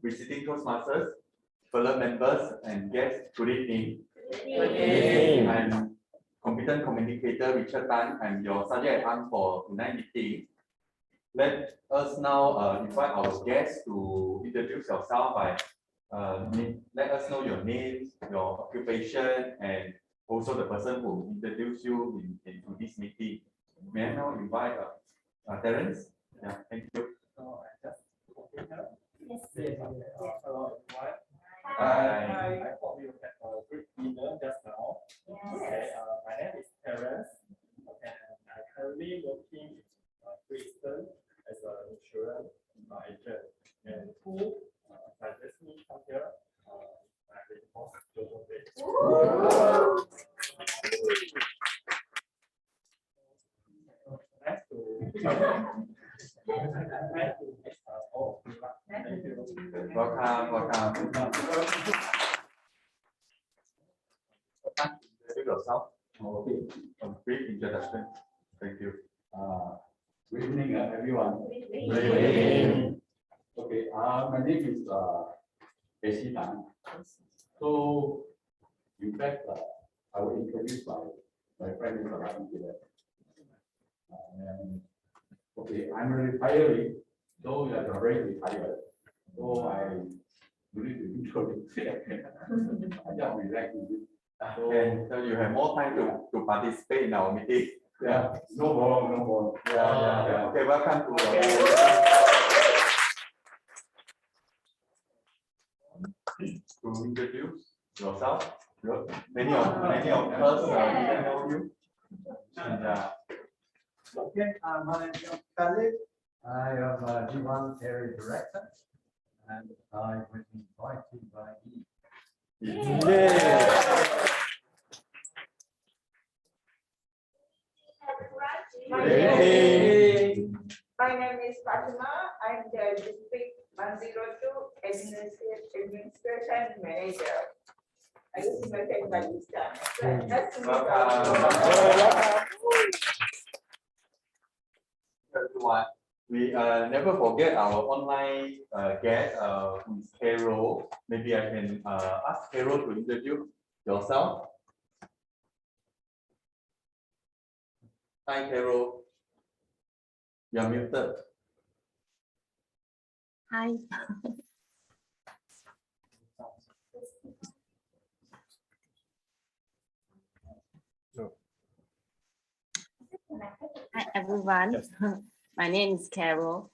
visiting Toastmasters, fellow members, and guests. Good evening. I'm competent communicator Richard Tan. I'm your subject at for tonight's meeting. Let us now invite our guests to introduce yourself by let us know your name, your occupation, and also the person who introduced you into this meeting. May I now invite Terence? Yeah, thank you. Yes. Hello, everyone. Hi. I hope you had a great dinner just now. Yes. Okay, my name is Terence, and I'm currently working in Brigden as an insurance agent. And who suggests me come here? My boss, Jojo. Nice to thank you. Welcome. Introduce yourself. Okay. A brief introduction. Thank you. Good evening, everyone. Good evening. Okay. My name is Tan. So, in fact, I will introduce my friend is Afiya. Okay, I'm retiring, so we are already retired. So I need to introduce. I just relax. So you have more time to participate in our meeting. Yeah, no more. Yeah. Okay, welcome to introduce yourself. Many of us didn't know you. Yeah. Okay, my name is John-Khalid. I am G1 Area Director, and I was invited by Yves. My name is Fathimath. I'm the District 102 Administration Manager. I just met by this time. Nice to meet you. Everyone, we never forget our online guest, who is Carol. Maybe I can ask Carol to introduce yourself. Hi, Carol. You are muted. Hi. Hi everyone. Yes. My name is Carol.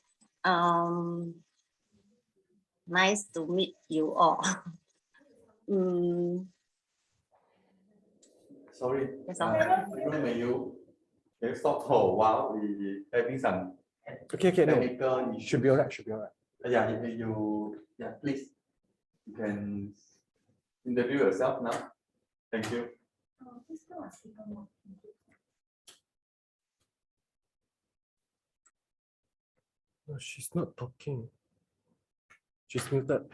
Nice to meet you all. Sorry. Yes, May you stop for a while? We having some technical No. issues. Should be alright. Yeah, please. You can introduce yourself now. Thank you. No, she's not talking. She's muted.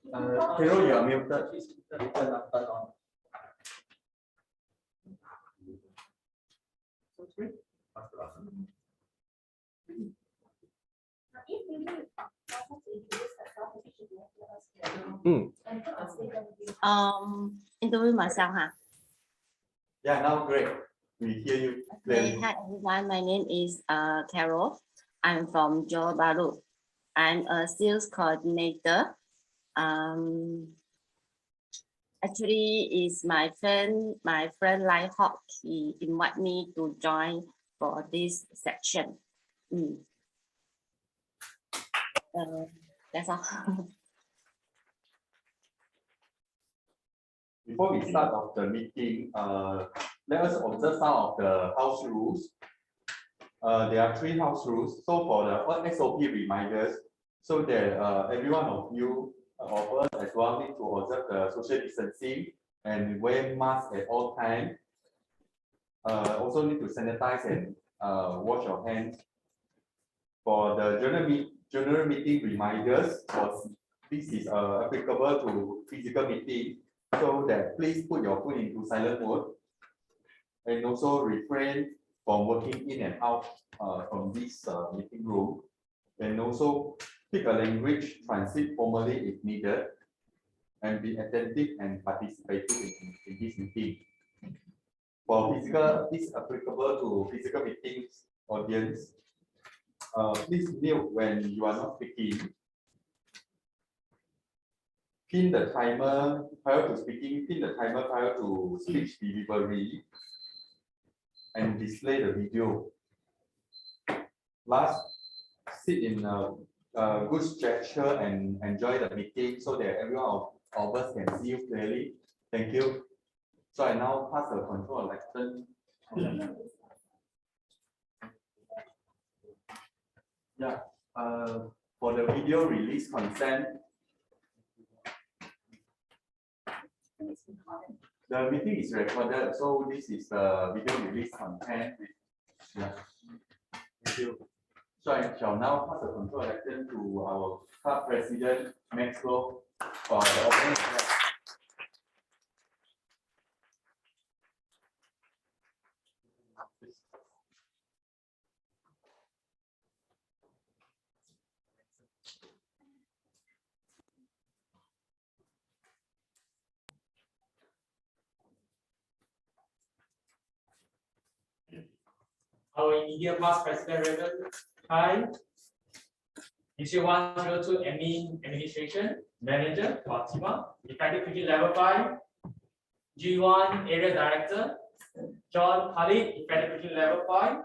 Carol, you are muted. Interview myself, huh? Yeah, now great. We hear you. Okay, hi everyone. My name is Carol. I'm from Johor Bahru. I'm a sales coordinator. Actually, is my friend Lai Hawk. He invited me to join for this section. That's all. Before we start off the meeting, let us observe some of the house rules. There are 3 house rules. So for the SOP reminders, so that every one of you of us as well need to observe the social distancing and wear masks at all times. Also need to sanitize and wash your hands. For the general meeting reminders, this is applicable to physical meeting. So that please put your phone into silent mode and also refrain from working in and out from this meeting room. And also Pick a language, transit formally if needed, and be attentive and participative in this meeting. For physical, this is applicable to physical meetings audience. Please mute when you are not speaking. Pin the timer prior to speaking, pin the timer prior to speech delivery, and display the video. Last, sit in a good gesture and enjoy the meeting so that everyone of us can see you clearly. Thank you. So I now pass the control election. Yeah, for the video release consent, the meeting is recorded, so this is the video release content. Yeah, thank you. So I shall now pass the control election to our club president, Max Loh, for the opening. Our immediate past president, Reverend. Hi. Issue 102 Administration Manager, Fathimath, effective quickly level 5. G1 Area Director, John-Khalid, effective quickly level 5.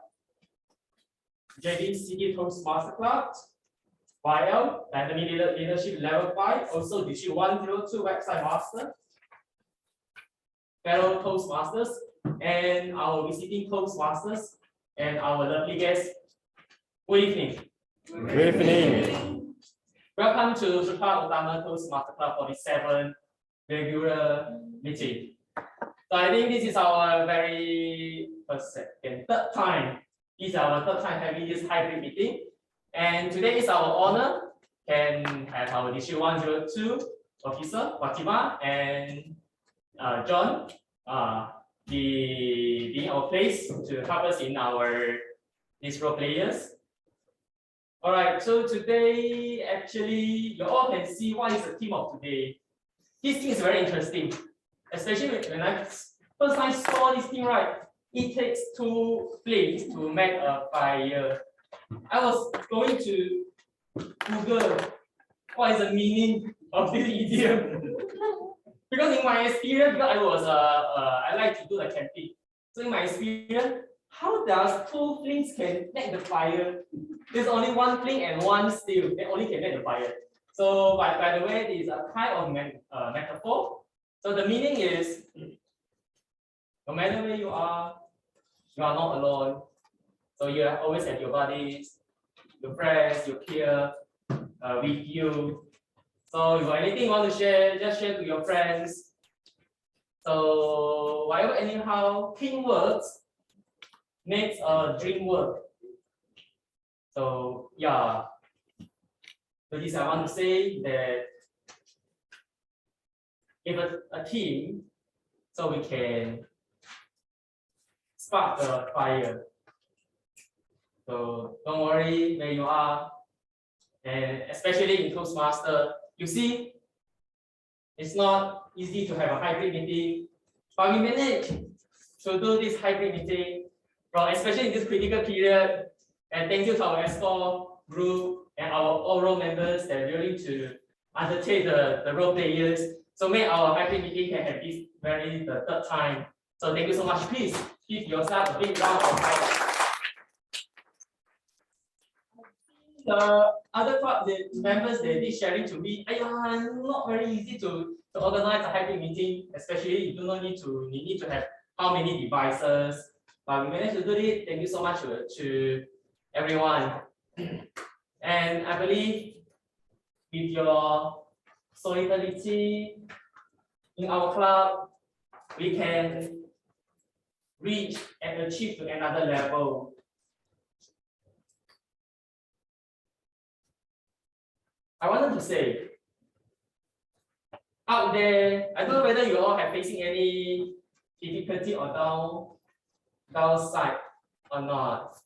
JD City Toastmasters Club, YL, Dynamic Leadership level 5. Also, issue 102 Website Master, fellow Toastmasters, and our visiting Toastmasters. And our lovely guests, good evening. Good evening. Welcome to Sutera Utama Toastmasters Club 47 regular meeting. So I think this is our third time. This is our third time having this hybrid meeting. And today is our honor can have our issue 102 officer, Fathimath, and John. Being our place to help us in our these role players. All right, so today actually you all can see what is the theme of today. This thing is very interesting, especially when I first time saw this thing, right? It takes 2 flames to make a fire. I was going to Google what is the meaning of this idiom. Because in my experience, because I like to do the camping. So in my experience, how does 2 flames can make the fire? There's only 1 flame and 1 steel. They only can make the fire. So by the way, this is a kind of metaphor. So the meaning is, no matter where you are not alone. So you always have your buddies, your friends, your peers with you. So if you have anything you want to share, just share to your friends. So whatever anyhow, teamwork makes a dream work. So yeah. So this I want to say that if a team, so we can spark the fire. So don't worry where you are, and especially in Toastmasters. You see, it's not easy to have a hybrid meeting, but we managed to do this hybrid meeting, especially in this critical period. And thank you to our Exco group and our all role members that are willing to undertake the role players. So make our hybrid meeting can have this the third time. So thank you so much. Please give yourself a big round of applause. The other part, the members they did sharing to me, not very easy to organize a hybrid meeting, especially you do not need to have how many devices. But we managed to do it. Thank you so much to everyone. And I believe with your solidarity in our club, we can reach and achieve to another level. I wanted to say, out there, I don't know whether you all have facing any difficulty or downside or not.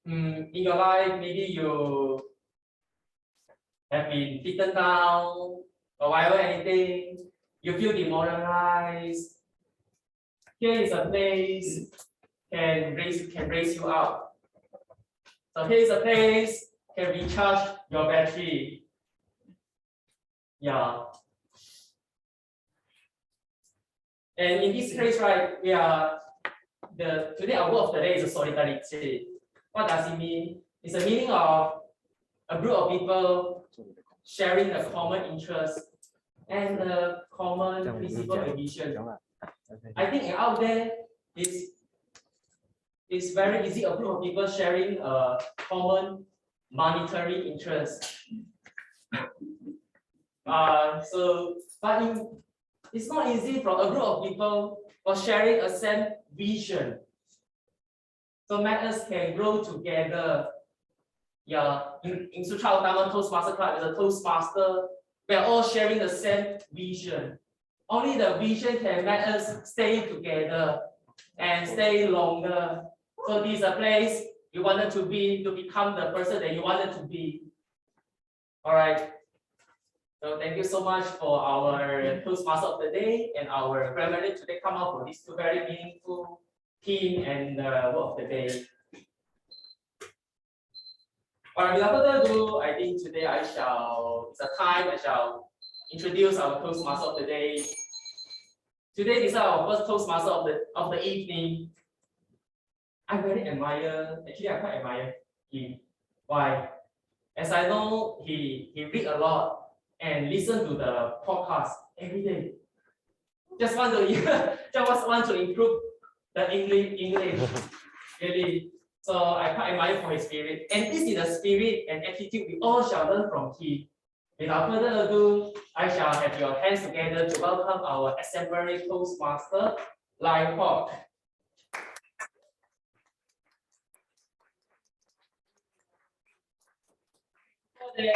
in your life, maybe you have been beaten down or whatever, anything, you feel demoralized. Here is a place can raise you up. So here is a place can recharge your battery. Yeah. And in this case, right, we are today our word of the day is solidarity. What does it mean? It's a meaning of a group of people sharing a common interest and a common principle and vision. I think out there is very easy, a group of people sharing a common monetary interest. It's not easy for a group of people for sharing a same vision. So matters can grow together. Yeah, in Sutera Utama Toastmasters Club, as a Toastmaster, we are all sharing the same vision. Only the vision can make us stay together and stay longer. So this is a place you wanted to be, to become the person that you wanted to be. All right. So thank you so much for our Toastmaster of the day and our grammar today come out for these two very meaningful theme and word of the day. All right, without further ado, I think today it's a time I shall introduce our Toastmaster of the day. Today is our first Toastmaster of the evening. I quite admire him. Why? As I know, he read a lot and listen to the podcast every day. Just want to improve the English really. So I quite admire for his spirit, and this is the spirit and attitude we all shall learn from him. Without further ado, I shall have your hands together to welcome our exemplary Toastmaster, Lai Hawk. Today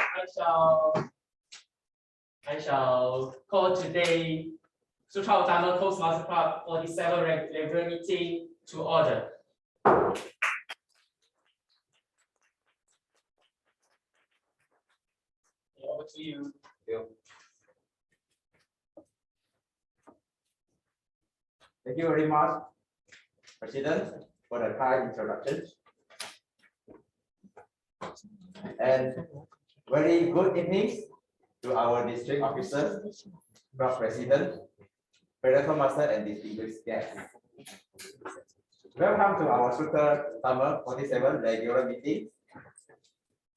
I shall call today Sutera Utama Toastmasters Club 47 regular meeting to order. Over to you. Thank you very much, President, for the kind introduction. And very good evening to our district officers, club president, Toastmaster, and distinguished guests. Welcome to our Sutera Utama 47 regular meeting.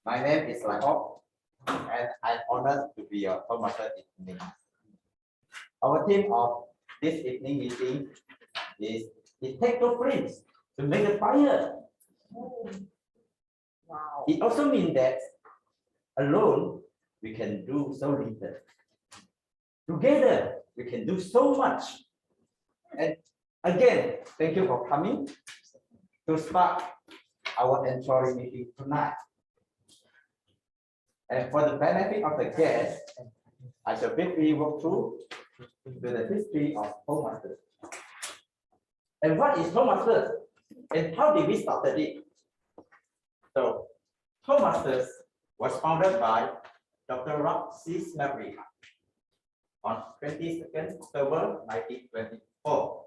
My name is Lai Hawk, and I'm honored to be your Toastmaster this evening. Our theme of this evening meeting is "It takes two flames to make a fire." Wow. It also means that alone we can do so little. Together we can do so much. And again, thank you for coming to start our entry meeting tonight. And for the benefit of the guests, I shall briefly walk through the history of Toastmasters. And what is Toastmasters? And how did we start it? So, Toastmasters was founded by Dr. Roxy's Maverick on 22nd October 1924.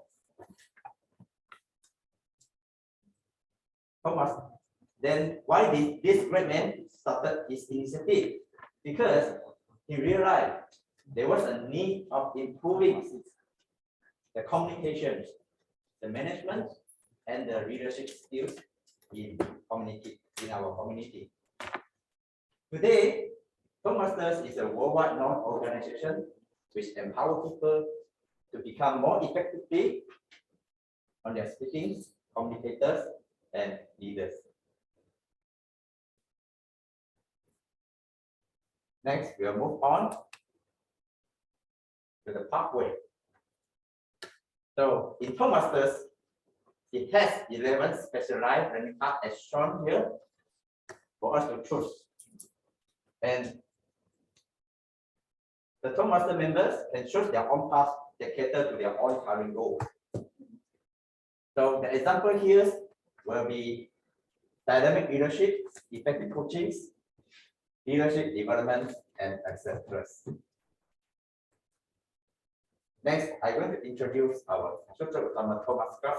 Then why did this great man started his initiative? Because he realized there was a need of improving the communication, the management, and the leadership skills in our community. Today, Toastmasters is a worldwide known organization which empowers people to become more effectively on their speaking, communicators, and leaders. Next, we'll move on to the pathway. So in Toastmasters, it has 11 specialized learning paths as shown here for us to choose. And the Toastmaster members can choose their own path that cater to their own current goals. So the example here will be dynamic leadership, effective coaching, leadership development, and etc. Next, I'm going to introduce our Sutera Utama Toastmasters Club.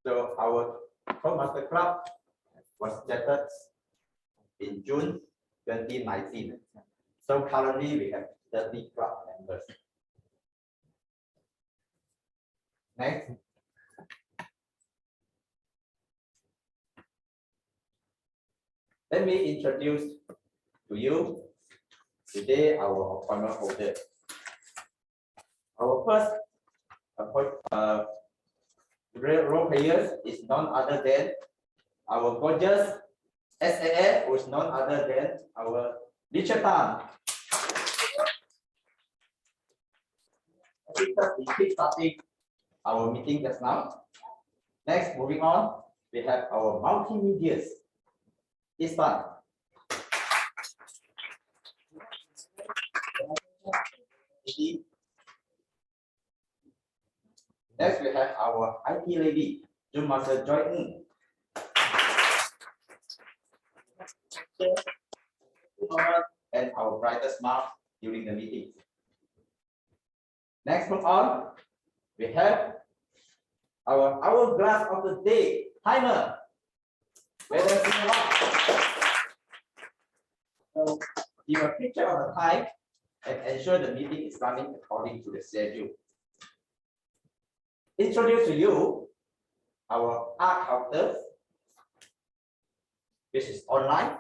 So our Toastmasters Club was started in June 2019. So currently we have 30 club members. Next. Let me introduce to you today our appointment holder. Our first role player is none other than our gorgeous SAF, who is none other than our Richard Tan. We keep starting our meeting just now. Next, moving on, we have our multimedia. It's fun. Next, we have our IT lady, Master Joy. And our brightest smile during the meeting. Next, move on. We have our hourglass of the day timer. So give a picture of the time and ensure the meeting is running according to the schedule. Introduce to you our art counter, which is online.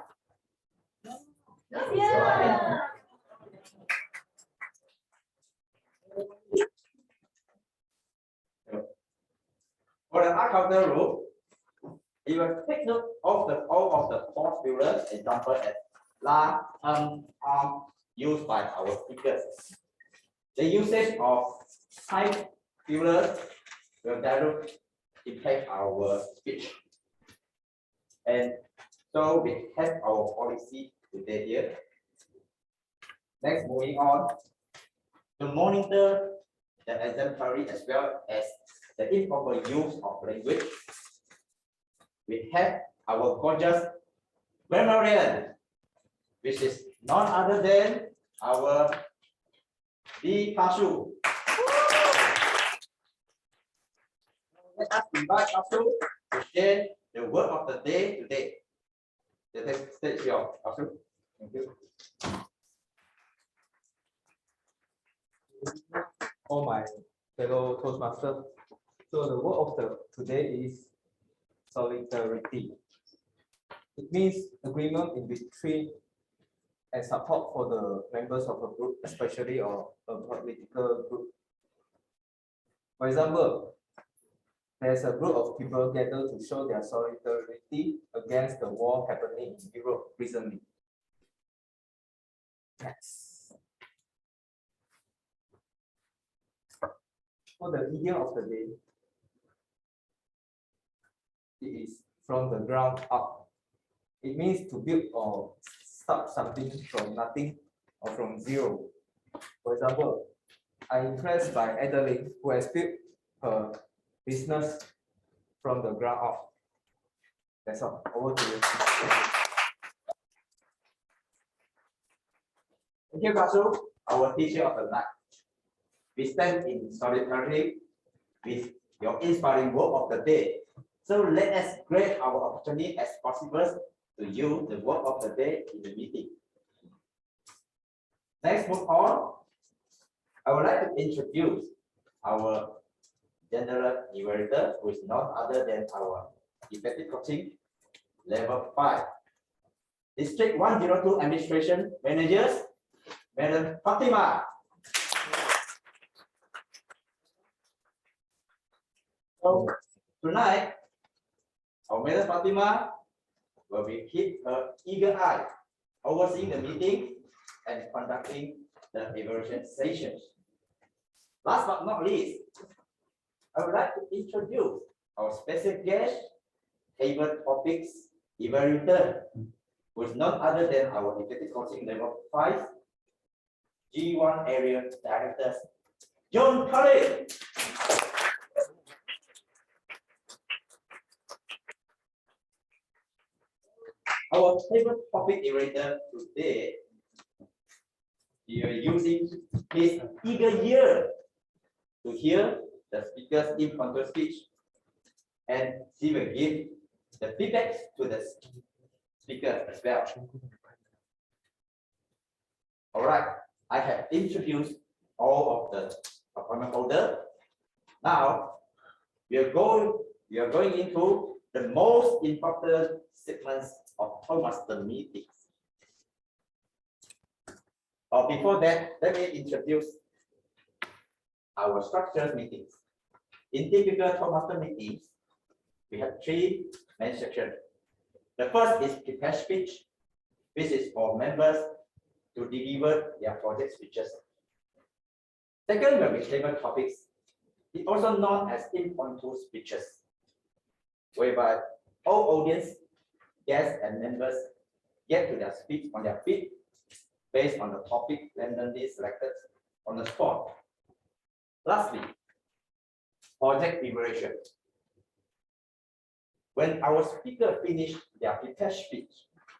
Yeah. For the art counter rule, you will take note of all of the four fillers, example as la, arm, used by our speakers. The usage of high fillers will directly impact our speech. And so we have our policy today here. Next, moving on to monitor the exemplary as well as the improper use of language. We have our gorgeous grammarian, which is none other than our D. Pashu. Let us invite Pashu to share the word of the day today. The next stage here, Pashu. Thank you. All my fellow Toastmasters. So the word of today is solidarity. It means agreement in between and support for the members of a group, especially or a political group. For example, there's a group of people gathered to show their solidarity against the war happening in Europe recently. Next. For the idiom of the day, it is from the ground up. It means to build or start something from nothing or from zero. For example, I'm impressed by Adeline, who has built her business from the ground up. That's all. Over to you. Thank you, Pashu, our teacher of the night. We stand in solidarity with your inspiring word of the day. So let us grab our opportunity as possible to use the word of the day in the meeting. Next, move on. I would like to introduce our general evaluator, who is none other than our effective coaching level 5. District 102 Administration Managers, Madam Fathimath. So tonight, our Madam Fathimath will keep her eager eye overseeing the meeting and conducting the evaluation sessions. Last but not least, I would like to introduce our special guest, favorite topics evaluator, who is none other than our effective coaching level 5 G1 area director, John-Khalid. Our favorite topic narrator today, we are using his eager ear to hear the speaker's impromptu speech, and he will give the feedback to the speaker as well. All right, I have introduced all of the appointment holder. Now we are going into the most important segments of Toastmaster meetings. Before that, let me introduce our structured meetings. In typical Toastmaster meetings, we have three main sections. The first is prepare speech, which is for members to deliver their project speeches. Second will be table topics, it's also known as impromptu speeches, whereby all audience, guests, and members get to their speech on their feet based on the topic randomly selected on the spot. Lastly, project evaluation. When our speaker finish their prepared speech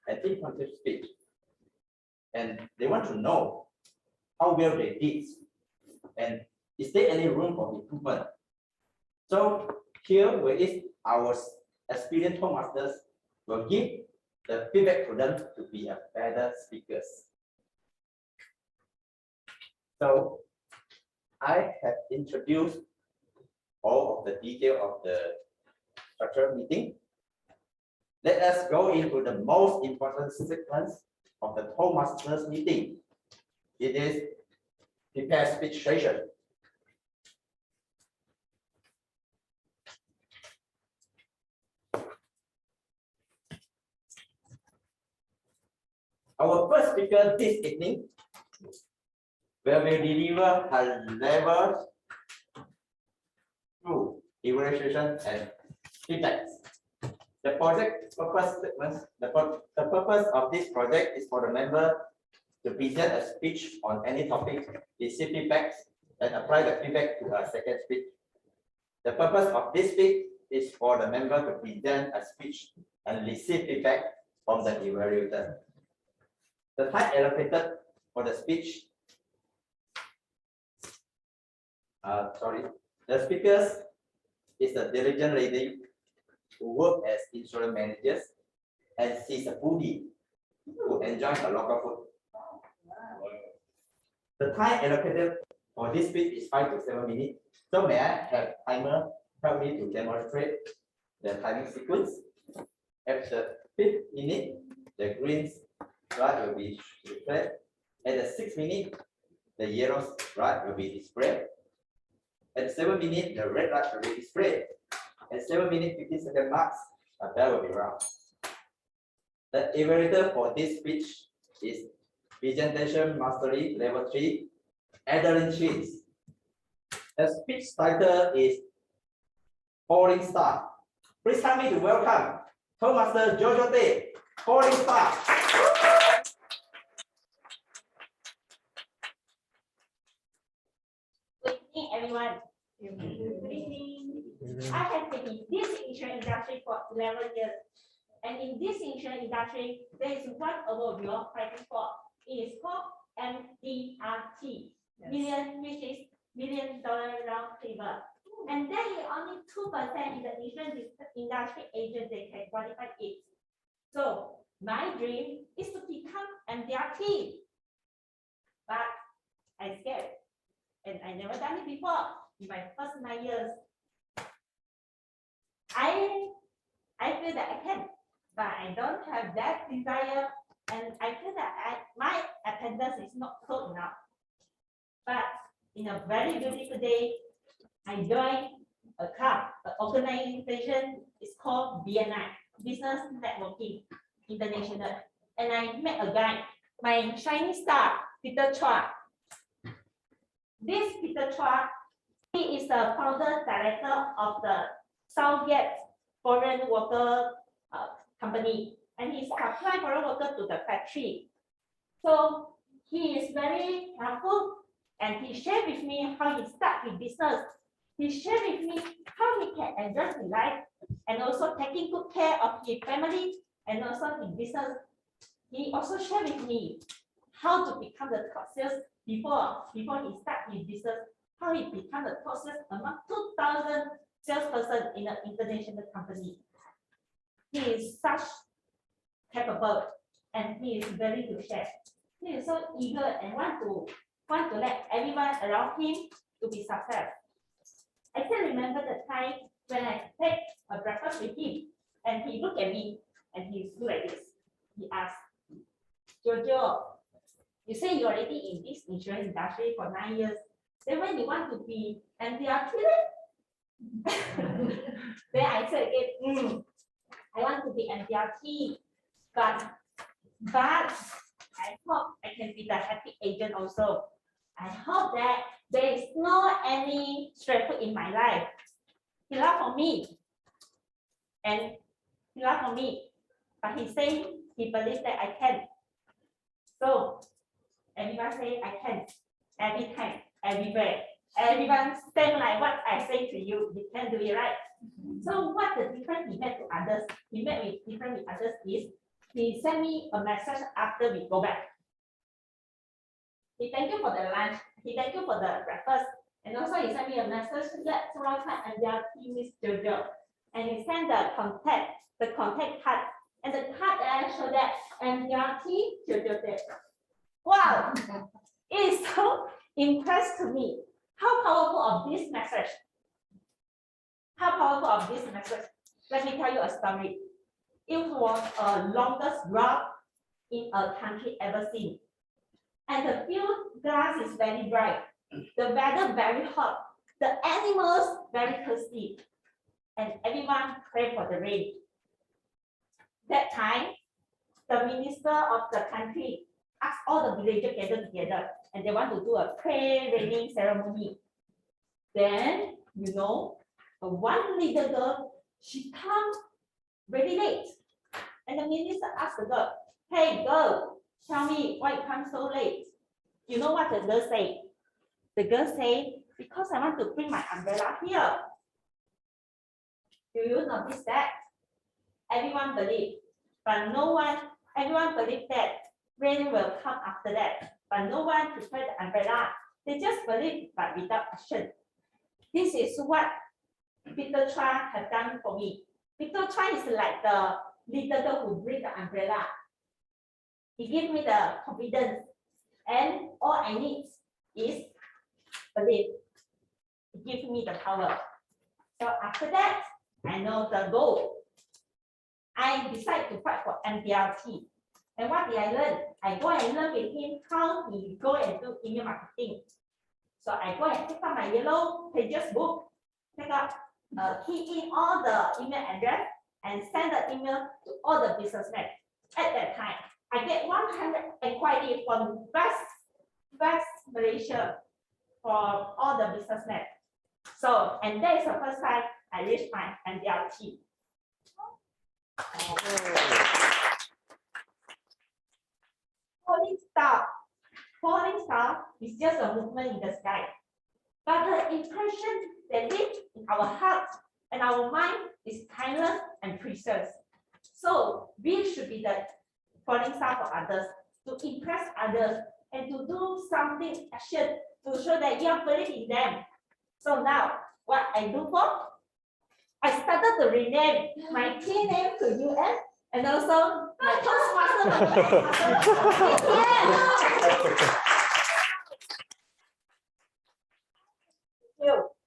and impromptu speech, and they want to know how well they did, and is there any room for improvement? So here where is our experienced Toastmasters will give the feedback to them to be a better speakers. So I have introduced all of the detail of the structured meeting. Let us go into the most important sequence of the Toastmasters meeting. It is prepare speech session. Our first speaker this evening will deliver a level 2 evaluation and feedback. The project purpose statements, the purpose of this project is for the member to present a speech on any topic, receive feedback, and apply the feedback to a second speech. The purpose of this speech is for the member to present a speech and receive feedback from the evaluator. The time allocated for the speech, the speakers is a diligent lady who work as insurance managers, and she's a foodie who enjoys the local food. The time allocated for this speech is 5 to 7 minutes. So may I have timer help me to demonstrate the timing sequence? At the 5th minute, the green light will be displayed. At the 6th minute, the yellow light will be displayed. At 7 minutes, the red light will be displayed. At 7 minutes 15 second marks, a bell will be rung. The evaluator for this speech is Presentation Mastery Level 3, Adeline. The speech title is Falling Star. Please help me to welcome Toastmaster Jojo Teh, Falling Star. Good evening, everyone. Good evening. I have been in this insurance industry for 11 years. And in this insurance industry, there is one award we are fighting for. It is called MDRT, which is $1 million round table. And there is only 2% in the insurance industry agent that can qualify it. So my dream is to become MDRT. But I'm scared. And I never done it before in my first 9 years. I feel that I can, but I don't have that desire, and I feel that my attendance is not close enough. But in a very beautiful day, I joined a club, an organization is called BNI, Business Networking International, and I met a guy, my shining star, Peter Chua. This Peter Chua, he is the founder director of the Southgate Foreign Worker company, and he supplies foreign worker to the factory. So he is very helpful, and he shared with me how he started his business. He shared with me how he can enjoy his life and also taking good care of his family and also in business. He also shared with me how to become the top sales before he start his business, how he become the top sales among 2,000 salesperson in an international company. He is such capable and he is very to share. He is so eager and want to let everyone around him to be successful. I can remember the time when I take a breakfast with him and he looked at me and he looked like this. He asked, Jojo, you say you're already in this insurance industry for 9 years. Then when you want to be MDRT? Then I said again, I want to be MDRT, but I hope I can be the happy agent also. I hope that there is no any stressful in my life. He laughed for me. And he laughed for me. But he said he believes that I can. So everyone say I can. Every time, everywhere. Everyone stand like what I say to you. You can do it, right? So what the difference he made to others, he made with different with others is he sent me a message after we go back. He thank you for the lunch. He thank you for the breakfast. And also he sent me a message, let's welcome MDRT Miss Jojo. And he sent the contact card. And the card that I showed that MDRT Jojo there. Wow! It is so impressed to me. How powerful of this message. How powerful of this message. Let me tell you a story. It was the longest route in a country ever seen. And the field grass is very bright. The weather very hot. The animals very thirsty. And everyone pray for the rain. That time, the minister of the country asked all the villagers gather together and they want to do a prayer raining ceremony. Then, you know, one little girl, she comes very late. And the minister asked the girl, hey girl, tell me why you come so late. You know what the girl said? The girl said, because I want to bring my umbrella here. Do you notice that? Everyone believe, but no one, everyone believe that rain will come after that, but no one prepared the umbrella. They just believe, but without action. This is what Peter Tran have done for me. Peter Tran is like the little girl who bring the umbrella. He gives me the confidence, and all I need is belief. He gives me the power. So after that, I know the goal. I decide to fight for MDRT. And what did I learn? I go and learn with him how he go and do email marketing. So I go and pick up my yellow pages book, pick up, key in all the email address and send the email to all the businessmen. At that time, I get 100 inquiries from West Malaysia for all the businessmen. So, and that is the first time I reached my MDRT. Falling star is just a movement in the sky. But the impression that lives in our heart and our mind is timeless and precious. So we should be the falling star for others, to impress others, and to do something action to show that you believe in them. So now, what I do for? I started to rename my key name to US and also my Toastmaster.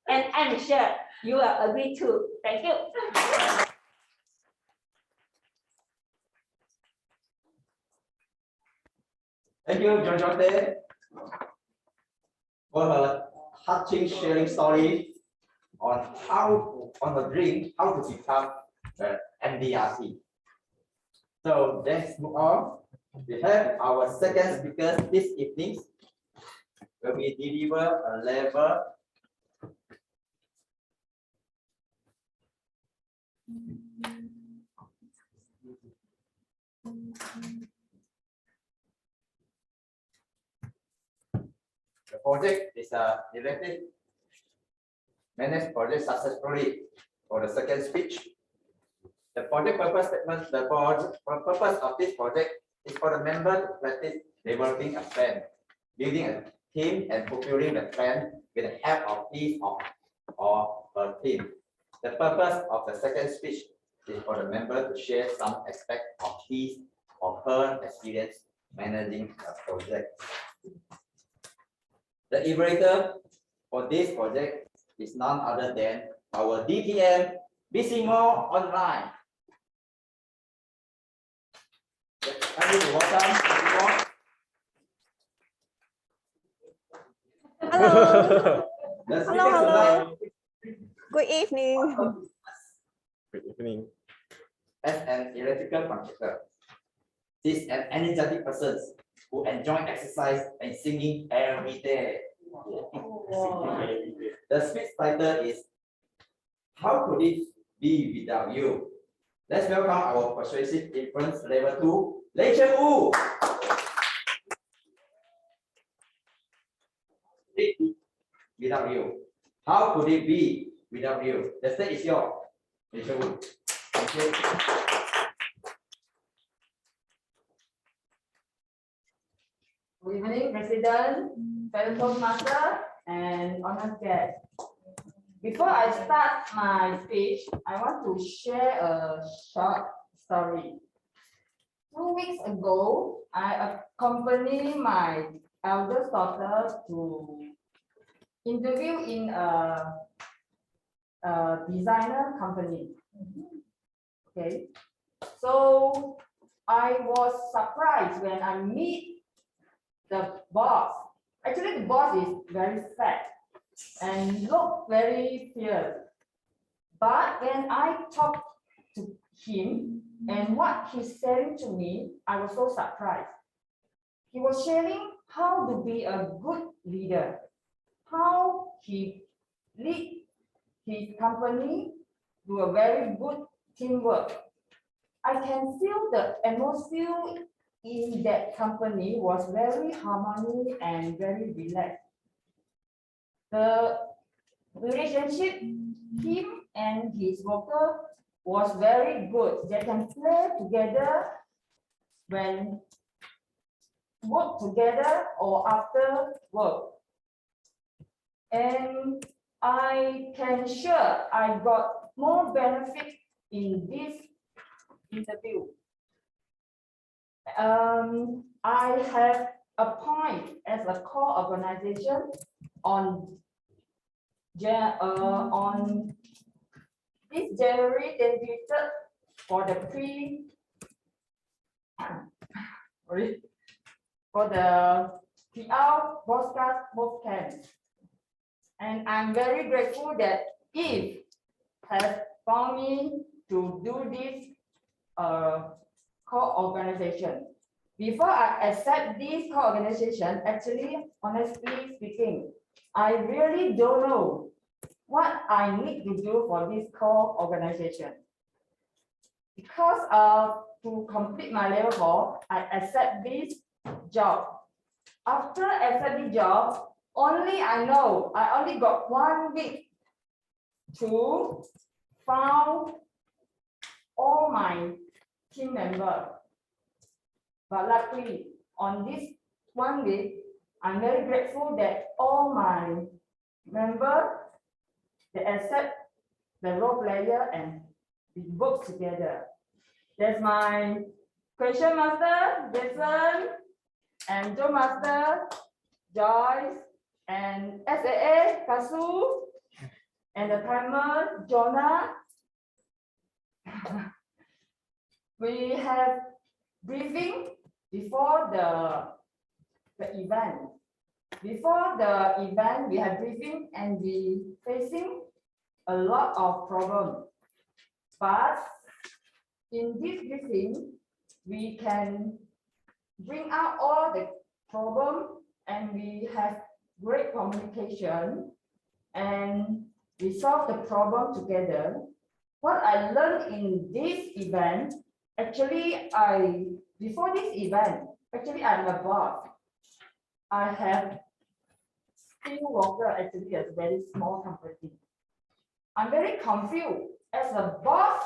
And I'm sure you will agree too. Thank you. Thank you, Jojo, for her touching sharing story on the dream, how to become the MDRT. So let's move on. We have our second speaker this evening. Will be deliver a level the project is directed manage project successfully. For the second speech, The project purpose statement, the purpose of this project is for the member to practice developing a plan, building a team, and fulfilling the plan with the help of his or her team. The purpose of the second speech is for the member to share some aspect of his or her experience managing a project. The evaluator for this project is none other than our DTM Bisimo Online. Can you welcome Bisimo? Hello. The speaker Hello, hello. tonight Good evening. Good evening. as an electrical contractor. He's an energetic person who enjoys exercise and singing every day. The speech title is How Could It Be Without You? Let's welcome our persuasive influence level 2, Lei Chen Wu. Without you. How could it be without you? The stage is yours, Lei Chen Wu. Thank you. Good evening, President, fellow Toastmaster, and honored guests. Before I start my speech, I want to share a short story. 2 weeks ago, I accompanied my eldest daughter to interview in a designer company. Okay, so I was surprised when I meet the boss. Actually, the boss is very fat and look very fierce. But when I talked to him and what he's saying to me, I was so surprised. He was sharing how to be a good leader, how he lead his company to a very good teamwork. I can feel the atmosphere in that company was very harmonious and very relaxed. The relationship, him and his worker was very good. They can play together when work together or after work. And I can sure I got more benefit in this interview. I have appointed as a core organization on this January 23rd for the PR broadcast both camps. And I'm very grateful that Yves has found me to do this co-organization. Before I accept this co-organization, actually, honestly speaking, I really don't know what I need to do for this co-organization. Because to complete my level 4, I accept this job. After accepting the job, I only got 1 week to found all my team members. But luckily, on this 1 week, I'm very grateful that all my members, they accept the role player and we work together. That's my question master, Jason, and Joe master, Joyce, and SAA, Kasu, and the timer, Jonah. We have briefing before the event. Before the event, we have briefing and we facing a lot of problems. But in this briefing, we can bring out all the problems and we have great communication and we solve the problem together. What I learned in this event, actually, before this event, actually I'm a boss. I have steel worker, actually a very small company. I'm very confused. As a boss,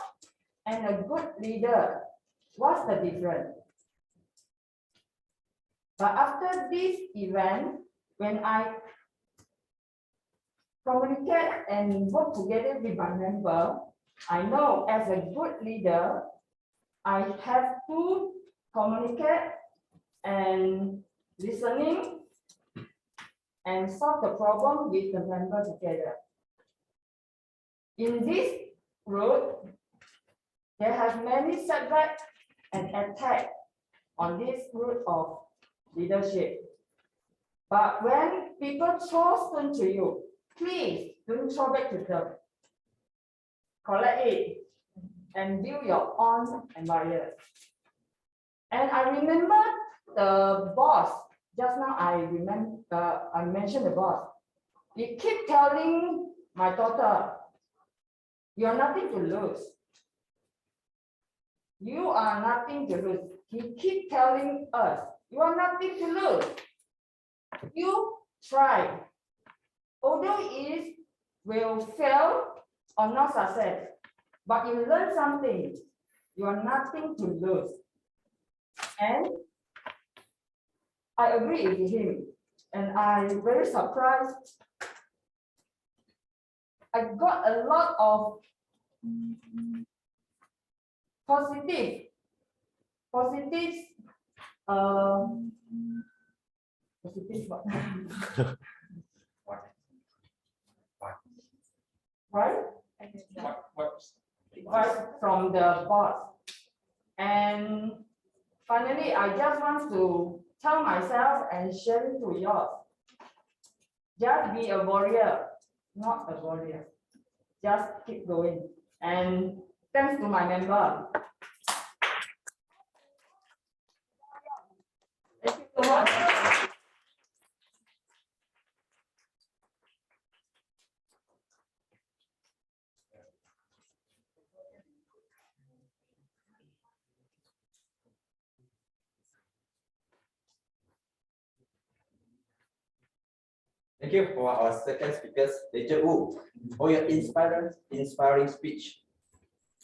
and a good leader, what's the difference? But after this event, when I communicate and work together with my member, I know as a good leader, I have to communicate and listening and solve the problem with the member together. In this route, there have many setbacks and attack on this route of leadership. But when people throw stone to you, please don't throw back to them. Collect it and build your own environment. And I remember the boss. Just now I mentioned the boss. He keep telling my daughter, "You are nothing to lose. You are nothing to lose." He keep telling us, "You are nothing to lose. You try. Although it will fail or not success, but you learn something. You are nothing to lose." And I agree with him, and I'm very surprised. I got a lot of positive, what? Right? Right from the boss. And finally, I just want to tell myself and share it to yours. Just be a warrior, not a warrior. Just keep going. And thanks to my member. Thank you so much. Thank you for our second speaker, Teacher Wu, for your inspiring speech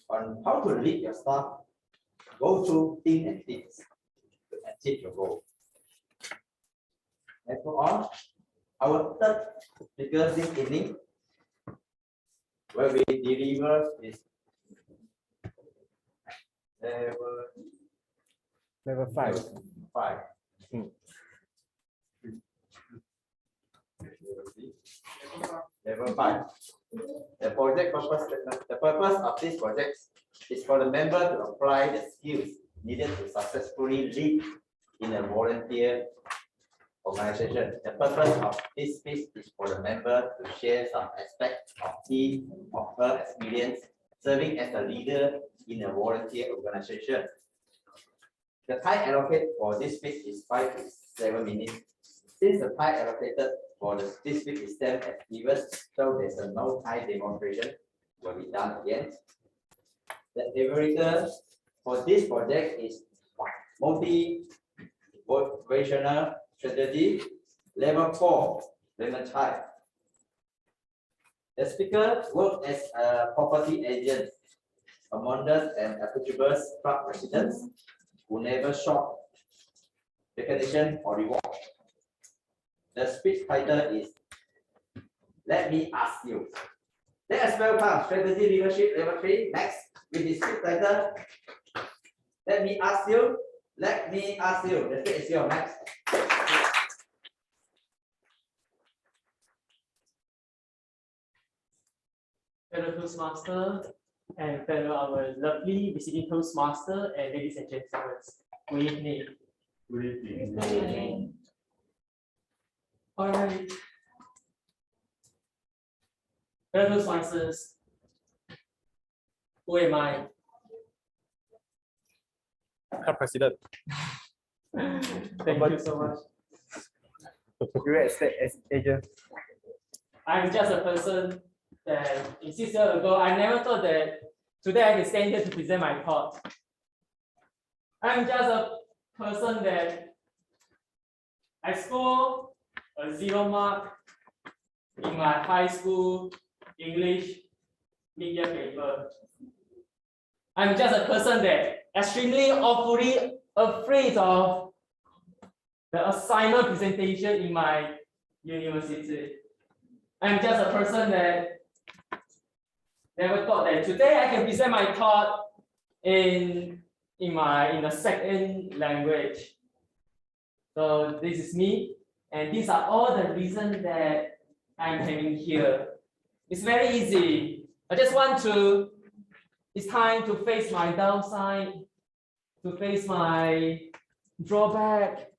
on how to lead your staff, go through thin and things to achieve your goal. Let's go on. Our third speaker this evening, where we deliver is Level 5. 5. Level 5. The purpose of this project is for the member to apply the skills needed to successfully lead in a volunteer organization. The purpose of this speech is for the member to share some aspects of his or her experience serving as a leader in a volunteer organization. The time allocated for this speech is 5 to 7 minutes. Since the time allocated for this speech is same as previous, so there's a no time demonstration will be done again. The evaluator for this project is motivational strategy, level 4, lemon type. The speaker worked as a property agent among us and applicable club residents who never sought recognition or reward. The speech title is "Let Me Ask You." Let us welcome Strategy Leadership Level 3 Max with his speech title "Let Me Ask You." Let me ask you. The stage is yours, Max. Fellow Toastmaster and fellow our lovely visiting Toastmaster and ladies and gentlemen, good evening. Good evening. Good evening. All right. Fellow Toastmasters, who am I? President. Thank you so much. You're as agent. I'm just a person that 6 years ago, I never thought that today I can stand here to present my thought. I'm just a person that I scored a 0 mark in my high school English mid-year paper. I'm just a person that extremely awfully afraid of the assignment presentation in my university. I'm just a person that never thought that today I can present my thought in the second language. So this is me, and these are all the reasons that I'm having here. It's very easy. I just want to. It's time to face my downside, to face my drawback.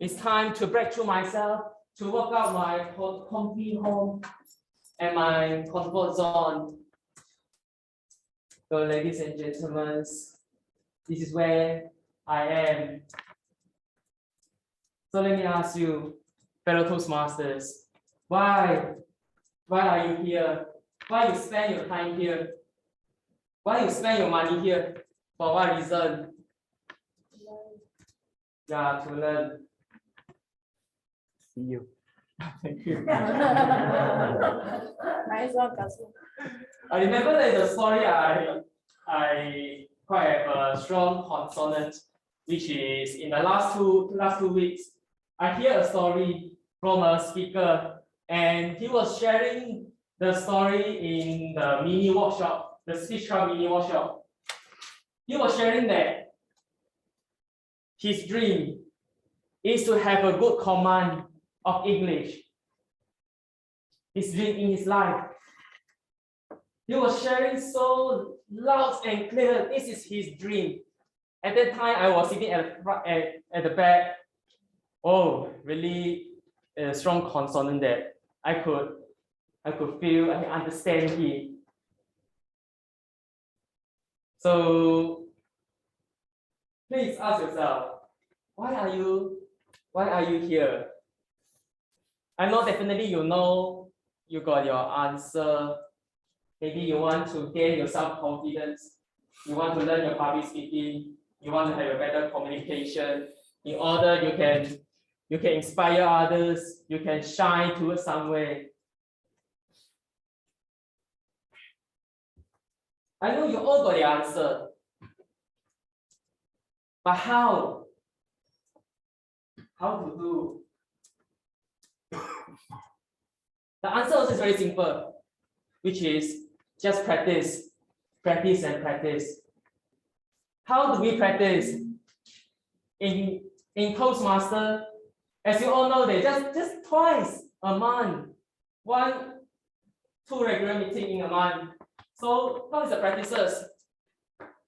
It's time to break through myself, to work out my comfy home and my comfort zone. So, ladies and gentlemen, this is where I am. So let me ask you, fellow Toastmasters, why are you here? Why you spend your time here? Why you spend your money here? For what reason? Yeah, to learn. See you. Thank you. Nice one, Kasu. I remember there's a story I quite have a strong consonant, which is in the last two weeks. I hear a story from a speaker, and he was sharing the story in the mini workshop, the speech club mini workshop. He was sharing that his dream is to have a good command of English. His dream in his life. He was sharing so loud and clear. This is his dream. At that time, I was sitting at the back. Oh, really a strong consonant that I could feel, I can understand him. So please ask yourself, why are you here? I know definitely you know you got your answer. Maybe you want to gain your self-confidence. You want to learn your public speaking. You want to have a better communication. In order you can inspire others. You can shine towards somewhere. I know you all got the answer. But how? How to do? The answer also is very simple, which is just practice, practice and practice. How do we practice? In Toastmaster, as you all know, they just twice a month, 1-2 regular meetings in a month. So how is the practices?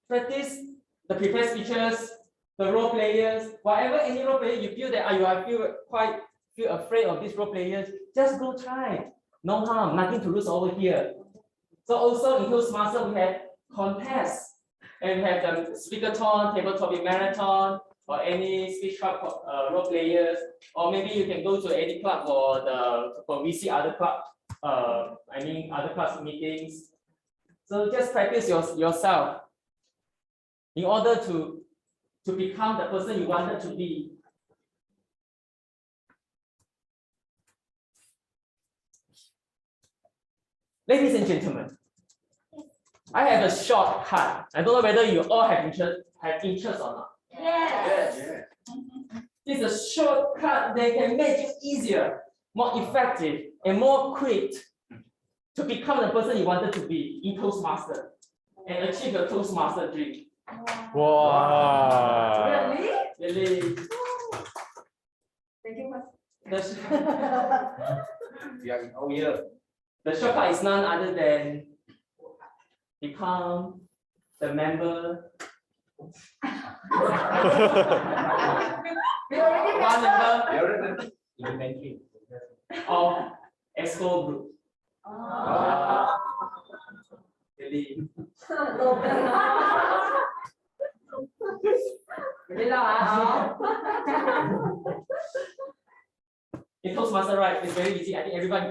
Practice the prepared speeches, the role players, whatever any role player you feel that feel afraid of these role players, just go try. No harm, nothing to lose over here. So also in Toastmaster we have contests, and we have the speaker-thon, table topic marathon, or any speech club role players, or maybe you can go to any club for VC other club, other clubs meetings. So just practice yourself in order to become the person you wanted to be. Ladies and gentlemen, I have a shortcut. I don't know whether you all have interest or not. Yes. It's a shortcut that can make it easier, more effective, and more quick to become the person you wanted to be in Toastmaster and achieve your Toastmaster dream. Wow. Really? Thank you, Mas. We are in all year. The shortcut is none other than become the member. One member of Exco group. Really? In Toastmaster, right, it's very easy. I think everyone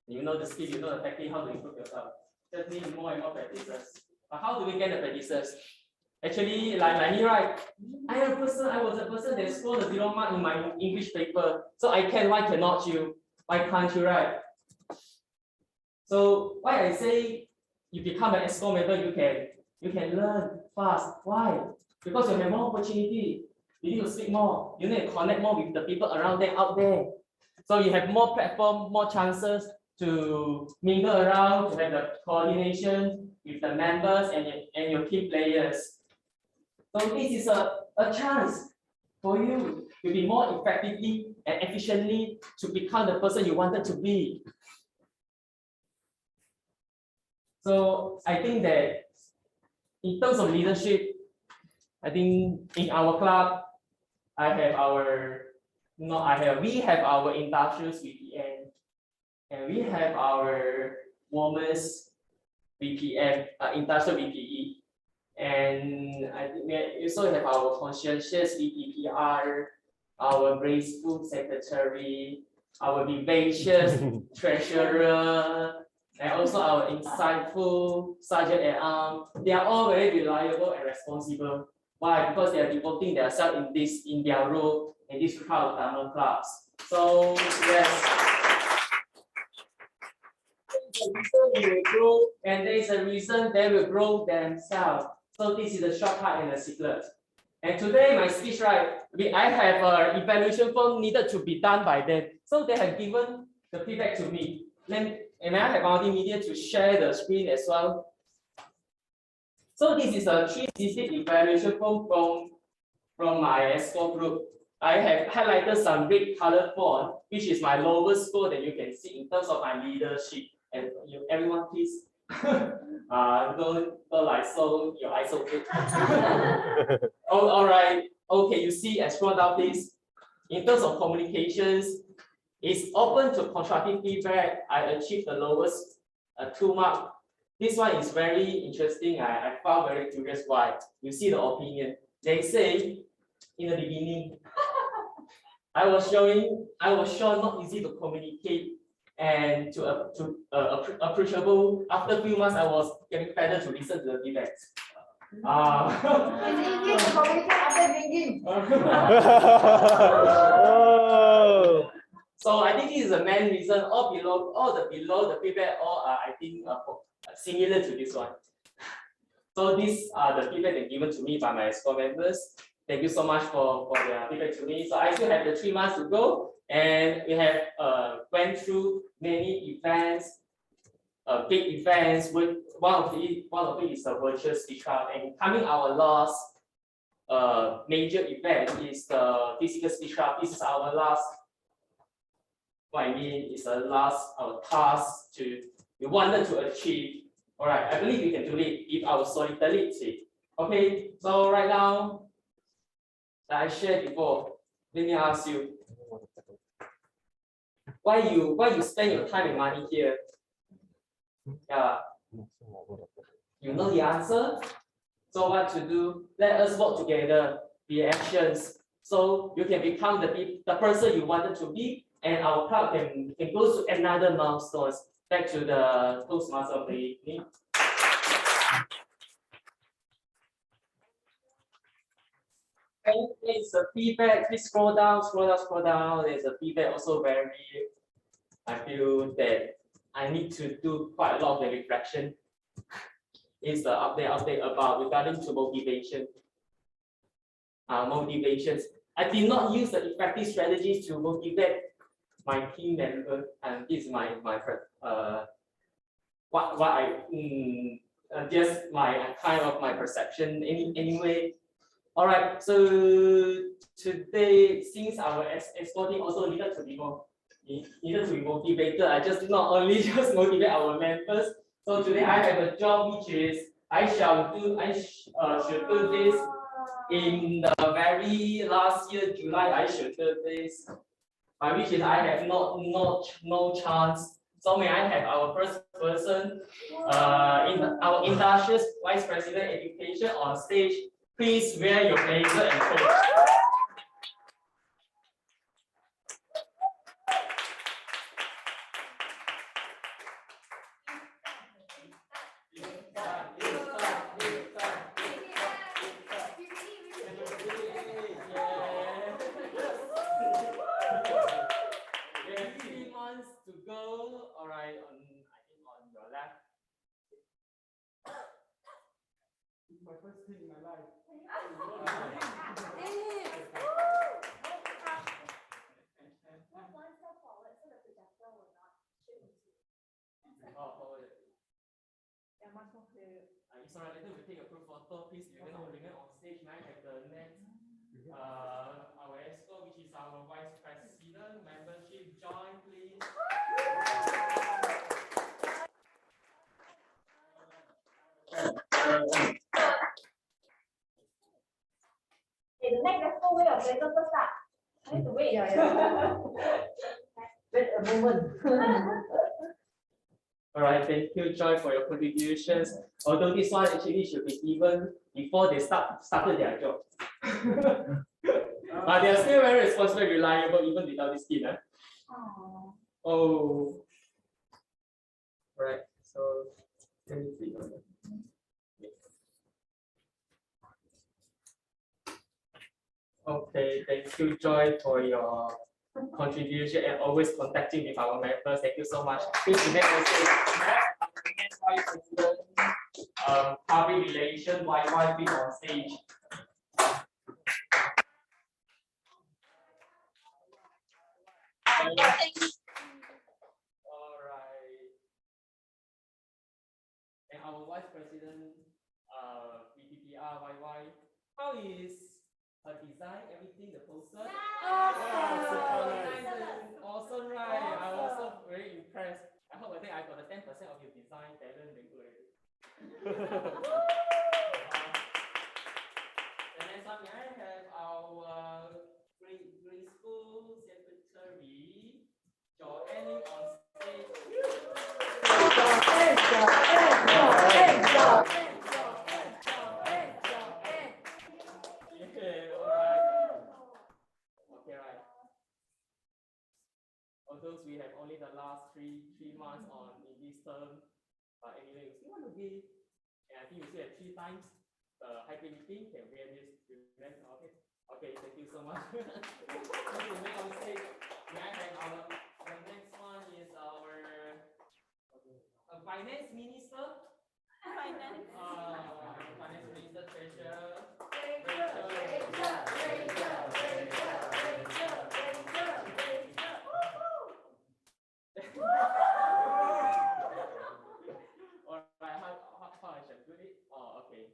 you know the skill, you know the technique, how to improve yourself. Just need more and more practices. But how do we get the practices? Actually, like me, right? I was a person that scored a 0 mark in my English paper. So why cannot you? Why can't you, right? So why I say you become an Exco member, you can You can learn fast. Why? Because you have more opportunity. You need to speak more. You need to connect more with the people around there, out there. So you have more platform, more chances to mingle around, to have the coordination with the members and your team players. So this is a chance for you to be more effectively and efficiently to become the person you wanted to be. So I think that in terms of leadership, I think in our club, we have our industrial VPN, and we have our women's VPN, industrial VPE, and I think we also have our conscientious VPPR, our graceful secretary, our vivacious treasurer, and also our insightful sergeant at arms. They are all very reliable and responsible. Why? Because they are devoting themselves in their role in this crowd of diamond clubs. So yes, there is a reason they will grow, and there is a reason they will grow themselves. So this is the shortcut and the secret. And today my speech, right? I have an evaluation form needed to be done by them. So they have given the feedback to me. And I have multimedia to share the screen as well. So this is a 360 evaluation form from my Exco group. I have highlighted some red colored font, which is my lowest score that you can see in terms of my leadership. And everyone, please don't like so your eyes open. Oh, all right. Okay, you see, I scroll down, please. In terms of communications, it's open to constructive feedback. I achieved the lowest 2 mark. This one is very interesting. I found very curious why. You see the opinion. They say in the beginning, I was shown not easy to communicate and to approachable. After a few months, I was getting better to listen to the feedbacks. It's easy to communicate after drinking. So I think this is the main reason. All the below the feedback, all are I think similar to this one. So these are the feedback that given to me by my Exco members. Thank you so much for their feedback to me. So I still have the 3 months to go, and we have went through many events, big events. With one of it is the virtual speech club, and coming our last major event is the physical speech club. This is our last. What I mean is the last task we wanted to achieve. All right, I believe we can do it with our solidarity. Okay, so right now, like I shared before, let me ask you, why you spend your time and money here? Yeah, you know the answer. So what to do? Let us work together, the actions, so you can become the person you wanted to be. And our club can go to another milestone. Back to the Toastmaster of the evening. And there's a feedback. Please scroll down. There's a feedback also very. I feel that I need to do quite a lot of the reflection. It's the update about regarding to motivation. Motivations. I did not use the effective strategies to motivate my team member, and this is my what I just my kind of my perception anyway. All right, so today, since our Exco team also needed to be motivated, I just not only just motivate our members. So today I have a job which is I should do this in the very last year, July. I should do this. By which is I have no chance. So may I have our first person our industrial vice president education on stage. Please wear your blazer and coat. To go, all right, I think on your left. my first thing in my life. Oh, forward. It's alright, later we take a group photo, please remain on stage. May I have the next our Exco, which is our Vice President, membership join, please. Okay, the next Exco way of later first start. I need to wait. Wait a moment. All right, thank you, Joy, for your contributions. Although this one actually should be given before they started their job. But they are still very responsible, reliable, even without this skill. Oh. All right, so let me see. Okay, thank you, Joy, for your contribution and always contacting with our members. Thank you so much. Please remain on stage. Next Vice President, Public Relations, YY, please on stage. All right. And our Vice President, VPPR, YY, how is her design, everything, the poster? Awesome, right? I was also very impressed. I hope I think I got the 10% of your design talent. Then good. The next one, may I have our grade school secretary, Joanne on stage. Although we have only the last three months on in this term, but anyway, we still want to give, and I think we still have 3 times hybrid meeting. Can we have this? Okay, thank you so much. Please remain on stage. May I have the next one is our finance minister. Finance minister, treasurer. How I shall do it? Oh, okay.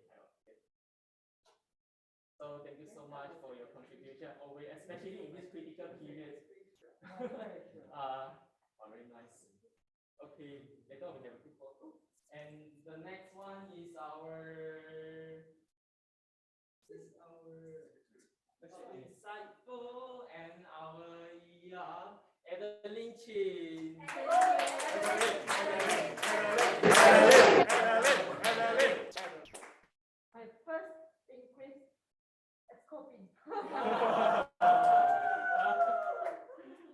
So thank you so much for your contribution, always, especially in this critical period. Very nice. Okay, later we have a quick photo. And the next one is our insightful and our Adeline Chin. My first increase Exco.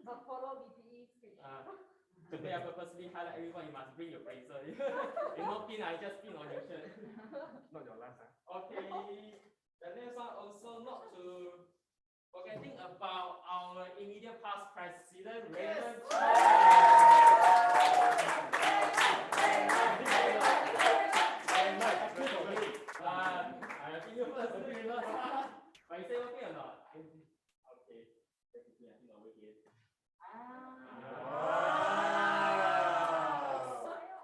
But follow VPE speech. Today I purposely highlight everyone. You must bring your bracer. If no pin, I just pin on your shirt. Not your last, huh? Okay. The next one also not to forgetting about our immediate past president, Raymond. I think you first. But you say okay or not? Okay. Technically, I think over here.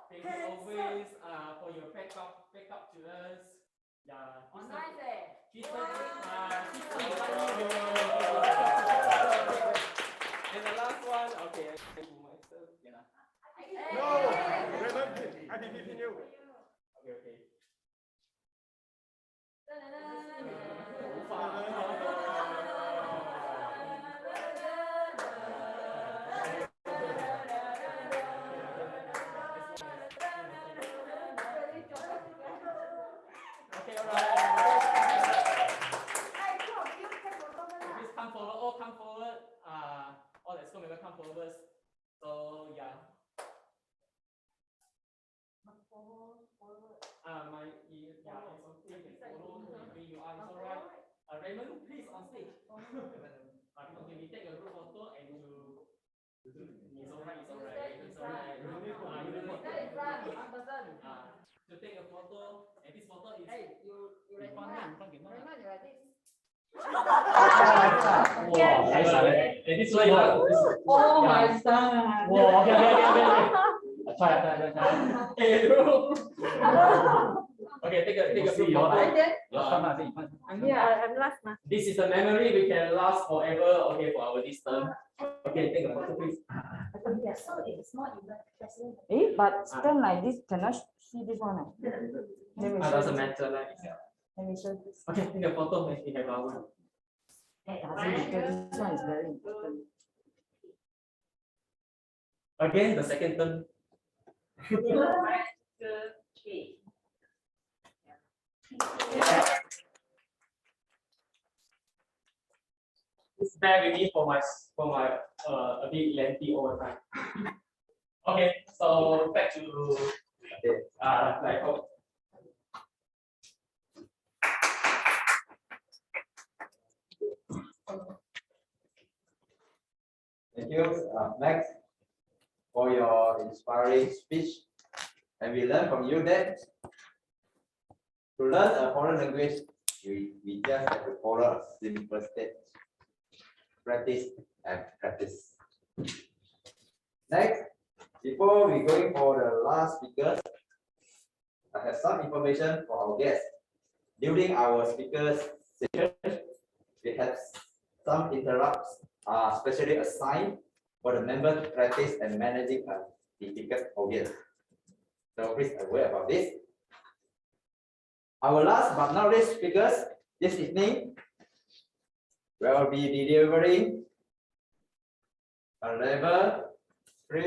Thank you always for your backup to us. Yeah. Nice, eh? And the last one, okay, I do myself. Yeah. No, I didn't you. Okay. Okay, all right. Please come forward. All come forward. All the Exco members come forward. So yeah. It's okay. You can follow wherever you are. It's alright. Raymond, please on stage. Okay, we take a group photo and it's alright. To take a photo, and this photo is This way. Oh my son. Whoa, okay. Try. Hey, bro. Okay, take a few photos. I'm last now. This is a memory we can last forever. Okay, for our this term. Okay, take a photo, please. So it's not even present. But stand like this, cannot see this one. Let me show Doesn't this. matter, like. Let me show this. Okay, take a photo. We have our. This one is very important. Again, the second term. 1, 2, 3. Just bear with me for my a bit lengthy over time. Okay, so back to like Thank you, Max, for your inspiring speech. And we learn from you that to learn a foreign language, we just have to follow a simple step. Practice and practice. Next, before we going for the last speaker, I have some information for our guests. During our speakers session, we have some interrupts, specially assigned for the member to practice and managing a difficult audience. So please aware about this. Our last but not least speakers this evening will be delivering a level 3,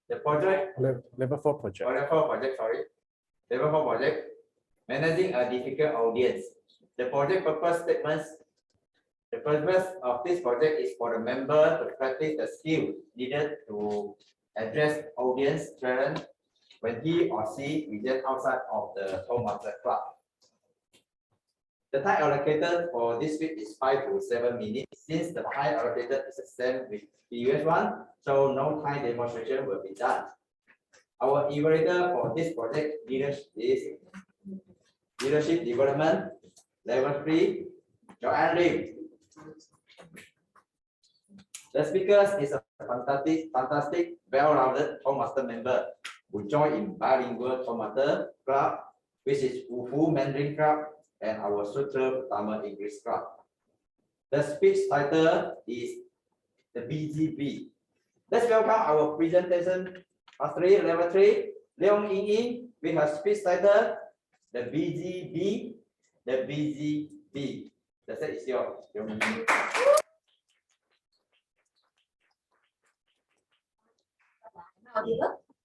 the project. Level 4 project. Level 4 project, sorry. Level 4 project, managing a difficult audience. The project purpose statements. The purpose of this project is for the member to practice the skill needed to address audience challenge when he or she is outside of the Toastmasters Club. The time allocated for this week is 5 to 7 minutes. Since the time allocated is the same with previous one, so no time demonstration will be done. Our evaluator for this project is leadership development level 3, John-Khalid. The speakers is a fantastic, well-rounded Toastmaster member who joined in bilingual Toastmaster Club, which is Wufu Mandarin Club and our Sutera Utama English Club. The speech title is the BGB. Let's welcome our presentation mastery level 3, Leong Ying Yii, with her speech title, the BGB, the BGB. The set is yours.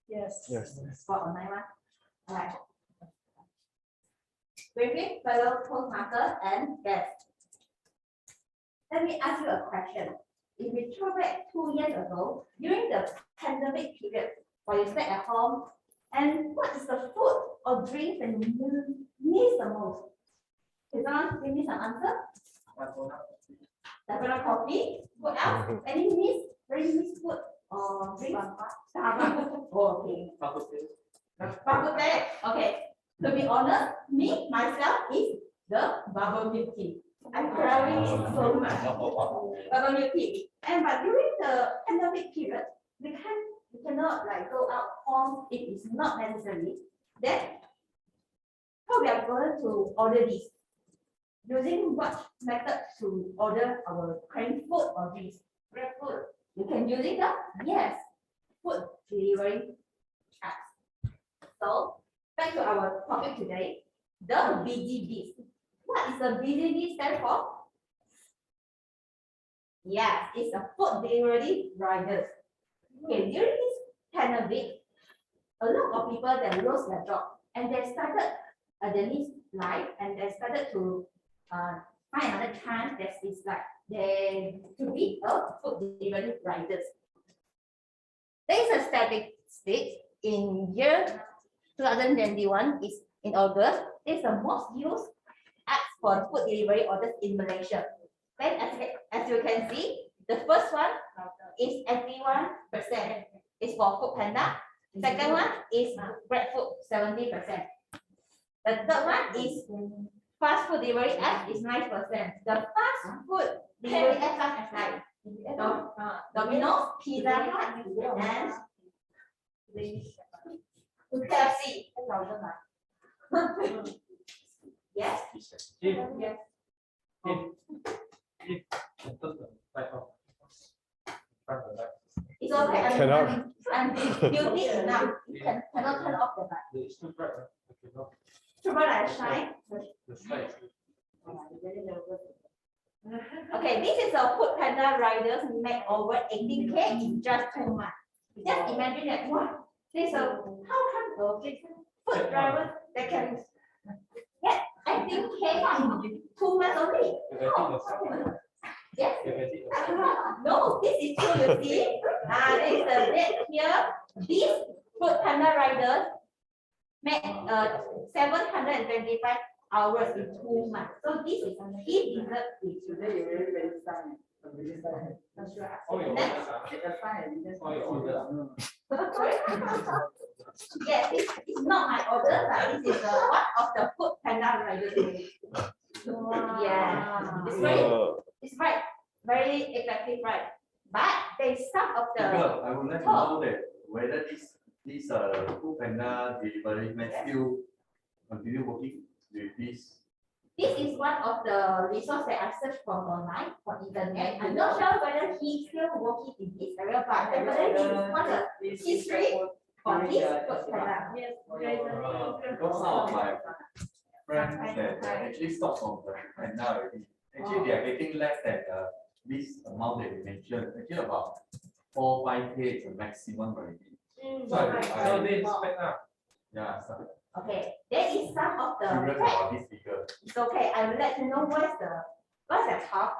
Yes. Yes. For online one. All right. Greeting fellow Toastmasters and guests. Let me ask you a question. If we travel back 2 years ago, during the pandemic period, while you stay at home, and what is the food or drink that you miss the most? Can someone give me some answer? Dalgona coffee. What else? Any very miss food or drink? Oh, okay. Bak teh. Okay. To be honest, me myself is the bubble milk tea. I'm craving it so much. Bubble milk tea. And but during the pandemic period, we cannot like go out home. It is not necessary. Then how we are going to order this? Using what method to order our craving food or drinks? Grab food. You can use it. Yes. Food delivery apps. So back to our topic today, the BGB. What is the BGB stand for? Yes, it's a food delivery riders. Okay, during this pandemic, a lot of people that lost their job and they started their life and they started to find another chance that is like they to be a food delivery riders. There is a statistic in year 2021 is in August. It's the most used apps for food delivery orders in Malaysia. Then as you can see, the first one is 81%. It's for Food Panda. Second one is GrabFood 70%. The third one is fast food delivery app is 9%. The fast food delivery app is like Domino's, Pizza Hut, and KFC. Yes. Yes. It's okay. And beauty enough. You cannot turn off the light. Too bright shine. Okay, this is a food panda riders make over 18K in just 2 months. Just imagine that what there's a how come a food driver that can get 18K in 2 months only? Yes. No, this is true, you see. This is the date here. These food panda riders make 725 hours in 2 months. So this is he deserves it. Today you really very fine. That's right. Yes, it's not my order, but this is one of the food panda riders. Yeah, it's very effective, right? But there's some of the. I would like to know that whether this food panda delivery man still continue working with this. This is one of the resources that I searched from online, from internet. I'm not sure whether he's still working in this area, but definitely it's one of the history for this food panda. Yes, Because some of my friends that actually stopped from the panda already. Actually, they are getting less than this amount that you mentioned. Actually, about 4-5K is the maximum already. So they expect Yeah. So okay, there is some of the. curious about this figure. It's okay. I will let you know what's the top.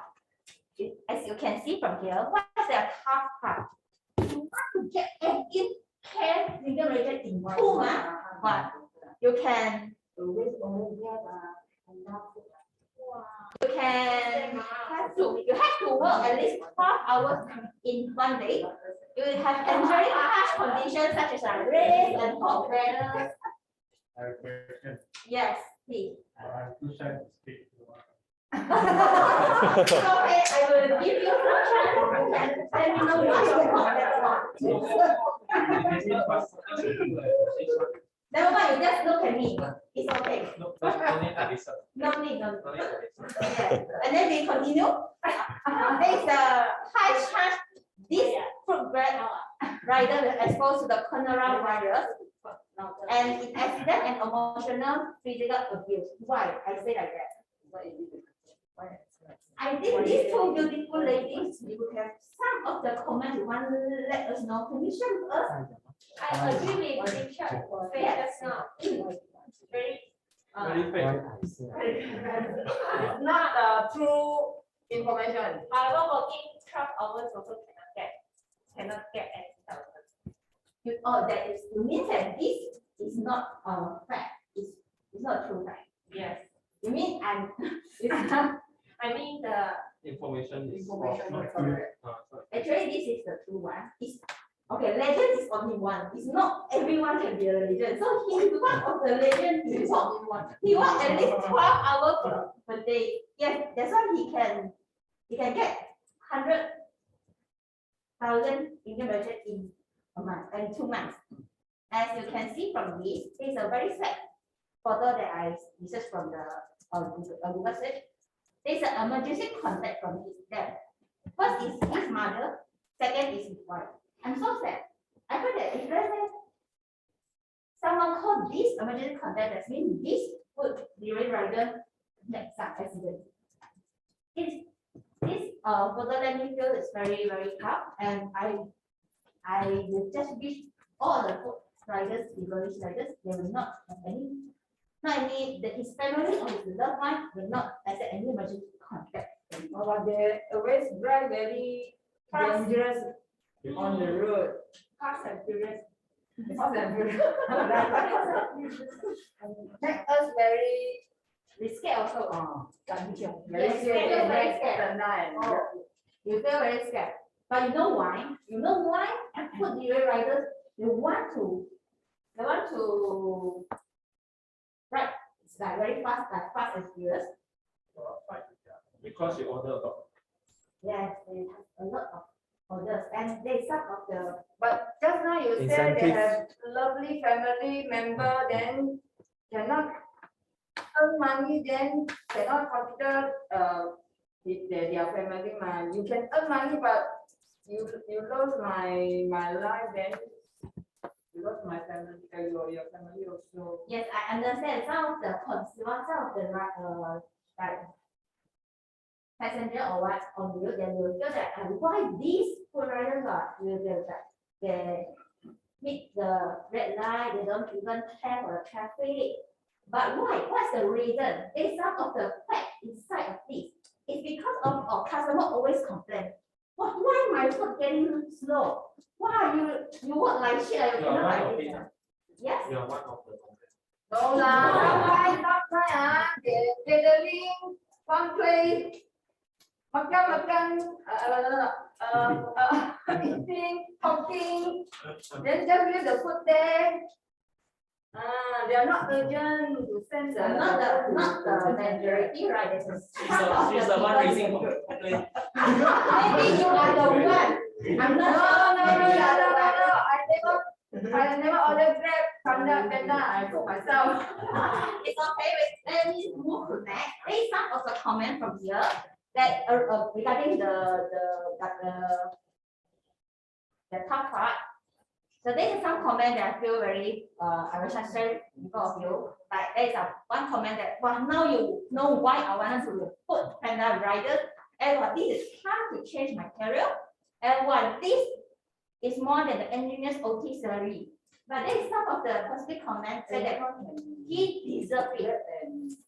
As you can see from here, what's the top part? You want to get 18K single region in 2 months, but you can. You have to work at least 12 hours in 1 day. You will have very harsh conditions such as rain and hot weather. I have a question. Yes, please. I'm too shy to speak. Okay, I will give you some chance. Let me know what your hot weather. Never mind, you just look at me. It's okay. No need. Yes. And then we continue. There is a high chance this fruit bread rider will expose to the coronavirus and in accident and emotional physical abuse. Why I say like that? I think these two beautiful ladies, you have some of the comments you want to let us know. Can you share with us? I agree with Richard. Fair, that's not very. It's not true information. However, working 12 hours also cannot get 80,000. Oh, that is, you mean that this is not fact? It's not true fact. Yes. You mean I mean the Information is Information correct. actually this is the true one. It's okay. Legend is only one. It's not everyone can be a legend. So he's one of the legend. He work at least 12 hours per day. Yes, that's why he can get 100,000 Indian budget in a month and 2 months. As you can see from this, it's a very sad photo that I researched from the Google search. There's an emergency contact from his dad. First is his mother, second is his wife. I'm so sad. I heard that if let's say someone called this emergency contact, that means this food delivery rider met some accident. This photo let me feel it's very, very tough, and I would just wish all the food riders, delivery riders, they will not have that his family or his loved one will not accept any emergency contact. But they always drive very dangerous on the road. Fast and furious. Fast and furious. Make us very scared also. very scared. Very scared. At night. You feel very scared. But you know why? You know why? And food delivery riders, they want to like very fast, and furious. Because you order a lot. Yes, they have a lot of orders, and some of the. But just now you said they Incentives. have lovely family member, then cannot earn money, then cannot consider their family man. You can earn money, but you lose my life, then you lose my family, your family also. Yes, I understand. Some of the consumers, some of the like passenger or what on the road, they will feel that why these food riders they meet the red light, they don't even care for the traffic. But why? What's the reason? There's some of the fact inside of this. It's because of our customer always complain. Why my food getting slow? Why you work like shit? You cannot like this. Yes. You are one of the. No lah, sometimes they gathering one place, makan, eating, talking, then just leave the food there. They are not urgent to send the. Not the majority, right? She's the one raising complaint. Maybe you are the one. I'm No, not. I never order Grab, Panda, I cook myself. It's okay. Let me move to next. There is some of the comment from here that regarding the top part. So there is some comment that I feel very I wish I share because of you. Like there is one comment that now you know why I wanted to put Panda rider, and this is time to change my career, and this is more than the engineer's OT salary. But there is some of the positive comments say that he deserves it,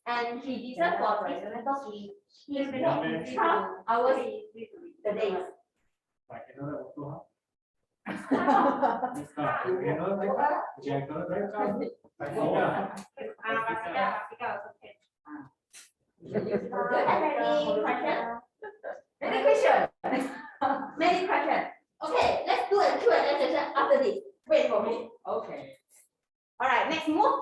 and he deserves for this because he worked 12 hours a day. Like another auto, this car, another car, Many questions. Okay, let's do a Q&A session after this. Wait for me. Okay. All right, next move.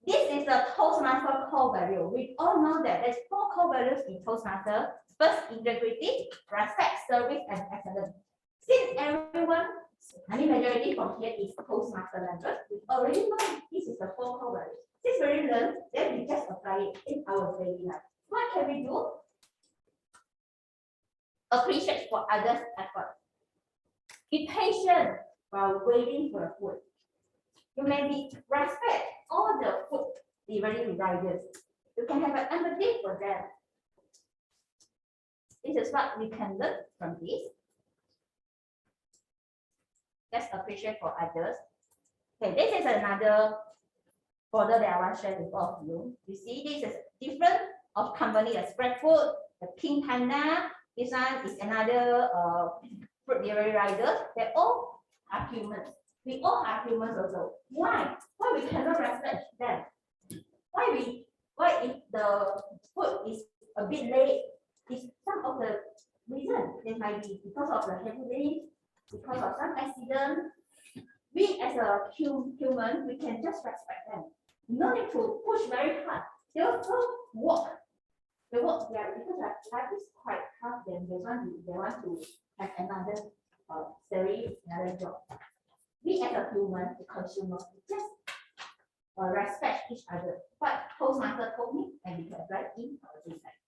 This is the Toastmaster core value. We all know that there's 4 core values in Toastmaster. First, integrity, respect, service, and excellence. Since everyone, majority from here is Toastmaster members, we already know this is the 4 core values. Since we already learned, then we just apply it in our daily life. What can we do? Appreciate for others' effort. Be patient while waiting for the food. You may be respect all the food delivery riders. You can have an empathy for them. This is what we can learn from this. Just appreciate for others. Okay, this is another folder that I want to share with all of you. You see, this is different of company, the spread food, the King Panda. This one is another fruit delivery rider. They all are humans. We all are humans also. Why? Why we cannot respect them? Why if the food is a bit late? Is some of the reason. It might be because of the heavy rain, because of some accident. We as a human, we can just respect them. No need to push very hard. They also walk. They work there because life is quite tough. Then they want to have another salary, another job. We as a human, the consumer, just respect each other. What Toastmaster told me, and we can apply in our design.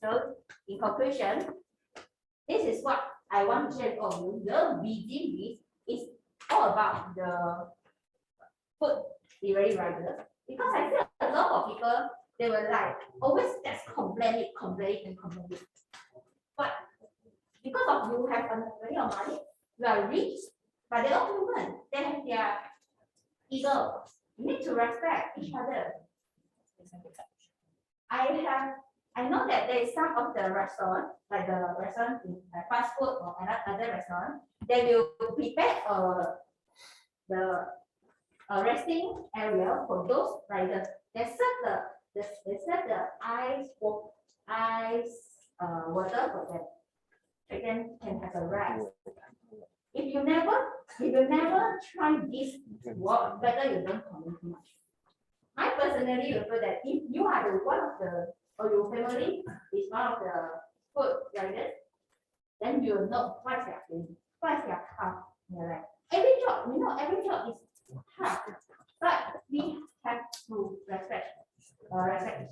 So, in conclusion, this is what I want to share with all of you. The BG is all about the food delivery riders. Because I feel a lot of people, they were like always just complain. But because of you have a lot of money, you are rich, but they're all human. They have their ego. You need to respect each other. I know that there is some of the restaurant, like the restaurant in fast food or another restaurant, they will prepare the resting area for those riders. They serve the ice water for them. They can have a rest. If you never try this work, better you don't comment too much. I personally feel that if you are the one of the, or your family is one of the food riders, then you will know what's their thing, what's their task. Like every job, every job is hard, but we have to respect each other.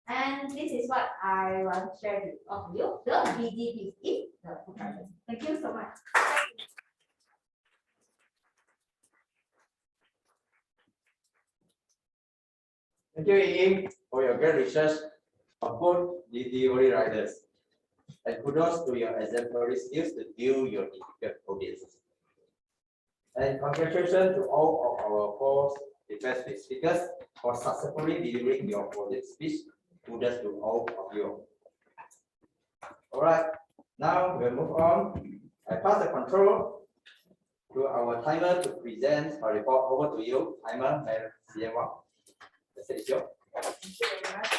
And this is what I want to share with all of you. The BDP is the food riders. Thank you so much. Thank you, Ying, for your great research on food delivery riders. And kudos to your exemplary skills to deal your difficult audiences. And congratulations to all of our 4 defense speakers for successfully delivering your project speech. Kudos to all of you. All right, now we'll move on. I pass the control to our timer to present a report. Over to you, timer. The stage is yours. Thank you very much.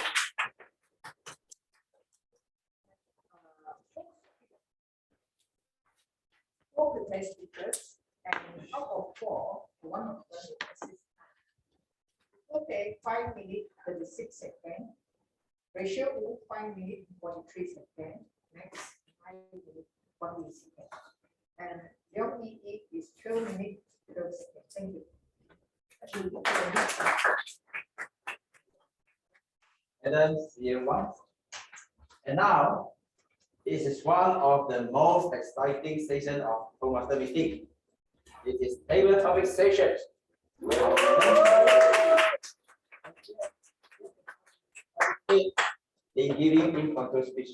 4 prepared speakers, and out of 4, 1 of them is assistant. Okay, 5 minutes 36 seconds. Ratio to 5 minutes 43 seconds. Next 5 minutes 40 seconds. And Leong Yii is 12 minutes 30 seconds. Thank you. And then year 1. And now, this is one of the most exciting sessions of Toastmaster meeting. It is table topic session. In giving impromptu speech.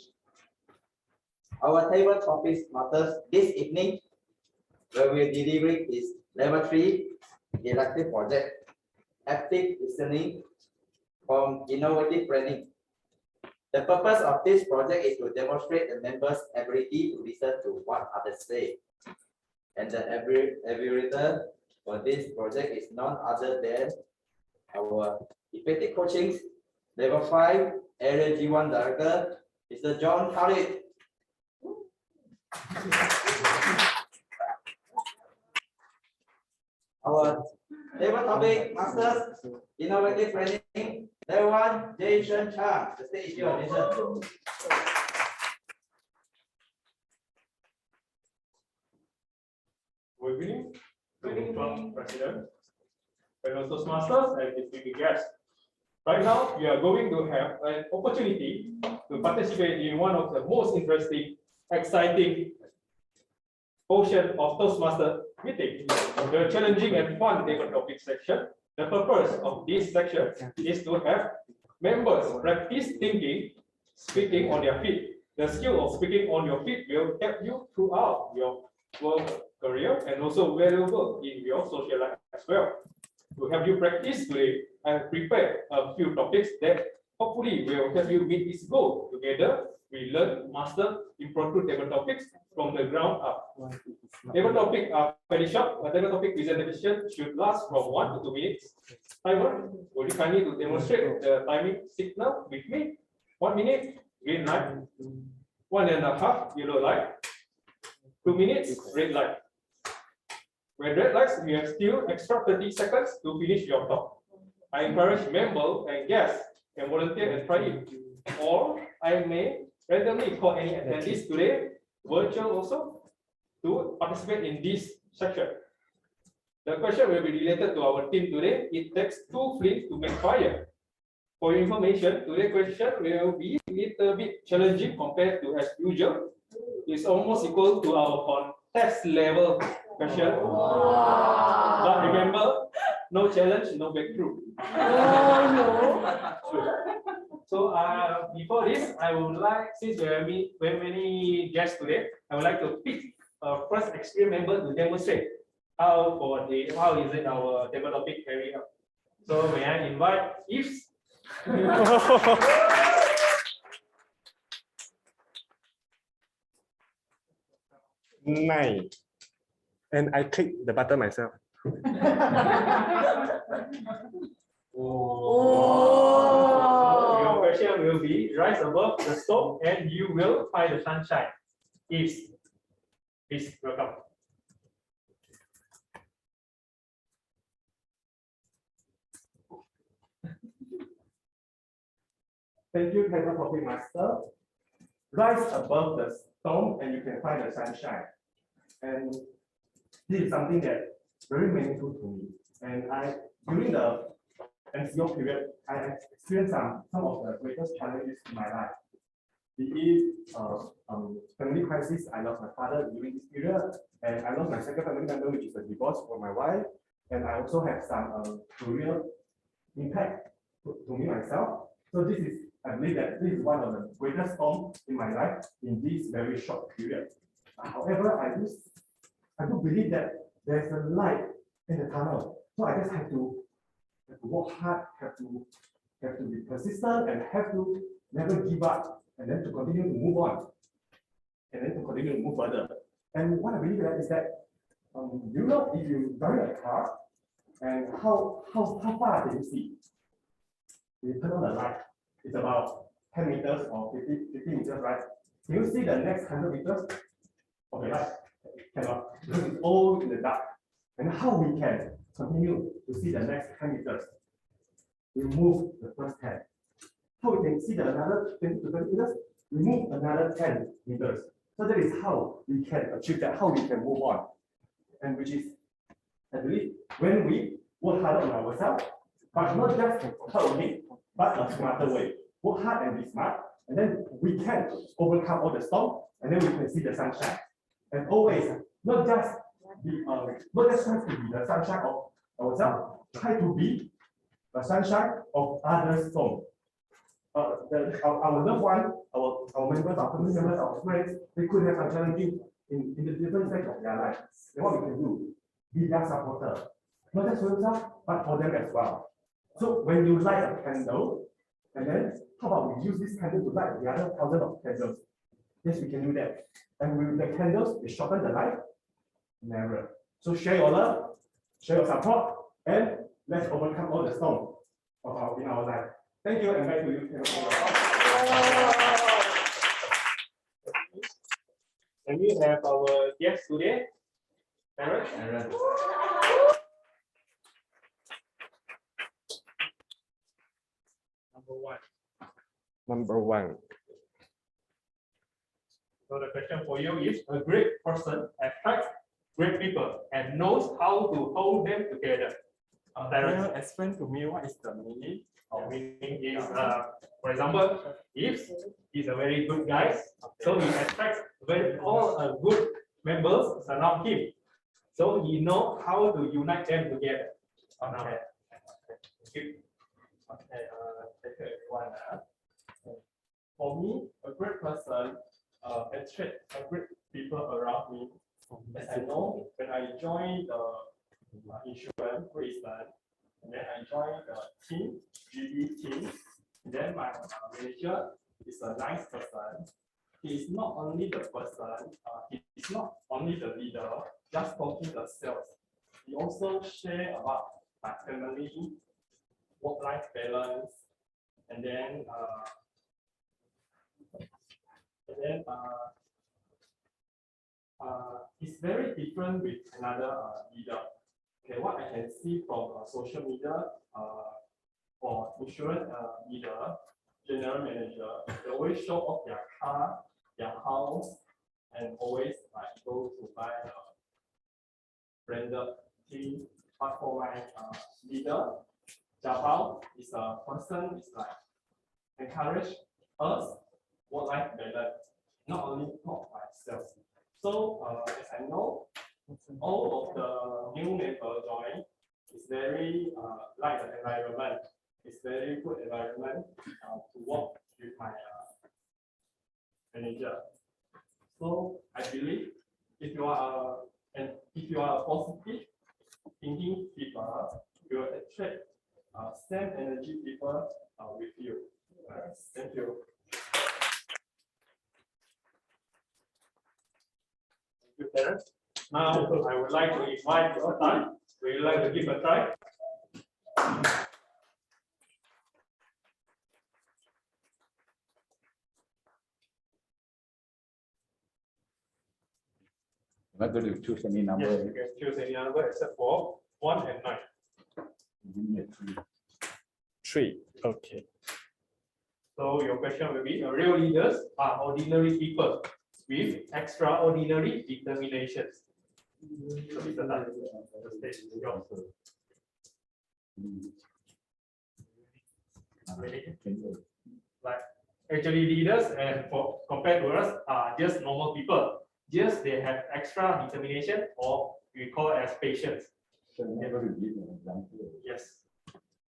Our table topic matters this evening, where we deliver is level 3 elective project, active listening from innovative planning. The purpose of this project is to demonstrate the members' ability to listen to what others say. And the evaluator for this project is none other than our effective coaching level 5 area G1 director, Mr. John-Khalid. Our table topic masters innovative planning. Level 1, Jason Chang. The stage is yours, Jason. Good evening. Good evening, President, fellow Toastmasters, and distinguished guests. Right now, we are going to have an opportunity to participate in one of the most interesting, exciting portion of Toastmaster meeting, the challenging and fun table topic section. The purpose of this section is to have members practice thinking, speaking on their feet. The skill of speaking on your feet will help you throughout your work career and also valuable in your social life as well. To help you practice today, I have prepared a few topics that hopefully will help you meet this goal. Together, we learn, master impromptu table topics from the ground up. Table topic are very short. A table topic presentation should last from 1 to 2 minutes. Timer, would you kindly to demonstrate the timing signal with me? 1 minute, green light. 1.5, yellow light. 2 minutes, red light. When red lights, you have still extra 30 seconds to finish your talk. I encourage members and guests and volunteer and try it. Or I may randomly call any attendees today, virtual also, to participate in this section. The question will be related to our team today. It takes 2 flames to make fire. For your information, today's question will be a little bit challenging compared to as usual. It's almost equal to our contest level question. But remember, no challenge, no breakthrough. So before this, I would like, since we have many guests today, I would like to pick a first experienced member to demonstrate how is it our table topic carried out. So may I invite Yves? 9. And I click the button myself. Oh. Your question will be rise above the stove and you will find the sunshine. Yves. Please welcome. Thank you, Kaiser Topic Master. Rise above the storm and you can find the sunshine. And this is something that very meaningful to me. And during the MCO period, I experienced some of the greatest challenges in my life. Be it family crisis, I lost my father during this period, and I lost my second family member, which is a divorce from my wife. And I also have some career impact to me myself. So this is, I believe that this is one of the greatest storms in my life in this very short period. However, I do believe that there's a light in the tunnel. So I just have to work hard, have to be persistent, and have to never give up, and then to continue to move on, and then to continue to move further. And what I believe that is that, you know, if you drive a car, and how far can you see? You turn on the light, it's about 10 meters or 50 meters, right? Can you see the next 100 meters? Okay, right? Cannot, because it's all in the dark. And how we can continue to see the next 10 meters? We move the first 10. How we can see the another 20 to 30 meters? We move another 10 meters. So that is how we can achieve that, how we can move on. And which is, I believe, when we work hard on ourselves, but not just hard but a smarter way. Work hard and be smart, and then we can overcome all the storm, and then we can see the sunshine. And always, not just try to be the sunshine of ourselves, try to be the sunshine of others' storm. Our loved one, our members, our family members, our friends, they could have a challenging in the different stage of their life. And what we can do, be their supporter, not just for yourself, but for them as well. So when you light a candle, and then how about we use this candle to light the other thousands of candles? Yes, we can do that. And with the candles, we shorten the light. Never. So share your love, share your support, and let's overcome all the storms in our life. Thank you, and back to you. And we have our guest today, Aaron. Number one. So the question for you is: a great person attracts great people and knows how to hold them together. Can you explain to me what is the meaning? Meaning is, for example, Yves is a very good guy, so he attracts all good members around him. So he knows how to unite them together. Okay. Okay, thank you everyone. For me, a great person attracts a great people around me. As I know, when I joined the insurance President, and then I joined the team, GD team, then my manager is a nice person. He is not only the person, he is not only the leader, just talking the sales. He also share about my family, work-life balance, and then it's very different with another leader. Okay, what I can see from social media, for insurance leader, general manager, they always show off their car, their house, and always like go to buy branded thing. But for my leader, Jabal is a person is like encourage us work-life balance, not only talk myself. So as I know, all of the new members join is very like the environment. It's very good environment to work with my manager. So I believe if you are a positive thinking people, you will attract same energy people with you. Thank you. Thank you, parents. Now I would like to invite your time. Would you like to give a try? I'm going to choose any number. Yes, you can choose any number except for 1 and 9. Give me a 3. 3. Okay. So your question will be, real leaders are ordinary people with extraordinary determinations. So Mr. Tan, the stage is yours. Like actually leaders and for compared to us are just normal people. Just they have extra determination, or we call it as patience. Yes.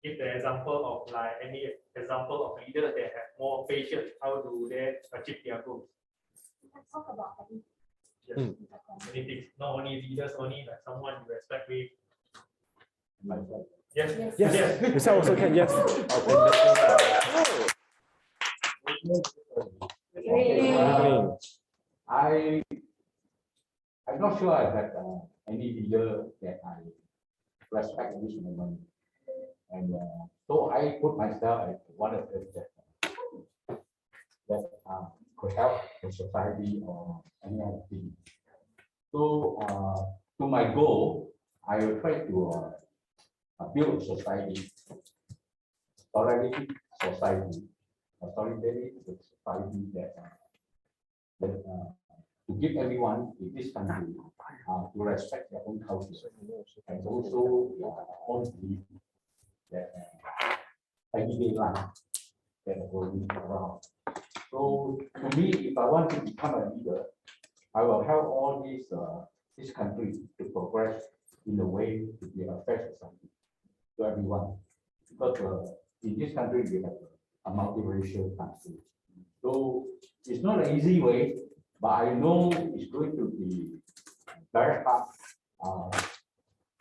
Give the example of like any example of leaders that have more patience. How do they achieve their goals? Talk about it. Yes. Anything, not only leaders, only like someone you respect with. Yes. Yes. This also can. Yes. I'm not sure I have any leader that I respect in this moment. And so I put myself as one of them that could help the society or any other thing. So to my goal, I will try to build a society, solidarity society, a solidarity society that to give everyone in this country to respect their own culture and also their own belief that everyday life that are going around. So to me, if I want to become a leader, I will help all these this country to progress in a way to be a fair society to everyone. Because in this country we have a multiracial country. So it's not an easy way, but I know it's going to be very hard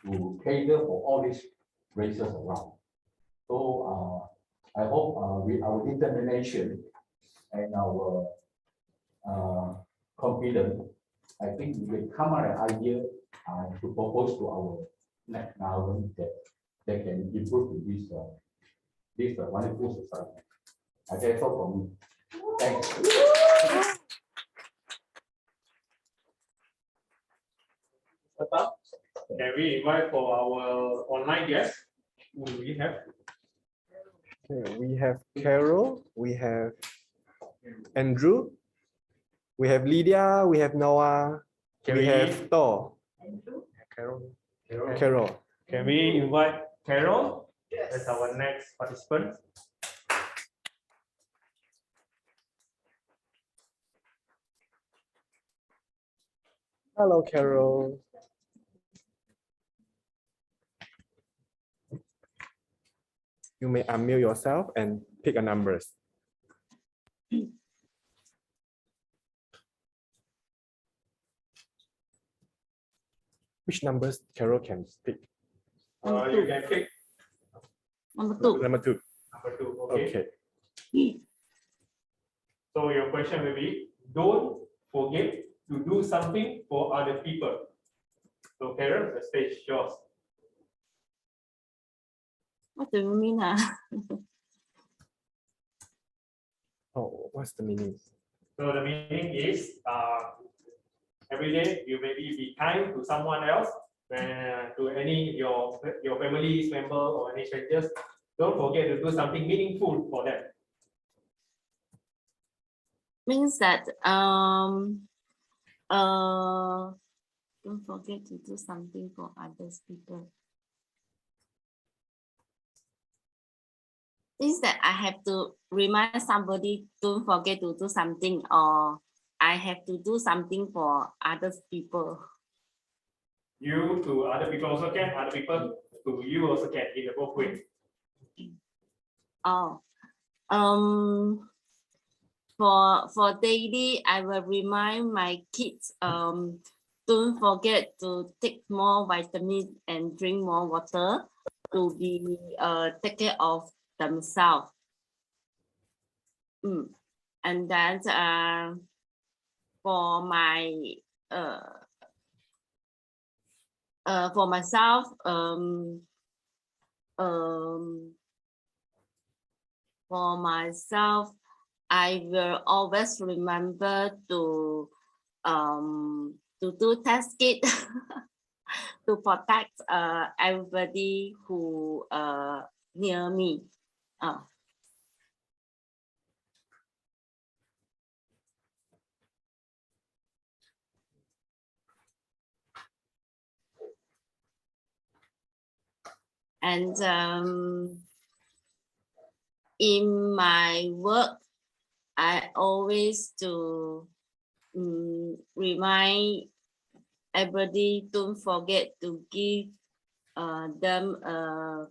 to cater for all these races around. So I hope with our determination and our confidence, I think we will come up with an idea to propose to our next government that they can improve this this wonderful society. That's all from me. Thanks. Can we invite for our online guests? Who do we have? Okay, we have Carol, we have Andrew, we have Lydia, we have Noah, we have Thor. Carol. Can we invite Carol as our next participant? Hello, Carol. You may unmute yourself and pick a numbers. Which numbers Carol can pick? You can pick Number 2. Number 2. number 2. Okay. Okay. So your question will be, don't forget to do something for other people. So Carol, the stage is yours. What do you mean? Oh, what's the meaning? So the meaning is every day you maybe be kind to someone else, to any your family's member or any strangers. Don't forget to do something meaningful for them. Means that don't forget to do something for others people. Means that I have to remind somebody don't forget to do something, or I have to do something for other people. You to other people also can, other people to you also can, in the both ways. Oh, for daily, I will remind my kids don't forget to take more vitamin and drink more water to be take care of themselves. And then for my for myself, I will always remember to to do test kit to protect everybody who near me. And in my work, I always to remind everybody, don't forget to give them a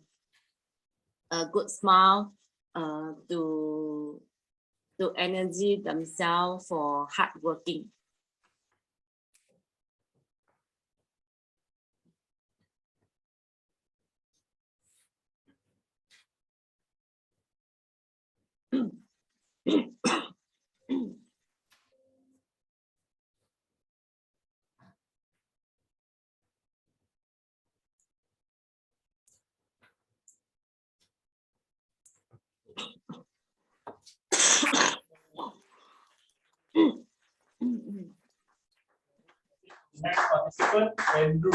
good smile to energy themselves for hard working. Next participant, Andrew.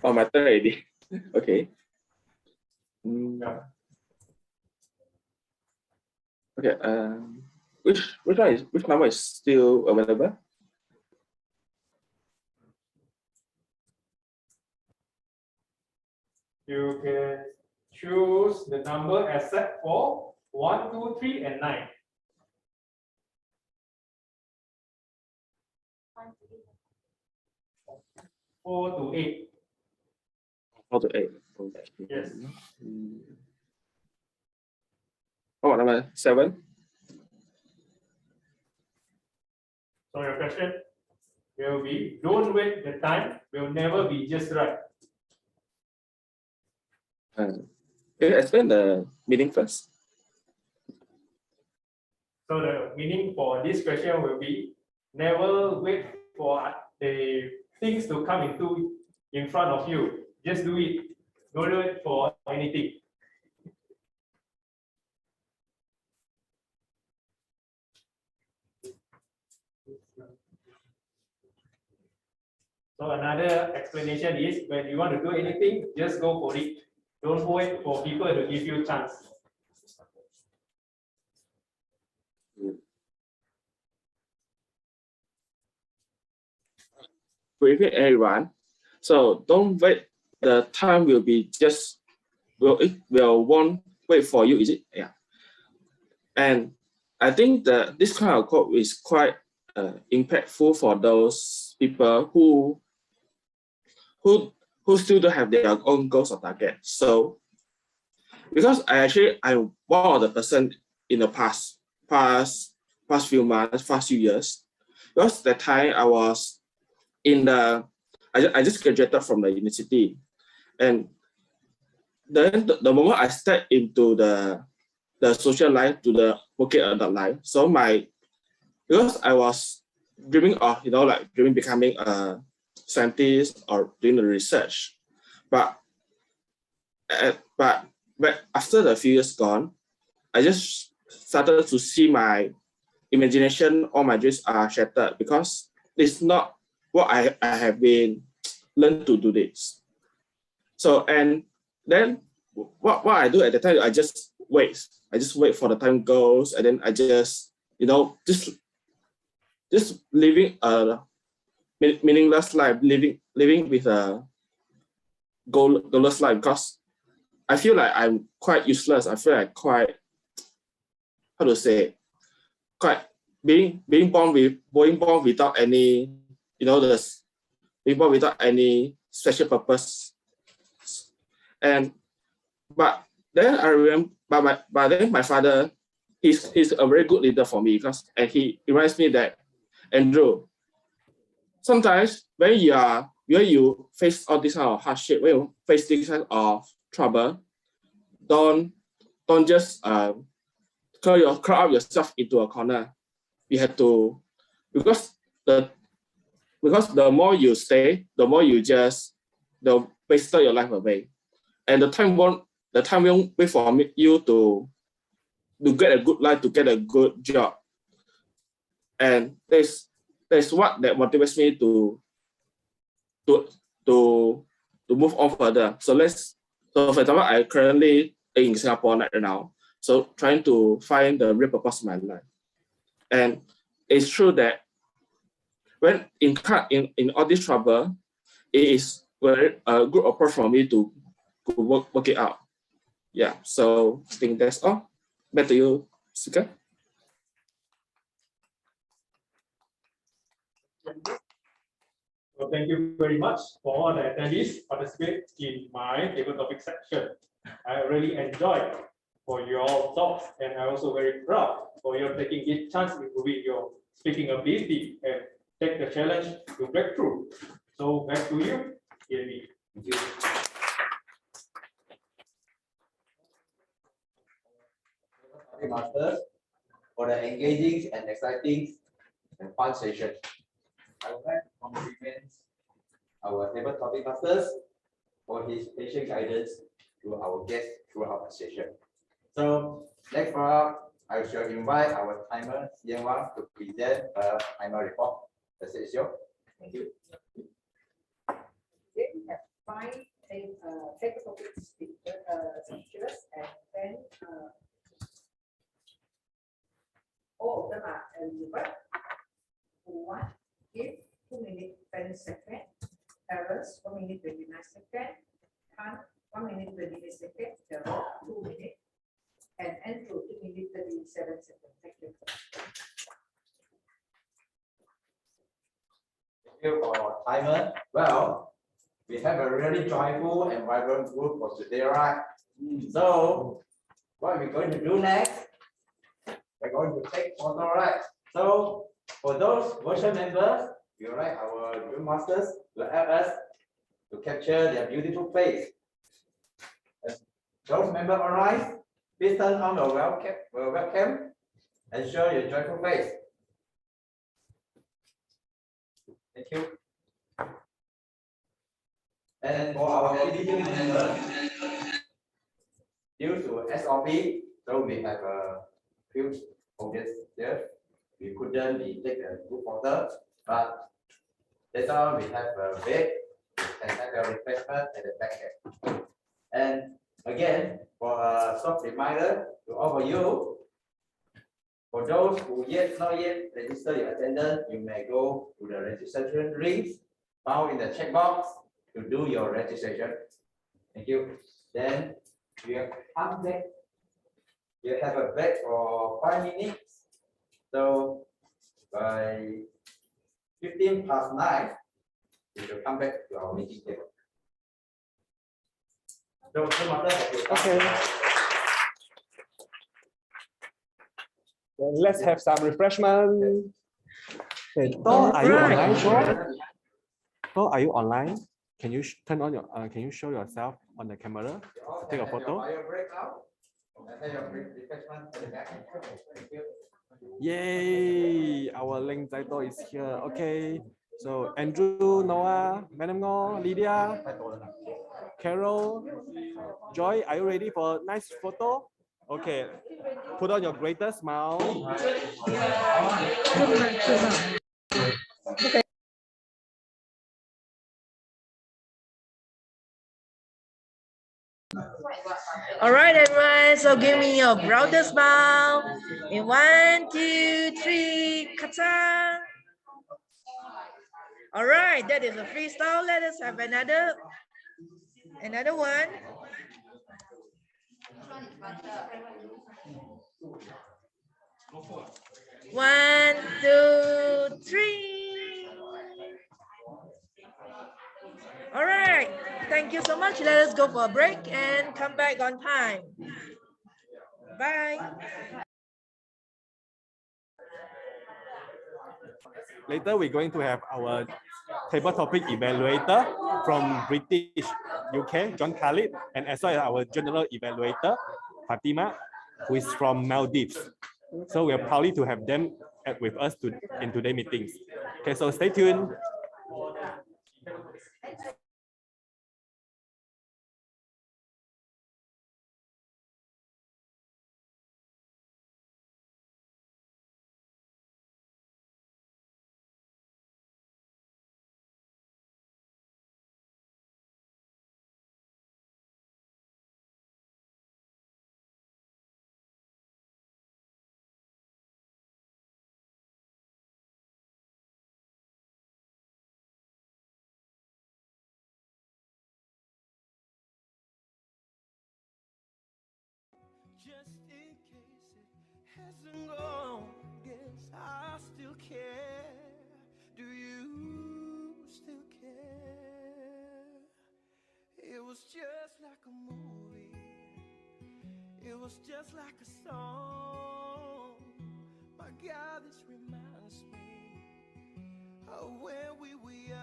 Oh, my turn already. Okay. Yeah. Okay. Which number is still available? You can choose the number except for 1, 2, 3, and 9. Four to 8. 4 to 8. Okay. Yes. What about number 7? So your question will be, don't wait, the time will never be just right. Can you explain the meaning first? So the meaning for this question will be, never wait for the things to come in front of you. Just do it. Don't wait for anything. So another explanation is, when you want to do anything, just go for it. Don't wait for people to give you a chance. Good evening, everyone. So don't wait. The time will be just won't wait for you. Is it? Yeah. And I think that this kind of quote is quite impactful for those people who still don't have their own goals or targets. So because I'm one of the person in the past few months, past few years, because that time I was I just graduated from the university, and then the moment I stepped into the social life, to the working adult life, so because I was dreaming of dreaming becoming a scientist or doing the research, but after the few years gone, I just started to see my imagination, all my dreams are shattered because it's not what I have been learned to do this. So, and then what I do at the time, I just wait for the time goes, and then I just living a meaningless life, living with a goalless life, because I feel like I'm quite useless. I feel like quite, how to say, quite being born without any, being born without any special purpose. But then I remember, but then my father, he's a very good leader for me, and he reminds me that, Andrew, sometimes when you face all this kind of hardship, when you face this kind of trouble, don't just curl up yourself into a corner. You have to, because the more you stay, the more you just waste your life away, and the time won't wait for you to get a good life, to get a good job. and that's what that motivates me to move on further. So for example, I currently in Singapore right now, so trying to find the real purpose of my life. And it's true that when in all this trouble, it is very a good approach for me to work it out. Yeah, so I think that's all. Back to you, Sika. Well, thank you very much for all the attendees participate in my table topic section. I really enjoyed for your thoughts, and I'm also very proud for your taking this chance to improving your speaking ability and take the challenge to break through. So back to you, Yves. Thank you. Masters for the engaging and exciting and fun session. I would like to compliment our table topic masters for his patient guidance to our guests throughout the session. So next up, I shall invite our timer Ying Wang to present a timer report. The stage is yours. Thank you. Then we have 5 table topic speakers, and then all of them are eligible. One, give 2 minutes 10 seconds. Errors 1 minute 29 seconds. Time 1 minute 28 seconds. Error 2 minutes. And Andrew 2 minutes 37 seconds. Thank you. Thank you for our timer. Well, we have a really joyful and vibrant group for today, right? So, what we're going to do next? We're going to take photo, right? So, for those virtual members, we write our Zoom masters will help us to capture their beautiful face. And those members online, please turn on your webcam and show your joyful face. Thank you. And for our PDU members, due to SOP, so we have a huge audience there. We couldn't take a group photo, but later on we have a break and have a refreshment at the back end. And again, for a soft reminder to all of you, for those who not yet register your attendance, you may go to the registration links found in the checkbox to do your registration. Thank you. Then we have come back. You have a break for 5 minutes. So by 15 past 9, we will come back to our meeting table. Okay. Then let's have some refreshment. Okay, Toh, are you online, Toh? Toh, are you online? Can you turn on your? Can you show yourself on the camera? Take a photo. Yay! Our Leng Zai Toh is here. Okay. So Andrew, Noah, Madam Ngo, Lydia, Carol, Joy, are you ready for a nice photo? Okay. Put on your greatest smile. All right, everyone. So give me your broadest smile. In 1, 2, 3, kata. All right, that is a freestyle. Let us have another one. One, 2, 3. All right. Thank you so much. Let us go for a break and come back on time. Bye. Later, we're going to have our table topic evaluator from British UK, John-Khalid, and as well as our general evaluator, Fathimath, who is from Maldives. So we are proud to have them with us in today's meetings. Okay, so stay tuned. hasn't gone, guess I still care. Do you still care? It was just like a movie. It was just like a song. My God, this reminds me of when we were young.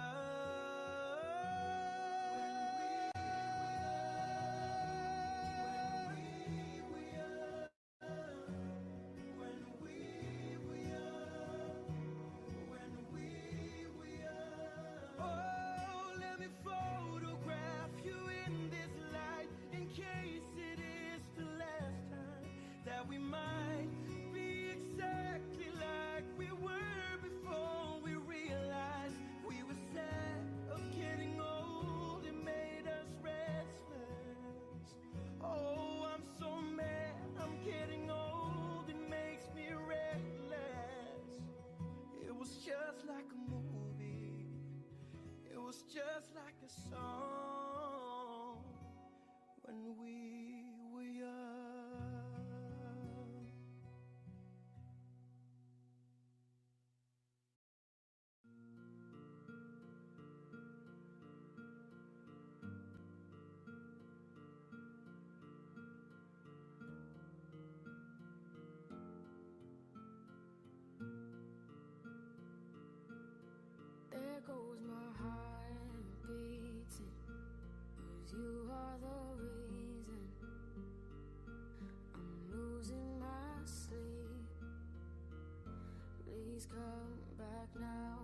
We might be exactly like we were before we realized we were sad of getting old. It made us restless. Oh, I'm so mad I'm getting old. It makes me restless. It was just like a movie. It was just like a song when we were young. There goes my heart beating, 'cause you are the reason I'm losing my sleep. Please come back now.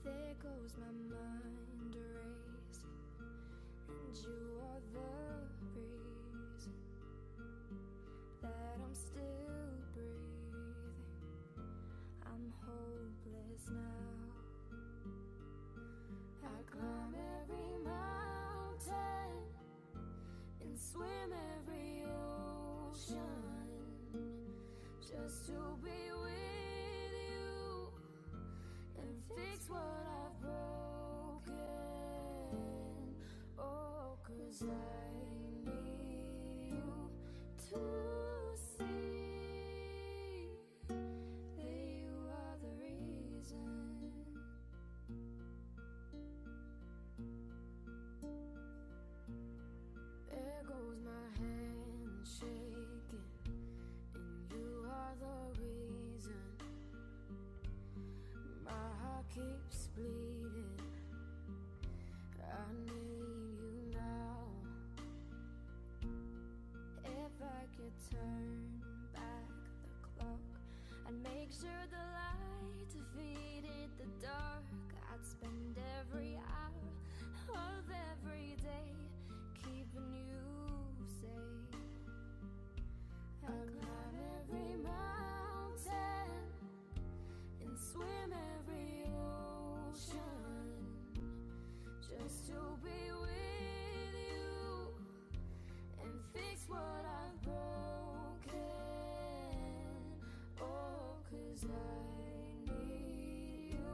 There goes my mind racing, and you are the reason that I'm still breathing. I'm hopeless now. I climb every mountain and swim every ocean just to be with you and fix what I've broken. Oh, 'cause I need you to see that you are the reason. There goes my hand shaking, and you are the reason. My heart keeps bleeding. I need you now. If I could turn back the clock, I'd make sure the light defeated the dark. I'd spend every hour of every day keeping you safe. I'd climb every mountain and swim every ocean just to be with you and fix what I've broken. Oh, 'cause I need you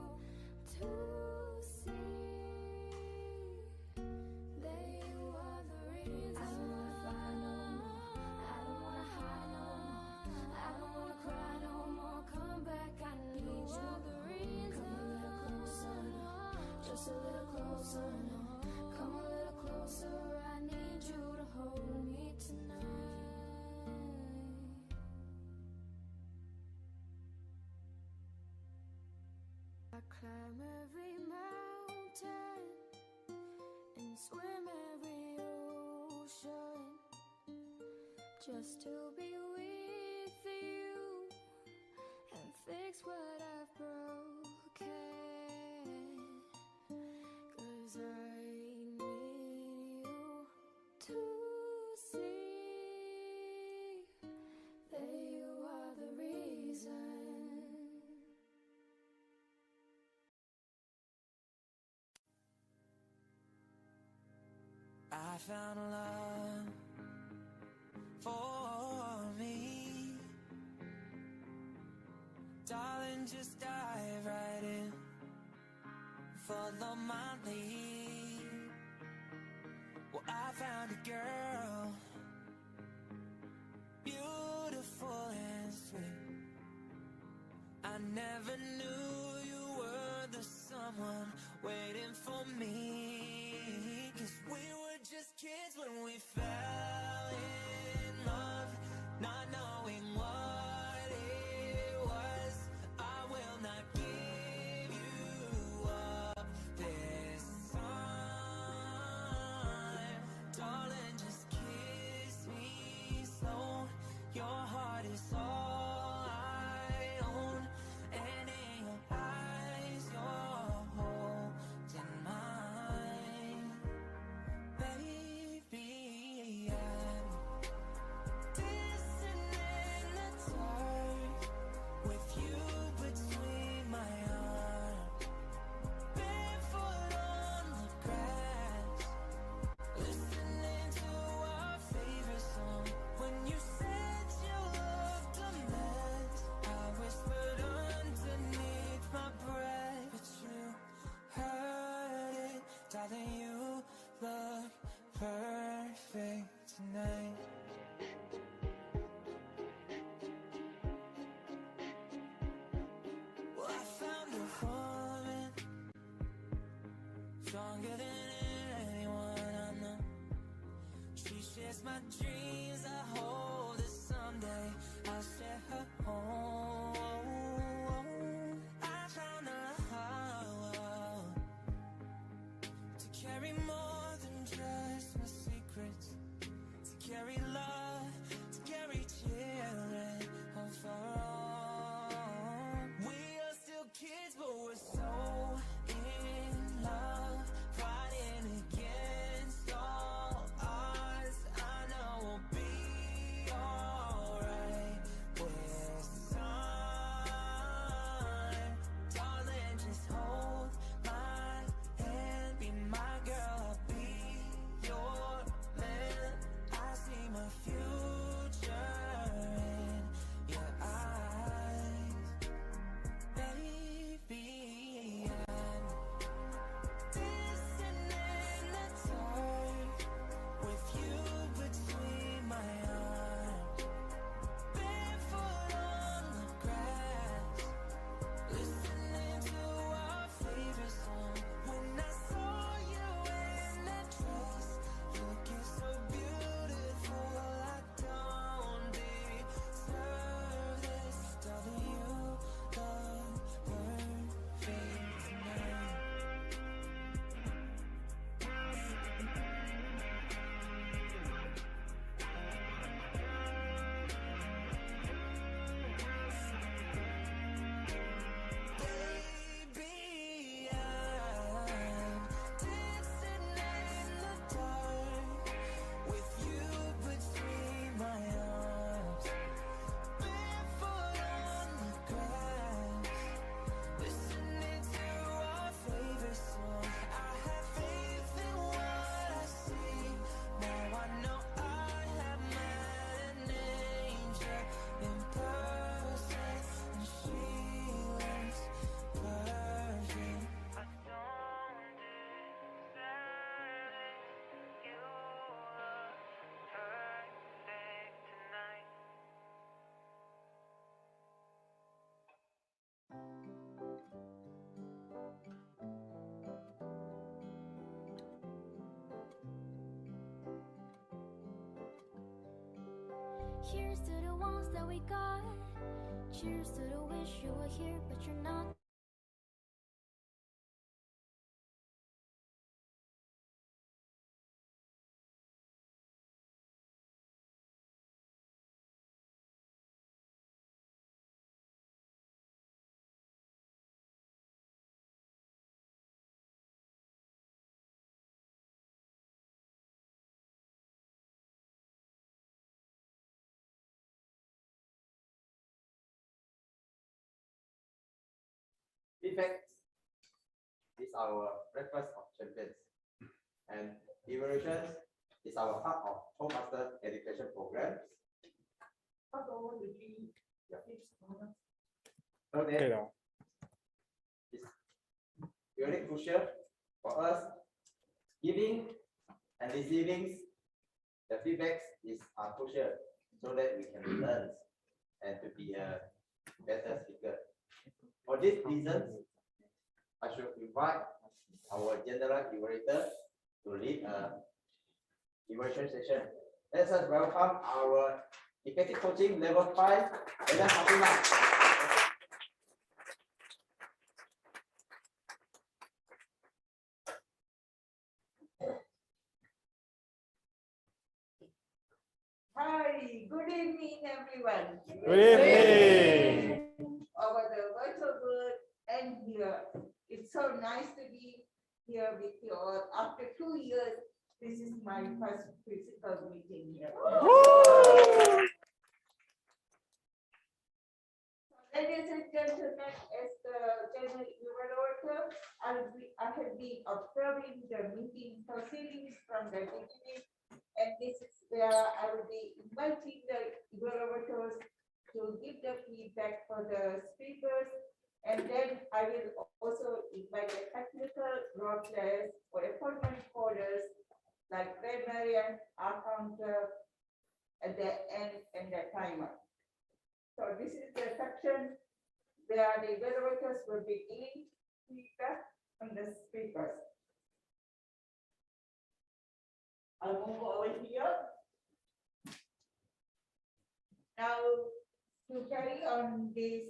to see that you are the reason. I don't wanna fight no more. I don't wanna hide no more. I don't wanna cry no more. Come back, I need you. You are the reason. Come a little closer, just a little closer. Come a little closer. I need you to hold me tonight. I climb every mountain and swim every ocean just to be with you and fix what I've broken. 'Cause I need you to see that you are the reason. I found love for me. Darling, just dive right in. Follow my lead. Well, I found a girl. You never knew you were the someone waiting for me. 'Cause we were just kids when we fell in love, not knowing what it was. I will not give you up this time. Darling, just kiss me slow. Your heart is all I own, and in your eyes, you're holding mine. Baby, I'm dancing in the dark with you between my arms, barefoot on the grass, listening to our favorite song. When you said you looked a mess, I whispered underneath my breath, but you heard it, darling. You look perfect tonight. Well, I found a woman stronger than anyone I know. She shares my dreams. I hope that someday I'll share her home. I found a love to carry more than just my secrets, to carry love, to carry children home for all. We are still kids, but we're so in love, fighting against all odds. I know we'll be alright with time. Darling, just hold my hand, be my girl, I'll be your man. I see my future in your eyes. Baby, I'm dancing in the dark with you between my arms, barefoot on the grass, listening to our favorite song. When I saw you in that dress, looking so beautiful, I don't deserve this. Darling, you look perfect tonight. Baby, I'm dancing in the dark with you between my arms, barefoot on the grass, listening to our favorite song. I have faith in what I see. Now I know I have met an angel in person, and she looks perfect. I don't deserve it. You look perfect tonight. Here's to the ones that we got. Cheers to the wish you were here, but you're not. Prefect is our breakfast of champions, and Evaluation is our heart of Toastmasters education programs. Hello, Okay. It's very crucial for us. Giving and receiving the feedbacks is crucial so that we can learn and to be a better speaker. For this reason, I should invite our general evaluator to lead a evaluation session. Let us welcome our effective coaching level 5, Fathimath. Hi, good evening, everyone. Good evening. Over the virtual world and here, it's so nice to be here with you all. After 2 years, this is my first physical meeting here. Ladies and gentlemen, as the general evaluator, I have been observing the meeting proceedings from the beginning, and this is where I will be inviting the evaluators to give the feedback for the speakers, and then I will also invite the technical role players or appointment holders like grammarian, accountant, at the end, and the timer. So this is the section where the evaluators will be giving feedback on the speakers. I'll move over here. Now, to carry on this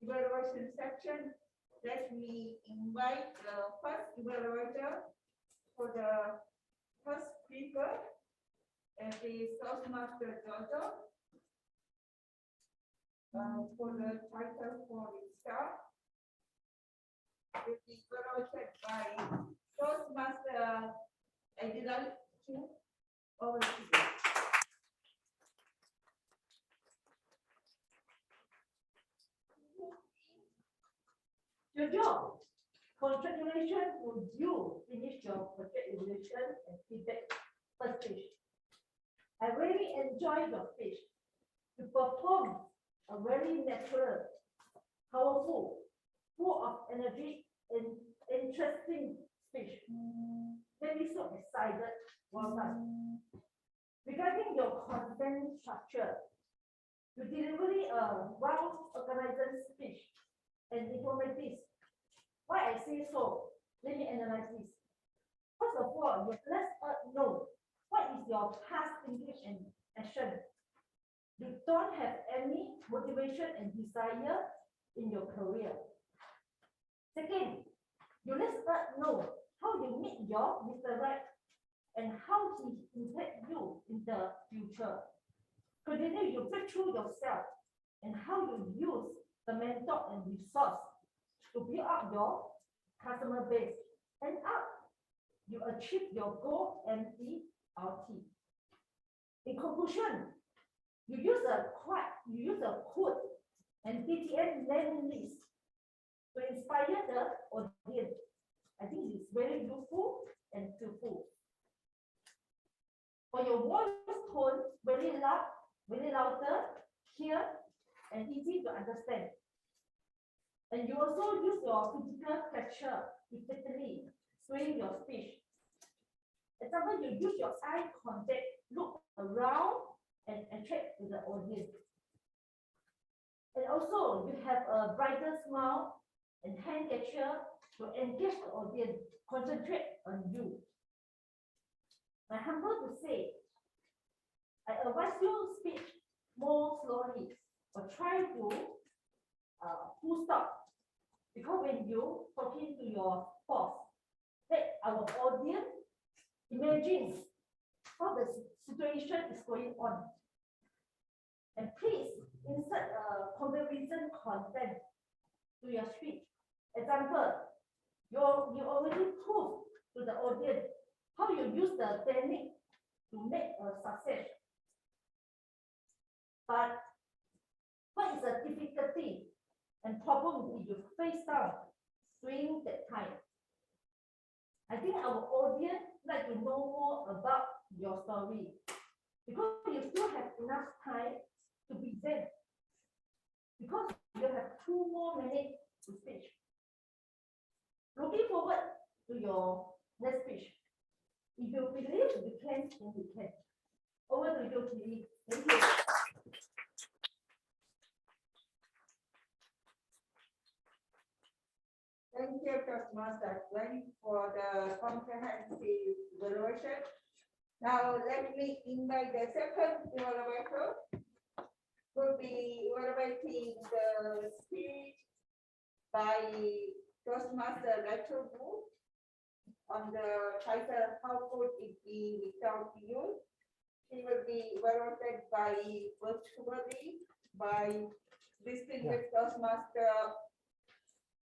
evaluation section, let me invite the first evaluator for the first speaker, and the Toastmaster Jojo. For the title for the staff, will be evaluated by Toastmaster Adeline. Over to you. Jojo, congratulations on you finish your project evaluation and feedback first stage. I really enjoyed your speech. You performed a very natural, powerful, full of energy and interesting speech. Made me so excited. Well done. Regarding your content structure, you delivered a well-organized speech and informative. Why I say so? Let me analyze this. First of all, let us know what is your past thinking and action. You don't have any motivation and desire in your career. Second, you let us know how you meet your Mr. Right and how he impact you in the future. Continue, you break through yourself and how you use the mentor and resource to build up your customer base. And up, you achieve your goal and the RT. In conclusion, you use a quote and DTN learning list to inspire the audience. I think it's very useful and helpful. For your voice tone, very loud, very louder, clear, and easy to understand. And you also use your physical gesture effectively during your speech. Example, you use your eye contact, look around, and attract to the audience. And also, you have a brighter smile and hand gesture to engage the audience, concentrate on you. I humble to say, I advise you speak more slowly or try to full stop, because when you talking to your boss, let our audience imagine how the situation is going on. And please insert a comparison content to your speech. Example, you already proved to the audience how you use the technique to make a success. But what is the difficulty and problem you face down during that time? I think our audience like to know more about your story, because you still have enough time to present, because you have 2 more minutes to speak. Looking forward to your next speech. If you believe you can, then you can. Over to you, Yves. Thank you. Toastmasters learning for the comprehensive evaluation. Now let me invite the second evaluator who will be evaluating the speech by Toastmaster Rachel Wu on the title How Could It Be Without You? He will be evaluated virtually by distinguished Toastmaster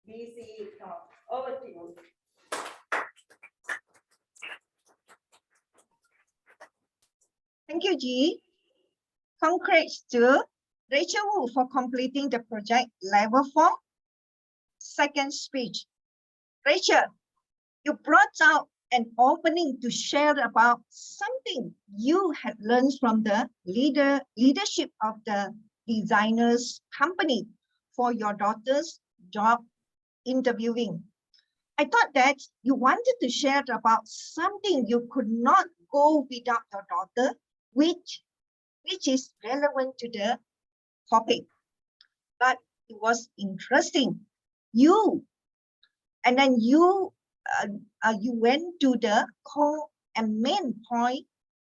BC. Over to you. Thank you, Ji. Congrats to Rachel Wu for completing the project level 4. Second speech. Rachel, you brought out an opening to share about something you had learned from the leadership of the designer's company for your daughter's job interviewing. I thought that you wanted to share about something you could not go without your daughter, which is relevant to the topic. But it was interesting. You went to the core and main point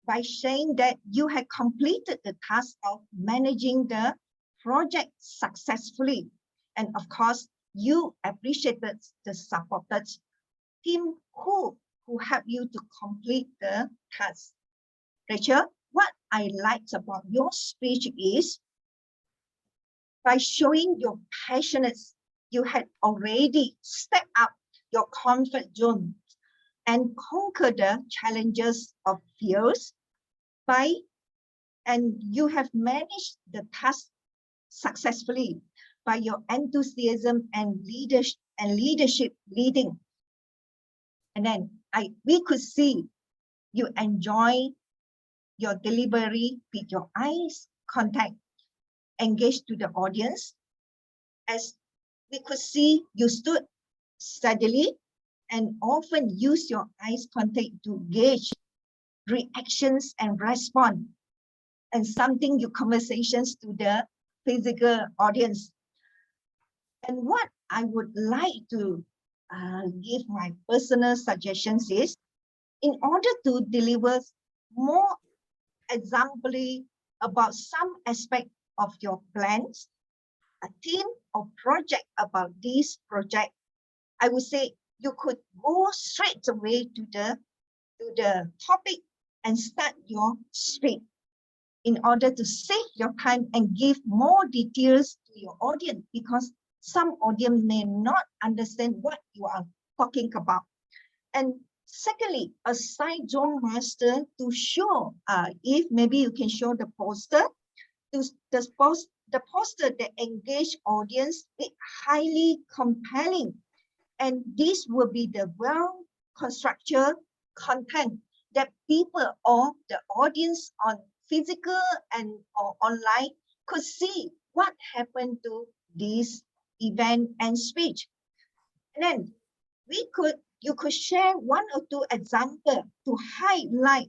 by saying that you had completed the task of managing the project successfully. And of course, you appreciated the supported team who helped you to complete the task. Rachel, what I liked about your speech is by showing your passionate, you had already stepped up your comfort zone and conquer the challenges of fears and you have managed the task successfully by your enthusiasm and leadership leading. And then we could see you enjoy your delivery with your eyes contact, engaged to the audience. As we could see, you stood steadily and often use your eyes contact to gauge reactions and respond, and something your conversations to the physical audience. And what I would like to give my personal suggestions is, in order to deliver more exemplary about some aspect of your plans, a team or project about this project, I would say you could go straight away to the topic and start your speech in order to save your time and give more details to your audience, because some audience may not understand what you are talking about. And secondly, aside John Master to show, if maybe you can show the poster, the poster that engage audience with highly compelling, and this will be the well-constructed content that people or the audience on physical and or online could see what happened to this event and speech. And then you could share one or two examples to highlight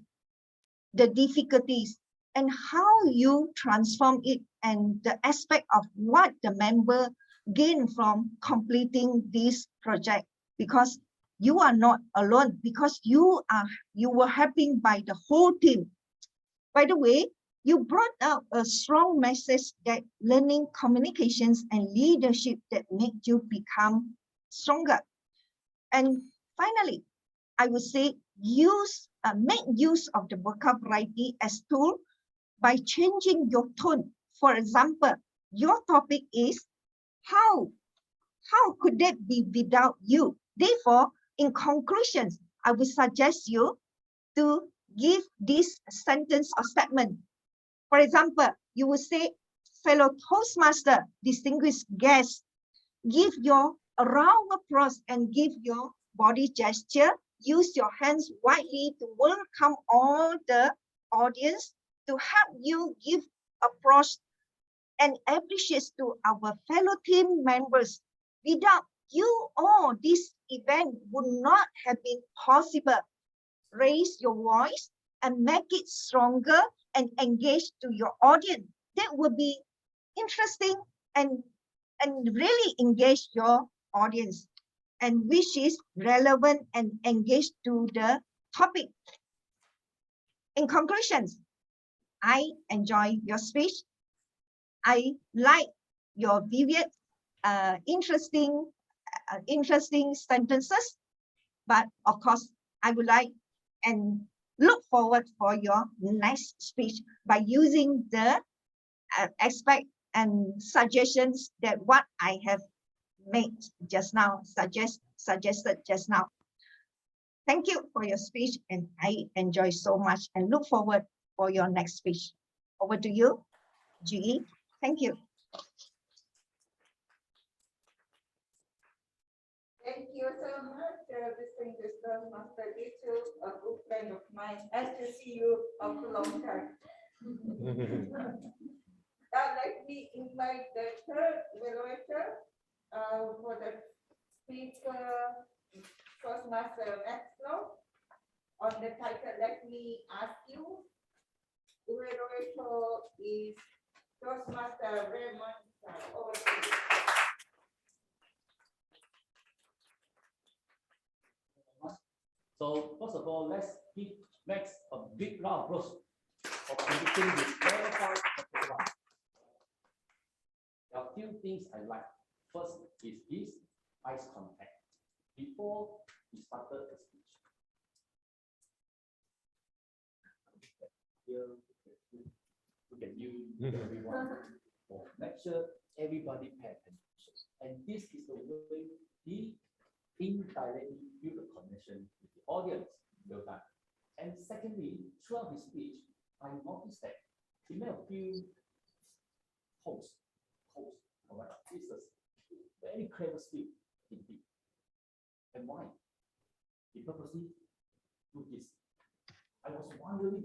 the difficulties and how you transform it and the aspect of what the member gain from completing this project, because you are not alone, because you were helping by the whole team. By the way, you brought out a strong message that learning communications and leadership that make you become stronger. And finally, I would say make use of the vocabulary as tool by changing your tone. For example, your topic is how could that be without you? Therefore, in conclusion, I would suggest you to give this sentence or statement. For example, you will say, fellow Toastmaster, distinguished guests, give your round of applause and give your body gesture. Use your hands widely to welcome all the audience, to help you give applause and appreciate to our fellow team members. Without you all, this event would not have been possible. Raise your voice and make it stronger and engage to your audience. That would be interesting and really engage your audience. and which is relevant and engaged to the topic. In conclusions, I enjoy your speech. I like your vivid, interesting sentences, but of course, I would like and look forward for your next speech by using the aspect and suggestions that what I have made just now, suggested just now. Thank you for your speech, and I enjoy so much and look forward for your next speech. Over to you, Ying. Thank you. Thank you so much, distinguished Master Ditu, a good friend of mine, and to see you of a long time. Now let me invite the third evaluator for the speaker, Toastmaster Max Loh. On the title, let me ask you, evaluator is Toastmaster Raymond. Over to you. So first of all, let's give Max a big round of applause for predicting this very fast one. There are a few things I like. First is his eyes contact before he started the speech. Here, look at you, everyone. Oh, make sure everybody pay attention. And this is the way he indirectly build a connection with the audience. Well done. And secondly, throughout his speech, I noticed that he made a few posts. All right, this is a very clever speech indeed. And why? He purposely do this. I was wondering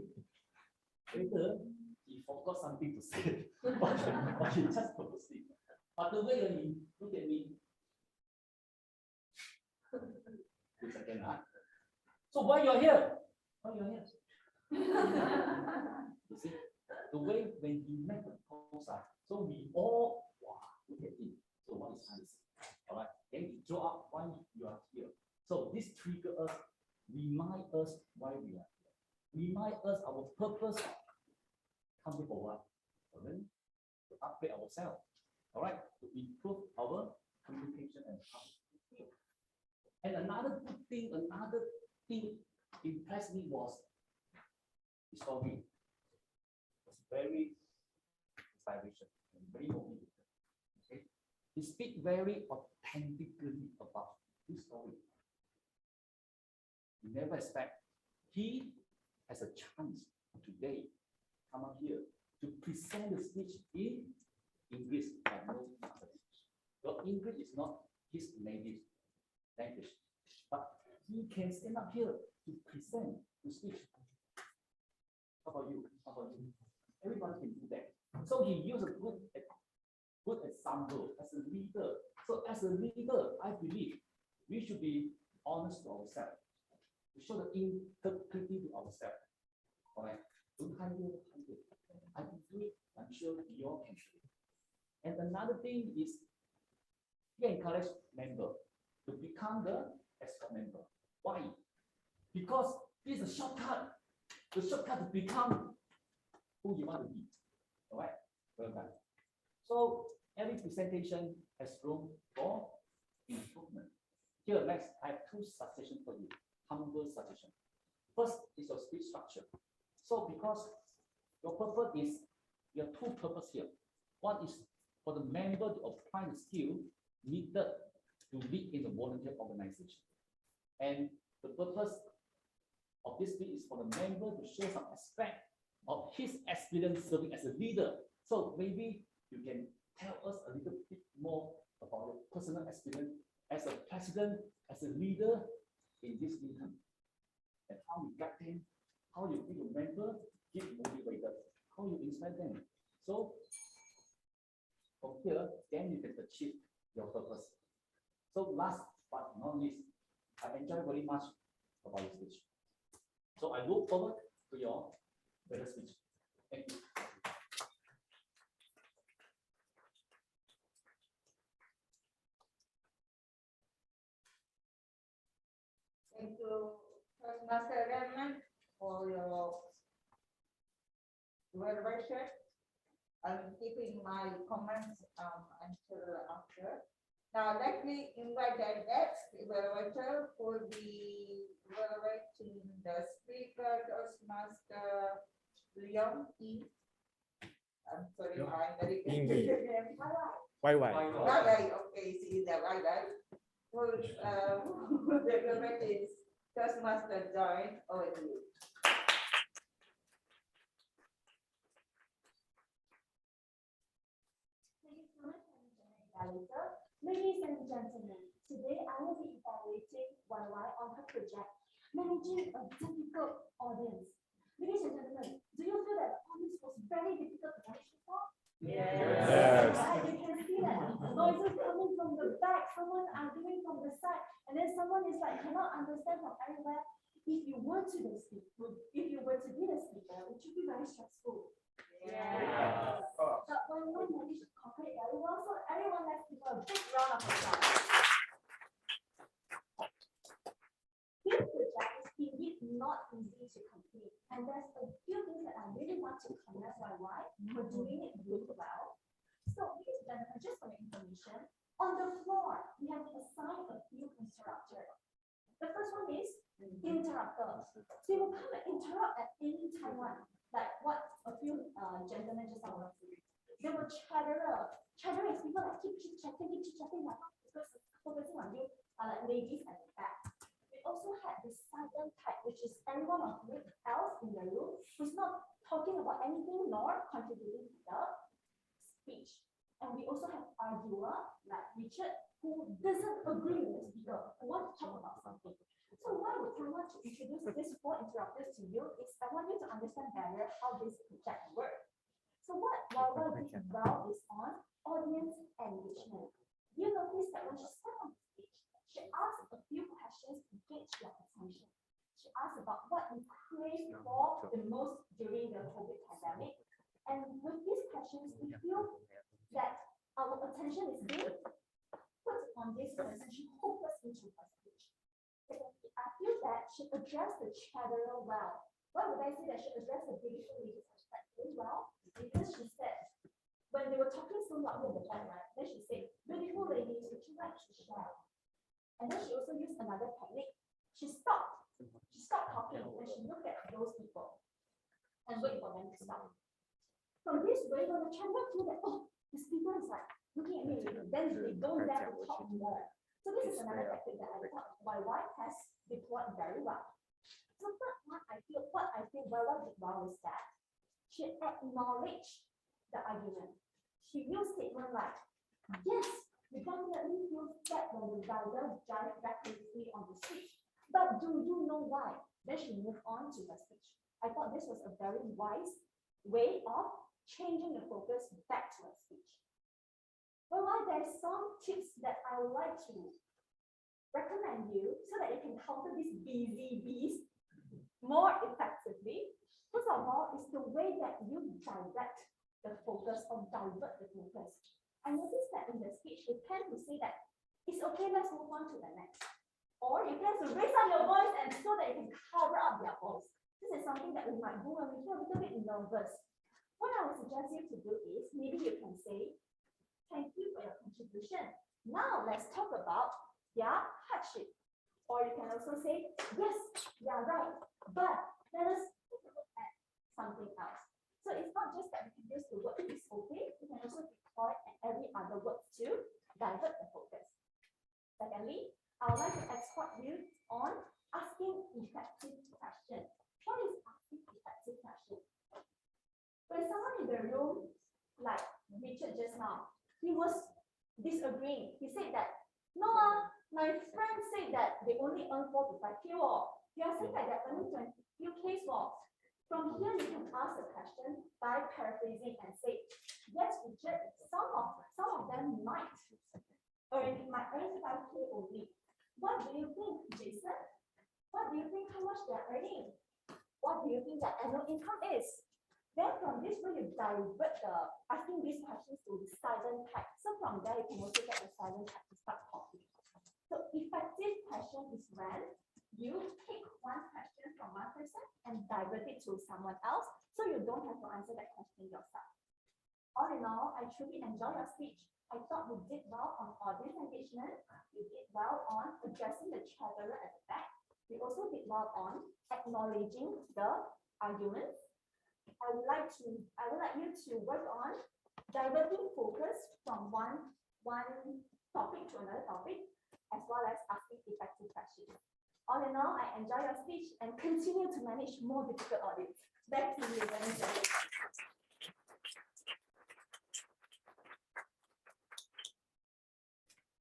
whether he forgot something to say, or he just purposely. But the way he look at me. 2 seconds, huh? So why you're here? Why you're here? You see, the way when he met the post, so we all look at him. So what is this? All right, then he draw up why you are here. So this trigger us, remind us why we are here, remind us our purpose. Come here for what? For then to upgrade ourselves. All right, to improve our communication and communication. And another thing impressed me was his story. It was very inspiration and very motivating. Okay? He speaks very authentically about his story. You never expect he has a chance today come up here to present the speech in English. I know your English is not his native language, but he can stand up here to present the speech. How about you? How about you? Everybody can do that. So he used a good example as a leader. So as a leader, I believe we should be honest to ourselves. We show the integrity to ourselves. All right. Don't hide it. I can do it. I'm sure you all can do it. And another thing is, he encouraged members to become the Exco member. Why? Because this is a shortcut. The shortcut to become who you want to be. All right? Well done. So every presentation has room for improvement. Here, next, I have 2 suggestions for you. Humble suggestion. First is your speech structure. So because your purpose is, you have 2 purposes here. One is for the member to apply the skill needed to lead in the volunteer organization. And the purpose of this speech is for the member to share some aspect of his experience serving as a leader. So maybe you can tell us a little bit more about your personal experience as a president, as a leader in this meeting, and how you guide them, how you make your member get motivated, how you inspire them. So from here, then you can achieve your purpose. So last but not least, I enjoy very much about your speech. So I look forward to your better speech. Thank you. Toastmaster Adeline, for your evaluation. I'm keeping my comments until after. Now let me invite the next evaluator who will be evaluating the speaker Toastmaster Ying Yii. I'm sorry, I'm very Ying Yii. name. Why? Right, okay, see the right. Who the evaluator is Toastmaster Join over you. Ladies and gentlemen, today I will be evaluating YY on her project, Managing a Difficult Audience. Ladies and gentlemen, do you feel that the audience was very difficult to manage before? Yes. Right? You can see that noises coming from the back, someone arguing from the side, and then someone is like cannot understand from everywhere. If you were to be the speaker, it should be very stressful. Yeah. But when we managed to cooperate very well, so everyone let's give a big round of applause. This project is indeed not easy to complete, and there's a few things that I really want to comment on why we're doing it really well. So, ladies and gentlemen, just for your information, on the floor we have assigned a few interrupters. The first one is interrupters. They will come and interrupt at any time, like what a few gentlemen just now. They will chatter is people that keep chit-chatting like because focusing on you are like ladies at the back. We also had the silent type, which is everyone else in the room who's not talking about anything nor contributing to the speech. And we also have arguer like Richard, who doesn't agree with the speaker, who wants to talk about something. So why would I want to introduce these four interrupters to you is I want you to understand better how this project works. So what YY did well is on audience engagement. You notice that when she sat on the stage, she asked a few questions to gauge your attention. She asked about what you crave for the most during the COVID pandemic. And with these questions, we feel that our attention is being put on this person. She focused into her speech. I feel that she addressed the chatterer well. Why would I say that she addressed the beautiful ladies very well? Because she said, when they were talking so loudly in the back, right, then she said, beautiful ladies, would you like to share? And then she also used another technique. She stopped talking and she looked at those people and wait for them to stop. From this way, when the chatterer feel that, oh, the speaker is like looking at me, then they don't dare to talk more. So this is another tactic that I thought YY has deployed very well. So what I think YY did well is that she acknowledged the argument. She used statement like, yes, we definitely feel that when the driver drive back quickly on the street. But do you know why? Then she moved on to her speech. I thought this was a very wise way of changing the focus back to her speech. But while there's some tips that I would like to recommend you so that you can counter these busy bees more effectively, first of all, is the way that you direct the focus or divert the focus. I noticed that in the speech, you tend to say that it's okay, let's move on to the next. Or you tend to raise up your voice and so that you can cover up their voice. This is something that we might do when we feel a little bit nervous. What I would suggest you to do is maybe you can say, thank you for your contribution. Now let's talk about their hardship. Or you can also say, yes, you are right, but let us take a look at something else. So it's not just that we can use the word it's okay, we can also deploy every other word to divert the focus. Secondly, I would like to escort you on asking effective questions. What is asking effective questions? When someone in the room, like Richard just now, he was disagreeing. He said that, no, my friend said that they only earn 4 to 5K. You are saying that they're earning 20K. From here, you can ask the question by paraphrasing and say, yes, Richard, some of them might earn 5K only. What do you think, Jason? What do you think how much they're earning? What do you think their annual income is? Then from this way, you divert the asking these questions to the silent type. So from there, you can also get the silent type to start talking. So effective question is when you pick one question one person and divert it to someone else, so you don't have to answer that question yourself. All in all, I truly enjoy your speech. I thought you did well on audience engagement. You did well on addressing the traveler at the back. You also did well on acknowledging the arguments. I would like you to work on diverting focus from one topic to another topic, as well as asking effective questions. All in all, I enjoy your speech and continue to manage more difficult audits. Back to you, Vanessa.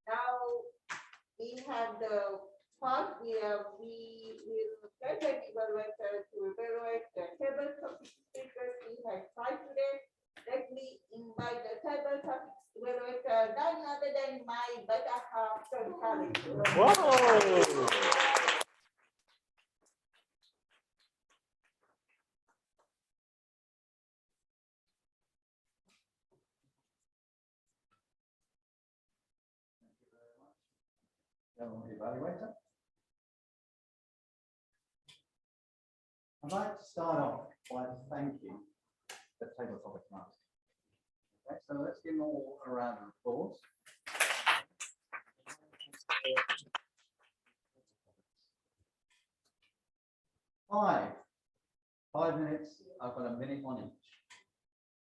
Now we have the part where we will get an evaluator to evaluate the table topic speakers. We have 5 today. Let me invite the table topic evaluator, none other than my better half, John-Khalid. Wow. Evaluator. I'd like to start off by thanking the table topic master. Okay, so let's give them all a round of applause. Five minutes. I've got a minute on each.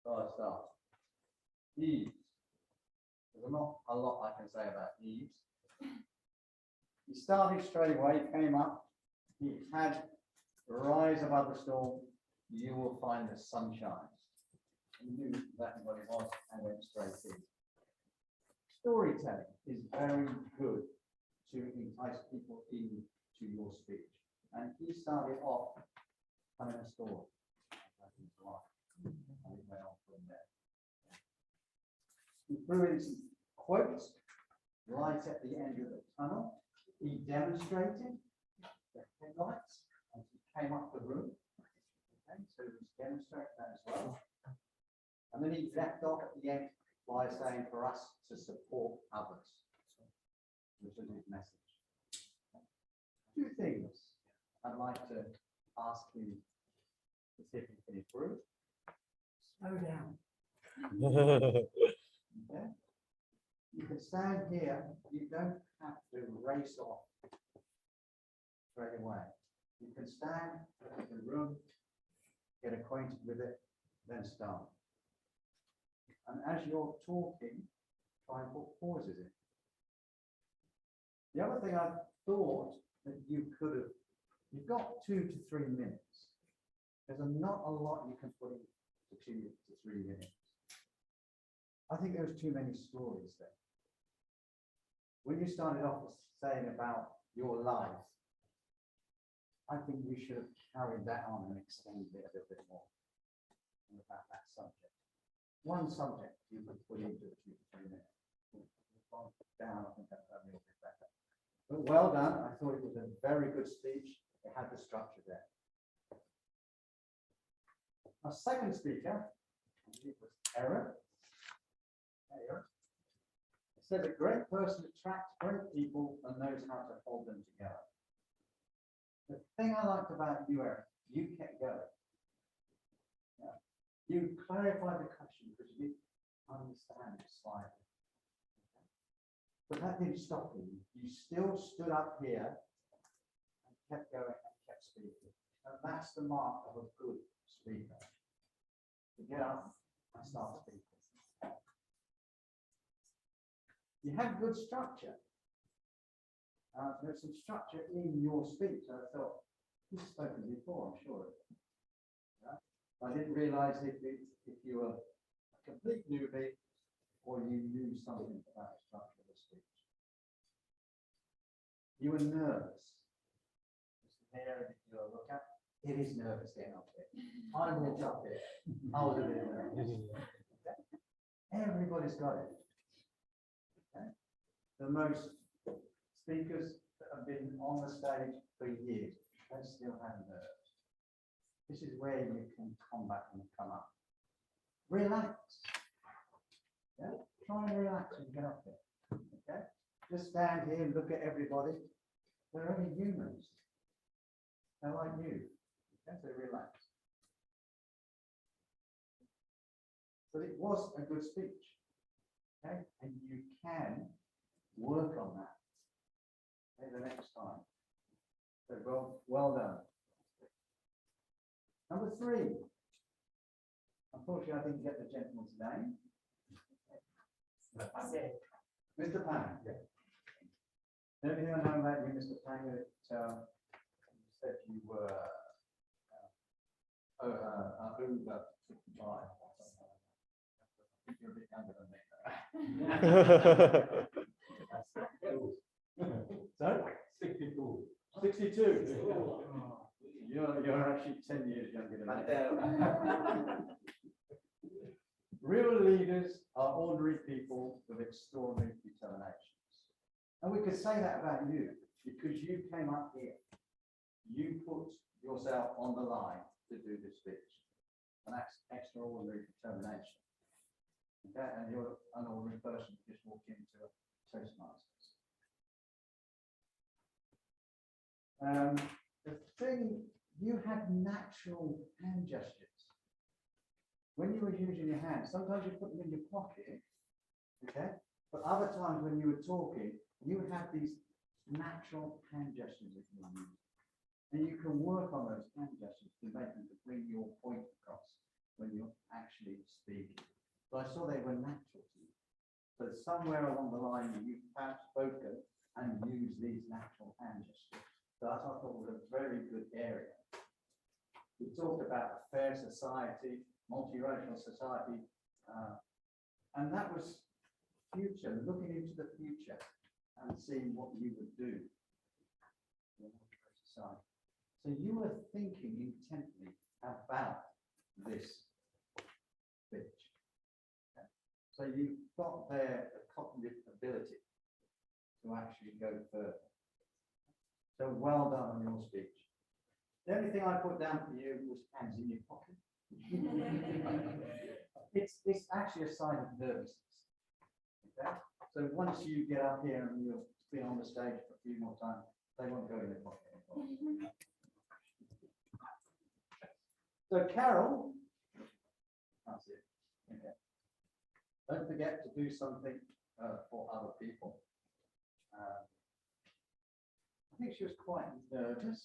So I start. Yves. There's not a lot I can say about Yves. He started straight away, came up, he had rise above the storm, you will find the sunshine. He knew exactly what it was and went straight in. Storytelling is very good to entice people into your speech. And he started off telling a story about his life, and it went on from there. He threw in some quotes right at the end of the tunnel. He demonstrated the headlights as he came up the room. Okay, so he demonstrated that as well. And then he left off at the end by saying for us to support others, which was his message. 2 things I'd like to ask you to see if you can improve. Slow down. Okay. You can stand here, you don't have to race off straight away. You can stand in the room, get acquainted with it, then start. And as you're talking, try and put pauses in. The other thing I thought that you could have, you've got 2 to 3 minutes. There's not a lot you can put into 2 to 3 minutes. I think there was too many stories there. When you started off saying about your life, I think you should have carried that on and extended it a little bit more about that subject. One subject you could put into 2 to 3 minutes. Down, I think that's a little bit better. But well done. I thought it was a very good speech. It had the structure there. Our second speaker, it was Eric. Said a great person attracts great people and knows how to hold them together. The thing I liked about you, Eric, you kept going. Yeah. You clarified the question because you didn't understand it slightly. Okay. But that didn't stop you. You still stood up here and kept going and kept speaking. And that's the mark of a good speaker. To get up and start speaking. You had good structure. There's some structure in your speech. I thought, you've spoken before, I'm sure. Yeah? I didn't realize if you were a complete newbie or you knew something about the structure of the speech. You were nervous. There, if you look at, it is nervous getting up there. I walked up there. I was a bit nervous. Everybody's got it. Okay. The most speakers that have been on the stage for years, they still have nerves. This is where you can come back and come up. Relax. Yeah? Try and relax and get up there. Okay? Just stand here and look at everybody. They're only humans. They're like you. Okay, so relax. But it was a good speech. Okay, and you can work on that. Okay, the next time. So well done. Number 3. Unfortunately, I didn't get the gentleman's name. Mr. Pang. Yeah. The only thing I know about you, Mr. Pang, that you said you were over 55. You're a bit younger than me. Sorry? 62. 62. You're actually 10 years younger than me. Real leaders are ordinary people with extraordinary determinations. And we could say that about you because you came up here. You put yourself on the line to do this speech. And that's extraordinary determination. Okay, and you're an ordinary person who just walked into a Toastmasters. The thing, you had natural hand gestures. When you were using your hands, sometimes you put them in your pocket, okay? But other times when you were talking, you had these natural hand gestures that you were using. And you can work on those hand gestures to make them to bring your point across when you're actually speaking. So I saw they were natural to you. So somewhere along the line you have spoken and used these natural hand gestures. So that I thought was a very good area. We talked about a fair society, multiracial society, and that was future, looking into the future and seeing what you would do in a society. So you were thinking intently about this speech. Okay. So you've got there the cognitive ability to actually go further. So well done on your speech. The only thing I put down for you was hands in your pocket. It's actually a sign of nervousness. Okay? So once you get up here and you'll be on the stage for a few more times, they won't go in their pocket anymore. So Carol, that's it. Okay. Don't forget to do something for other people. I think she was quite nervous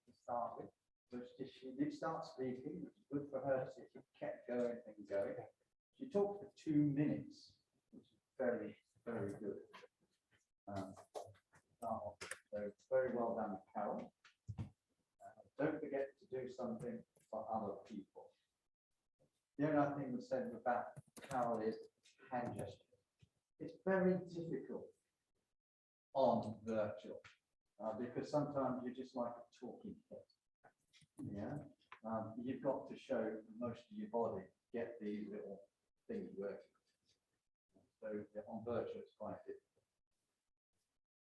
to start with, but she did start speaking, which is good for her. She kept going and going. She talked for 2 minutes, which is very, very good. So very well done, Carol. Don't forget to do something for other people. The only thing we said about Carol is hand gesture. It's very difficult on virtual because sometimes you're just like a talking head. Yeah, you've got to show most of your body, get these little things working. So on virtual, it's quite difficult.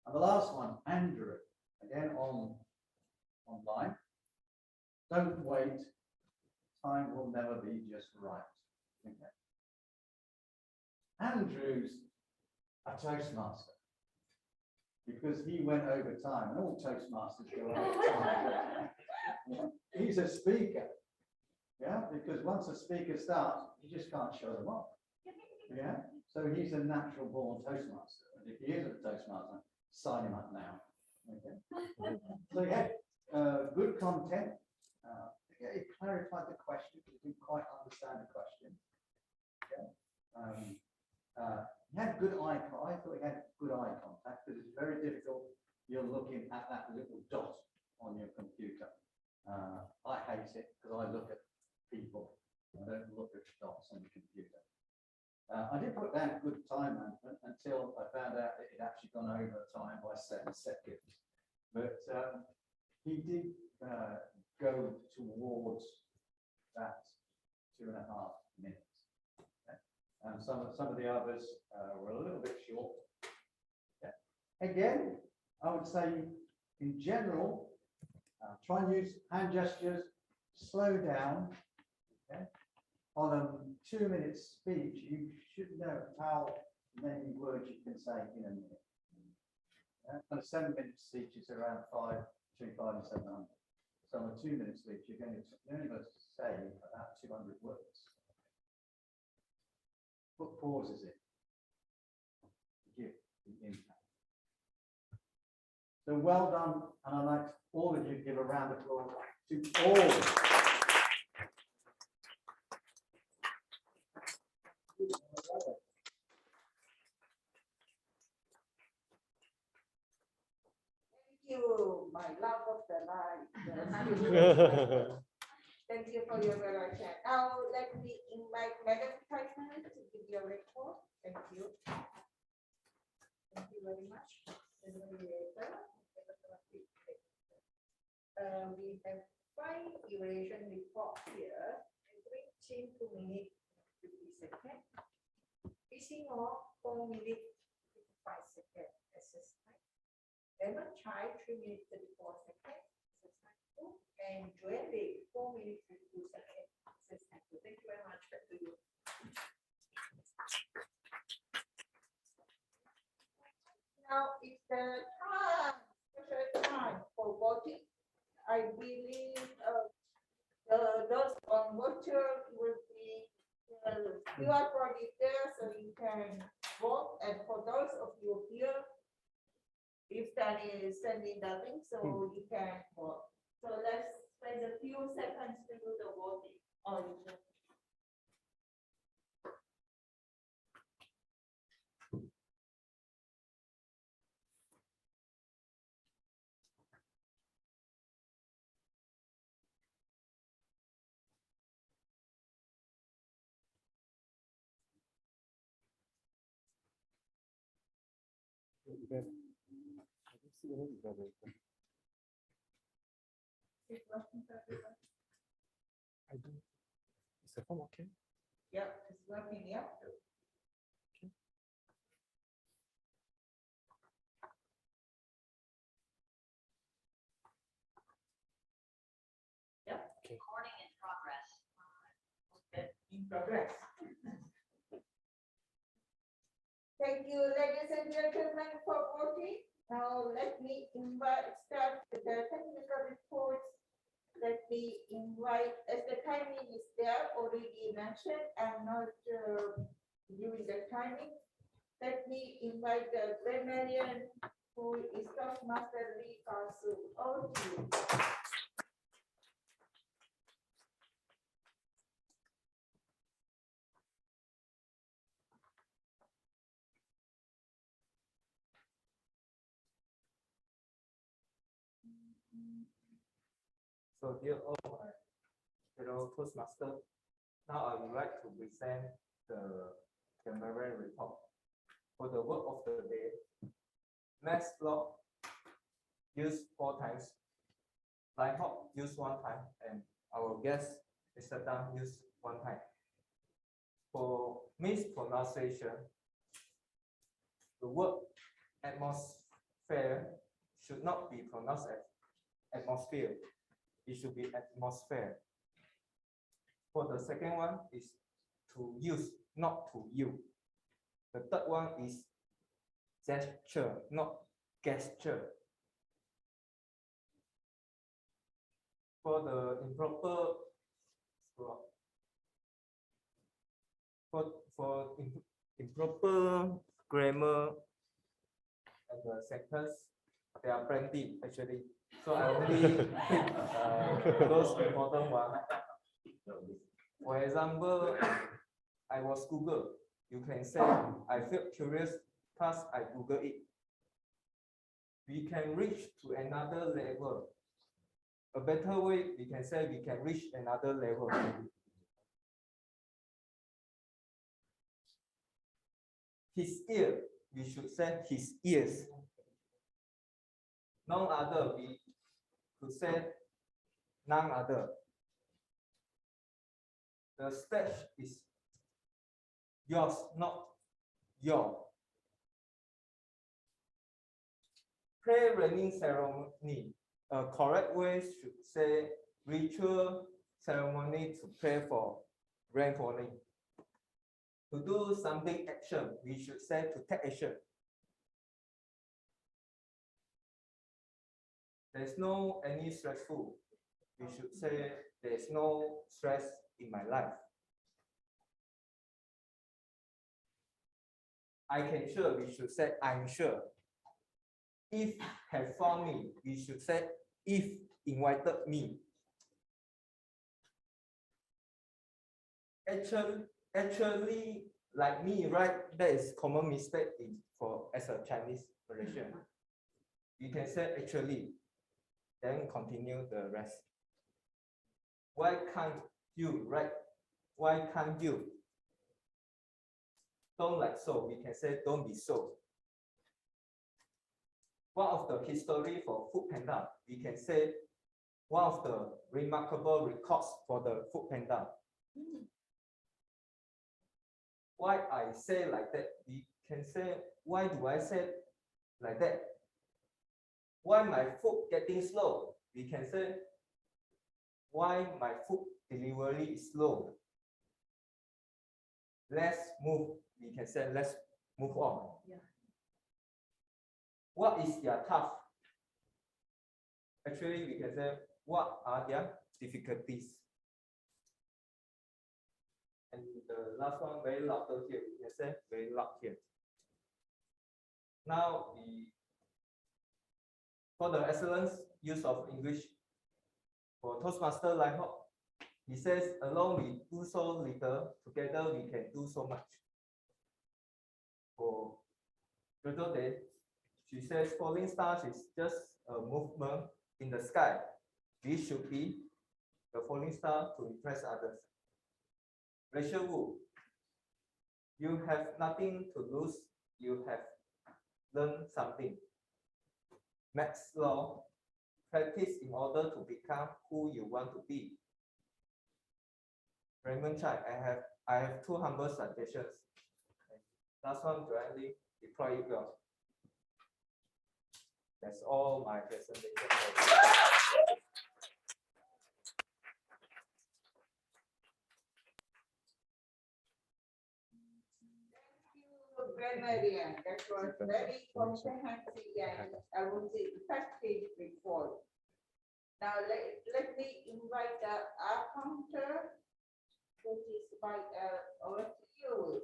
And the last one, Andrew, again online. Don't wait. Time will never be just right. Okay. Andrew's a Toastmaster because he went over time, and all Toastmasters go over time. He's a speaker, yeah, because once a speaker starts, you just can't show them off. Yeah, so he's a natural born Toastmaster, and if he isn't a Toastmaster, sign him up now. Okay. So yeah, good content. Yeah, he clarified the question. He didn't quite understand the question. Okay. He had good eye contact. I thought he had good eye contact because it's very difficult. You're looking at that little dot on your computer. I hate it because I look at people. I don't look at dots on the computer. I did put down good time management until I found out that it had actually gone over time by 7 seconds. But he did go towards that 2.5 minutes. Okay. And some of the others were a little bit short. Okay. Again, I would say in general, try and use hand gestures, slow down. Okay. On a 2-minute speech, you should know how many words you can say in a minute. On a 7-minute speech, it's around between 500 and 700. So on a 2-minute speech, you're only going to say about 200 words. Put pauses in. Give the impact. So well done, and I'd like all of you to give a round of applause to all. Thank you, my love of the life. Thank you for your evaluation. Now let me invite Madam President to give your report. Thank you. Thank you very much. Evaluator. We have 5 evaluation reports here. Every 2 minutes 50 seconds. Facing off 4 minutes 55 seconds. Exercise time. Lemon chai 3 minutes 34 seconds. Exercise 2. And Joelle 4 minutes 52 seconds. Exercise 2. Thank you very much. Back to you. Now it's the time, special time for voting. I believe those on virtual will be QR code is there, so you can vote. And for those of you here, if that is sending the link, so you can vote. So let's spend a few seconds to do the voting. It's working for everyone. I do. Is the form okay? Yeah, it's working, yeah. Yeah. Okay. Recording in progress. In progress. Thank you, ladies and gentlemen, for voting. Now let me start with the technical reports. Let me invite, as the timing is there already mentioned, I'm not doing the timing. Let me invite the grammarian who is Toastmaster Lee Kasu. All to you. So dear all my fellow Toastmaster, now I would like to present the summary report. For the word of the day, Max Loh used 4 times, Line Hop used 1 time, and our guest, Mr. Dang, used 1 time. For mispronunciation, the word atmosphere should not be pronounced as atmosphere. It should be atmosphere. For the second one is to use, not to you. The third one is gesture, not gesture. For the improper improper grammar and the sentence, there are plenty actually. So I only pick those important ones. For example, I was Google. You can say I felt curious, thus I Google it. We can reach to another level. A better way, we can say we can reach another level. His ear, we should say his ears. None other, we could say none other. The stage is yours, not your. Pre-running ceremony. A correct way should say ritual ceremony to pray for rainfalling. To do something action, we should say to take action. There's no any stressful. we should say there's no stress in my life. I can sure, we should say I'm sure. If have found me, we should say if invited me. Actually, like me, right? That is common mistake in for as a Chinese Malaysian. You can say actually, then continue the rest. Why can't you, right? Why can't you? Don't like so. We can say don't be so. One of the history for Food Panda, we can say one of the remarkable records for the Food Panda. Why I say like that? We can say, why do I say like that? Why my food getting slow? We can say, why my food delivery is slow? Let's move. We can say, let's move on. Yeah. What is their tough? Actually, we can say, what are their difficulties? And the last one, very loud here. We can say very loud here. Now, for the excellence use of English for Toastmaster Life Hop, he says, alone we do so little, together we can do so much. For Jojo Day, she says, falling stars is just a movement in the sky. We should be the falling star to impress others. Rachel Wu, you have nothing to lose, you have learned something. Max Loh, practice in order to become who you want to be. Raymond Chai, I have two humble suggestions. Last one, Joanne Lee, deploy it well. That's all my presentation. Grammarian, that was very comprehensive and I would say effective report. Now let me invite our counter, which is by our CEO.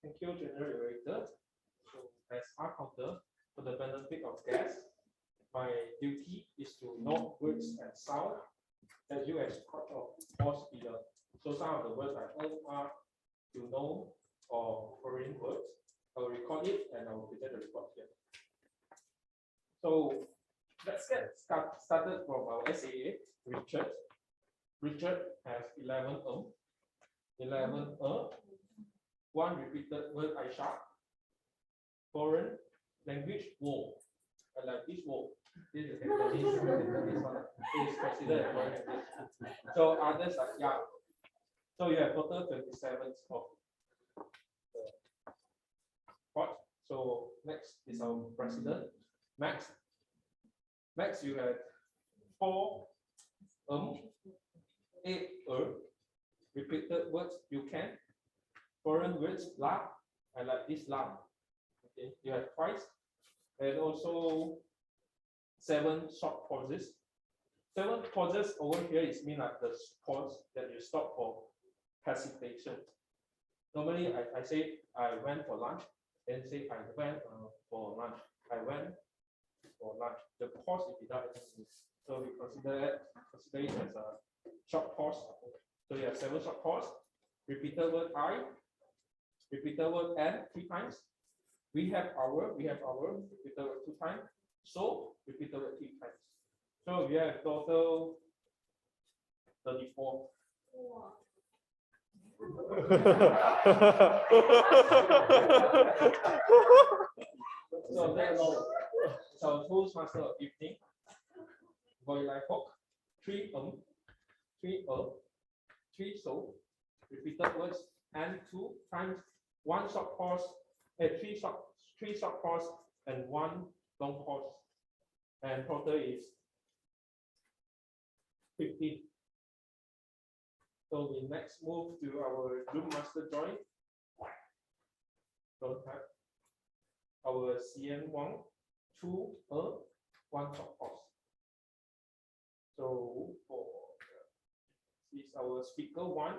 Thank you, General Evaluator. So as our counter, for the benefit of guests, my duty is to note words and sound that you as part of course either. So some of the words I heard are you know or foreign words. I will record it and I will present the report here. So let's get started from our SAA, Richard. Richard has 11 one repeated word Aisha. Foreign language war. I like this war. This is Cantonese one. It is considered a foreign language. So others are young. So you have total 27 of the part. So next is our president, Max. Max, you have 4 8 repeated words you can. Foreign words la. I like this la. Okay, you have twice. And also 7 short pauses. 7 pauses over here is mean like the pause that you stop for hesitation. Normally I say I went for lunch, then say I went for lunch. I went for lunch. The pause is without any. So we consider it as a short pause. So you have 7 short pause. Repeated word I. Repeated word and 3 times. We have our repeated word 2 times. So repeated word 3 times. So we have total 34. So that's our Toastmaster of evening. Boy life hook. 3 so repeated words and 2 times. 1 short pause, 3 short pause, and 1 long pause. And total is 15. So we next move to our Zoom master join. Don't have. our CN1 to one short course. So for this is our speaker one,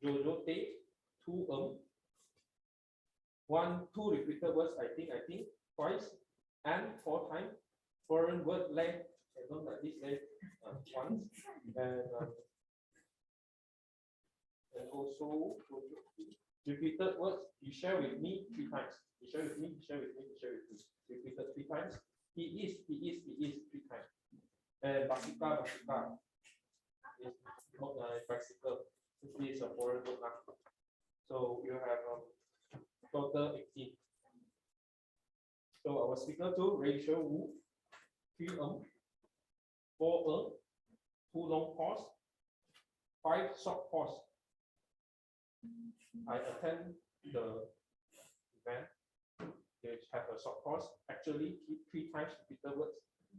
Jojo Teh, two repeated words, I think, twice, and 4 times. Foreign word length, I don't like this length, once, and also repeated words, you share with me 3 times. You share with me, you share with me, you share with me. Repeated 3 times. He is 3 times. And basika is not a bicycle. This is a foreign word now. So you have total 18. So our speaker 2, Rachel Wu, 3 4 2 long pause, 5 short pause. I attend the event. They have a short pause. Actually, 3 times repeated words,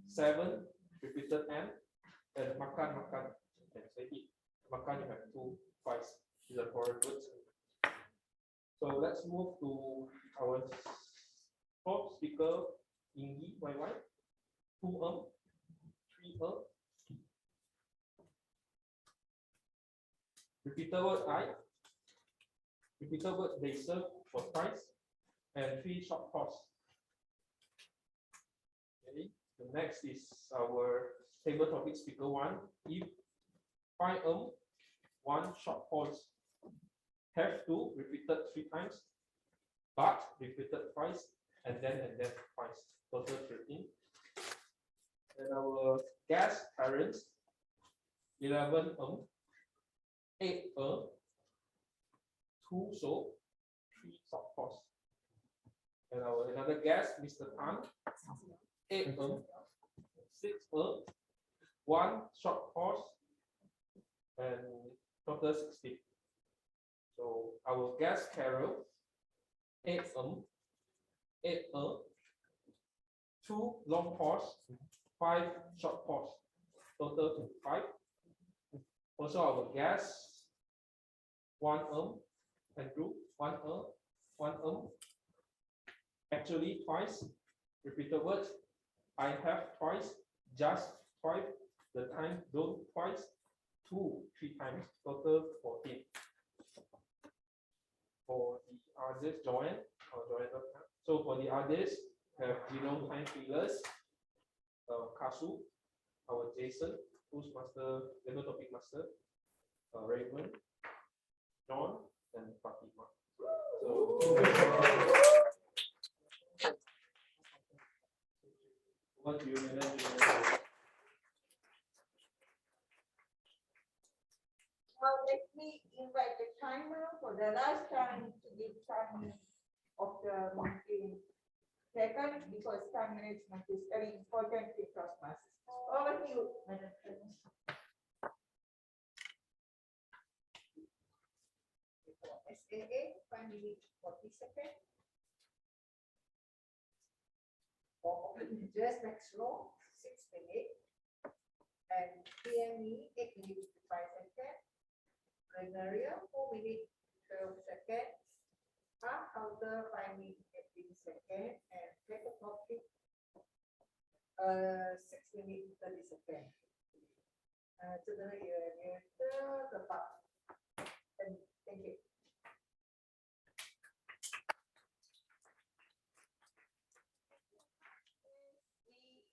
7 repeated and makan. You can say it. Makan, you have 2 twice. These are foreign words. So let's move to our top speaker, Ying Yii YY. 2 3 Repeated word I. Repeated word they serve for twice, and 3 short pause. Okay. The next is our table topic speaker 1. If 5 1 short pause. Have to repeated 3 times, but repeated twice, and then twice. Total 13. And our guest parents, 11 8 2 so, 3 short pause. And our another guest, Mr. Tan, 8 6 1 short pause, and total 16. So our guest Carol, 8 8 2 long pause, 5 short pause, total 5. Also our guest 1 Andrew, 1 actually twice repeated words. I have twice, just twice, the time don't twice, 2 3 times, total 14. For the others, Joanne or Joanne. So for the others, have time feelers, Kasu, our Jason, Toastmaster, Level Topic Master, Raymond, John, and Fathimath. So what do you manage? Now let me invite the timer for the last time to give time of the meeting second, because time management is very important in Toastmasters. Over to you, Madam President. SAA, 5 minutes 40 seconds. For President Max Loh, 6 minutes. And PME, 8 minutes 5 seconds. Plenaria, 4 minutes 12 seconds. Half counter, 5 minutes 18 seconds. And paper topic, 6 minutes 30 seconds. Sutera Utama Toastmasters. Thank you.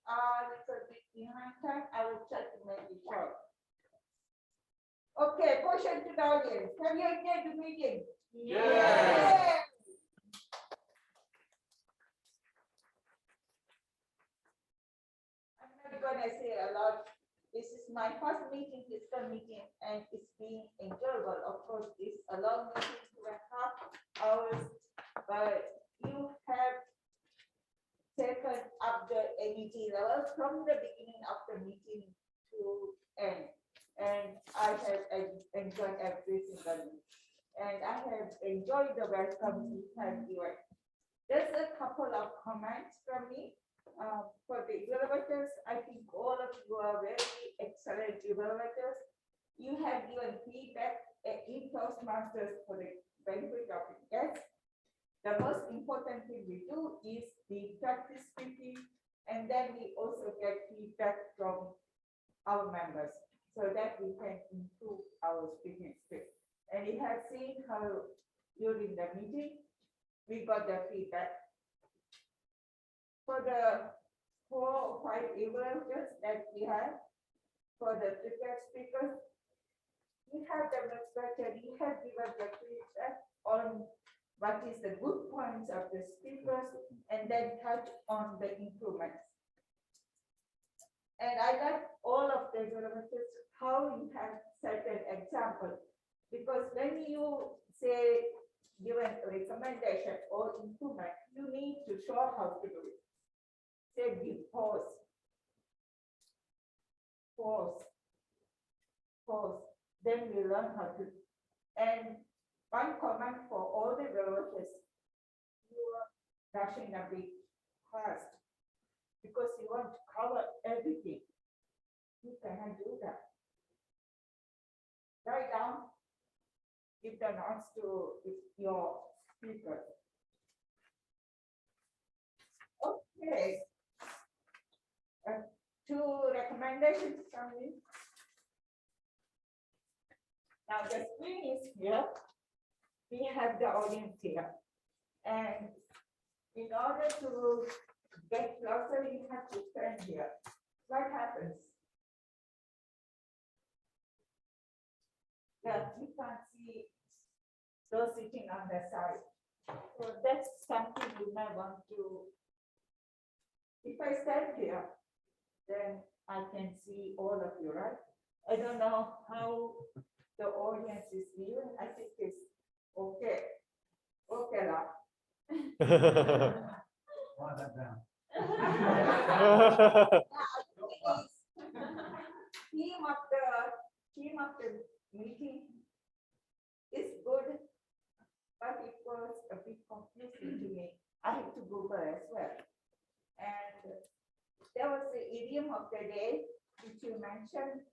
We are a little bit behind time. I will try to make it short. Okay, question to the audience. Have you enjoyed the meeting? Yes. I'm not gonna say a lot. This is my first meeting, physical meeting, and it's been enjoyable. Of course, it's a long meeting, 2.5 hours, but you have taken up the energy level from the beginning of the meeting to end. And I have enjoyed every single meeting. And I have enjoyed the welcome you have given. There's a couple of comments from me. For the evaluators, I think all of you are very excellent evaluators. You have given feedback in Toastmasters for the benefit of the guests. The most important thing we do is we practice speaking, and then we also get feedback from our members so that we can improve our speaking skills. And you have seen how during the meeting, we got the feedback. For the 4 or 5 evaluators that we have, for the prepared speakers, we have demonstrated, we have given the feedback on what is the good points of the speakers and then touch on the improvements. And I like all of the evaluators, how you have set an example. Because when you say given a recommendation or improvement, you need to show how to do it. Say give pause, then we learn how to. And one comment for all the developers, you are rushing a bit fast because you want to cover everything. You cannot do that. Write down, give the notes to your speaker. Okay. 2 recommendations from me. Now the screen is here. We have the audience here. And in order to get closer, you have to turn here. What happens? Yeah, you can't see those sitting on the side. So that's something you might want to. If I stand here, then I can see all of you, right? I don't know how the audience is viewing. I think it's okay. Okay, now. Write that down. Theme of the meeting is good, but it was a bit confusing to me. I had to Google as well. And there was the idiom of the day, which you mentioned.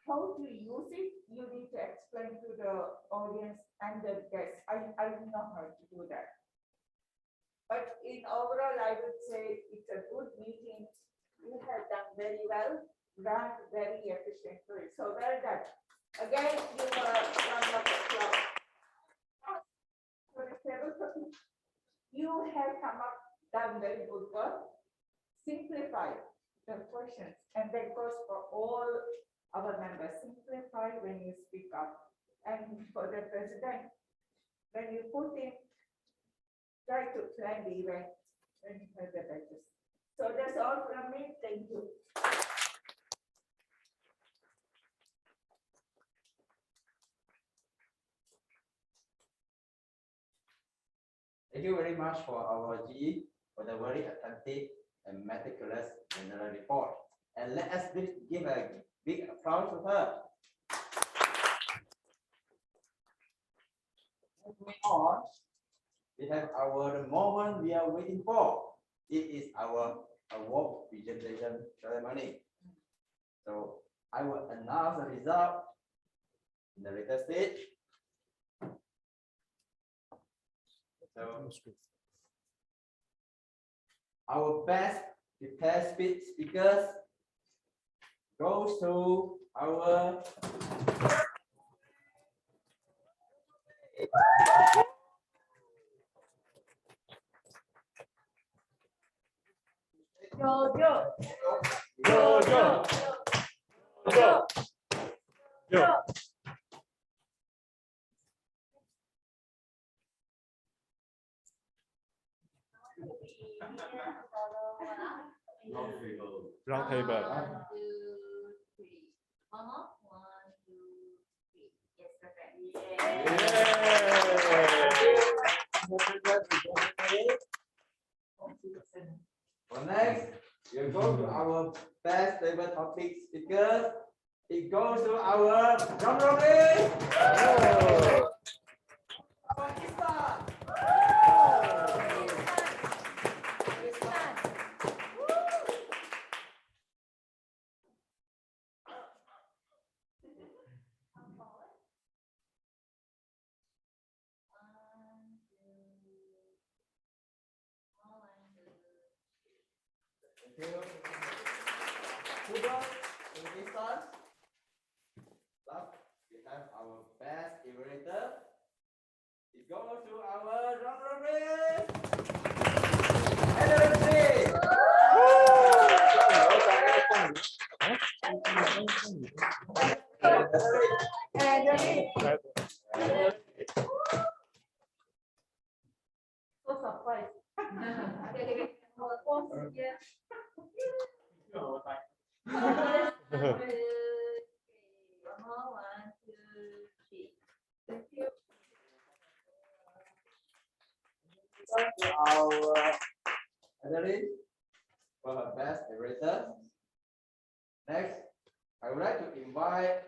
How to use it, you need to explain to the audience and the guests. I don't know how to do that. But in overall, I would say it's a good meeting. You have done very well, run very efficiently. So well done. Again, you were one of the club. For the table topic, you have come up, done very good work. Simplify the questions, and that goes for all our members. Simplify when you speak up. And for the president, when you put in, try to plan the event when you have the batches. So that's all from me. Thank you. Thank you very much for our GE for the very attentive and meticulous general report. And let us give a big applause to her. Moving on, we have our moment we are waiting for. It is our award presentation ceremony. So I will announce the result in the later stage. So our best prepared speakers goes to our Jojo. Jojo. Jojo. Jojo. Round table. 1, 2, 3. One more. 1, 2, 3. Yes, perfect. For next, we go to our best table topic speakers. It goes to our John-Khalid. Thank you. Moving on to this one. Last, we have our best evaluator. It goes to our drum roll, please. Adeline. So surprised. Okay. Pause here. One, two, three. Thank you. Our Adeline for her best evaluator. Next, I would like to invite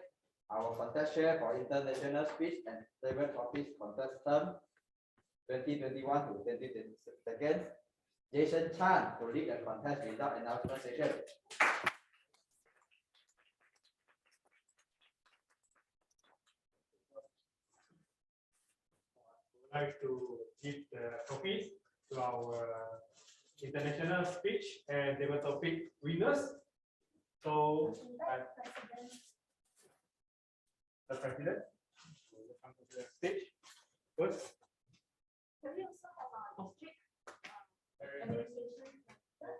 our contest chair for international speech and table topics contest term 2021 to 2022, Jason Chan, to lead the contest without announcement session. Like to give the trophies to our international speech and table topic winners. So, the president will come to the stage first. Can we also have our district administration center,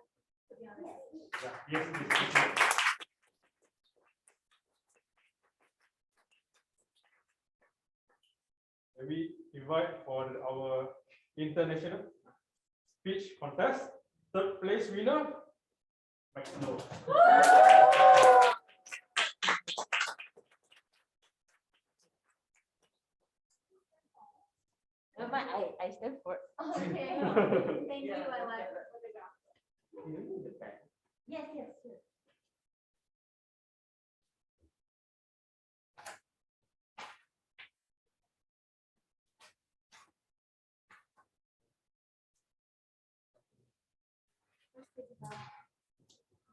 to be honest? Yes, we invite for our international speech contest, third place winner, Max Loh. I stand for it. Okay. Thank you. I like the photograph. Yes.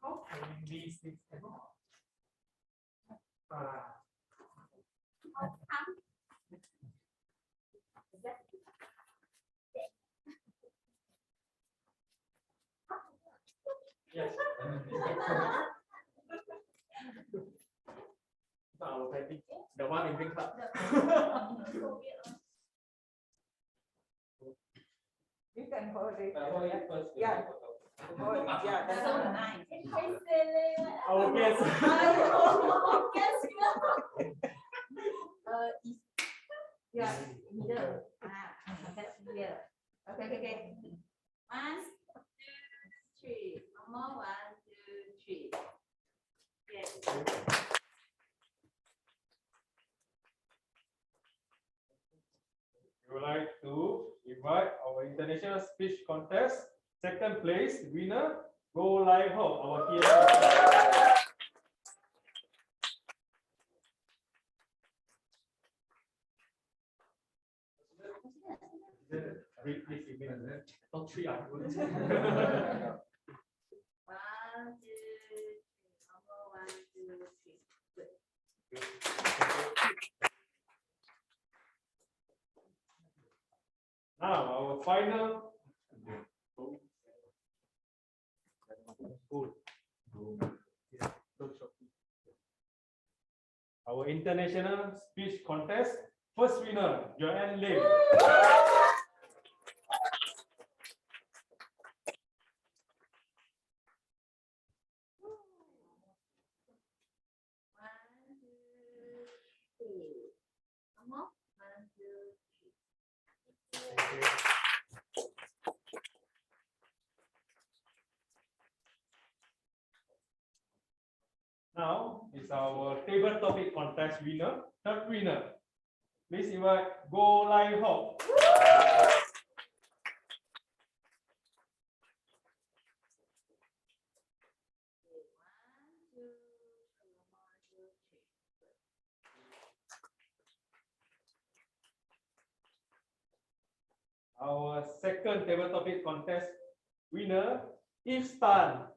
How can these things happen? Yes. Our painting, the one in pink club. You can hold it. Hold it first. Yeah. Hold it. Yeah, that's So all. nice. Hey, silly. Our guest. Guess is Yeah. middle. That's here. Okay. 1, 2, 3. One more. 1, 2, 3. Yes. We would like to invite our international speech contest second place winner, Go Live Ho, our TM. Read this email. Top 3 are good. 1, 2, 3. One more. 1, 2, 3. Good. Now our final. Our international speech contest first winner, John-Khalid. Now is our table topic contest winner, third winner. Please invite Go Live Ho. Our second table topic contest winner, Yves. One,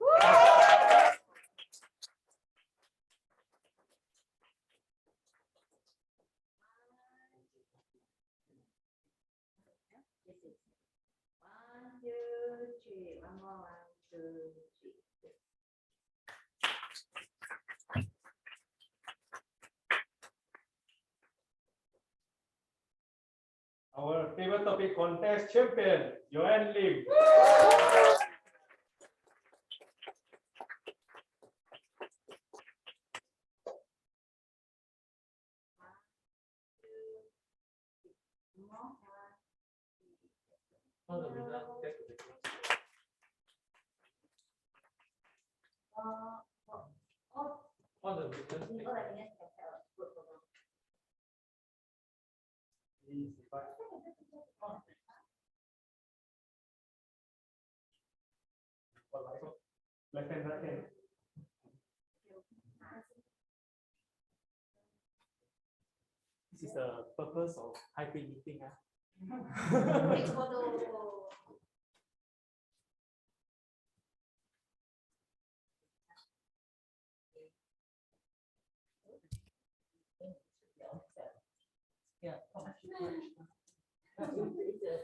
two, three. One more. 1, 2, 3. Our table topic contest champion, Joanne Lim. Left hand, right hand. This is the purpose of hybrid meeting. Yeah.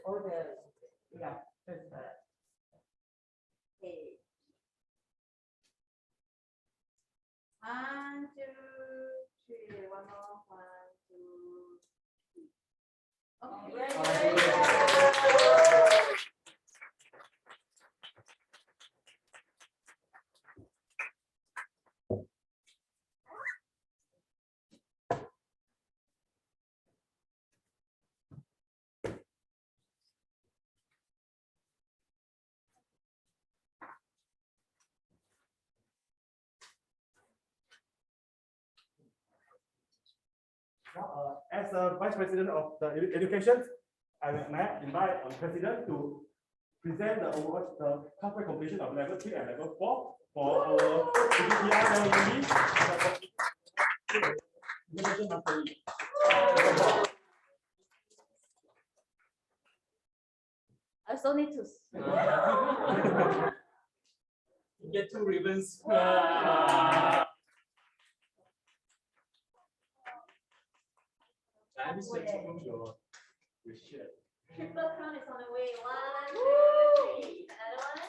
All the, yeah, that's Okay. 1, 2, 3. One more. 1, 2, 3. Okay. As a Vice President of the Education, I will now invite our President to present the awards, the halfway completion of level 3 and level 4 for our I still need to. Get 2 ribbons. Triple crown is on the way. 1, 2, 3. Another one.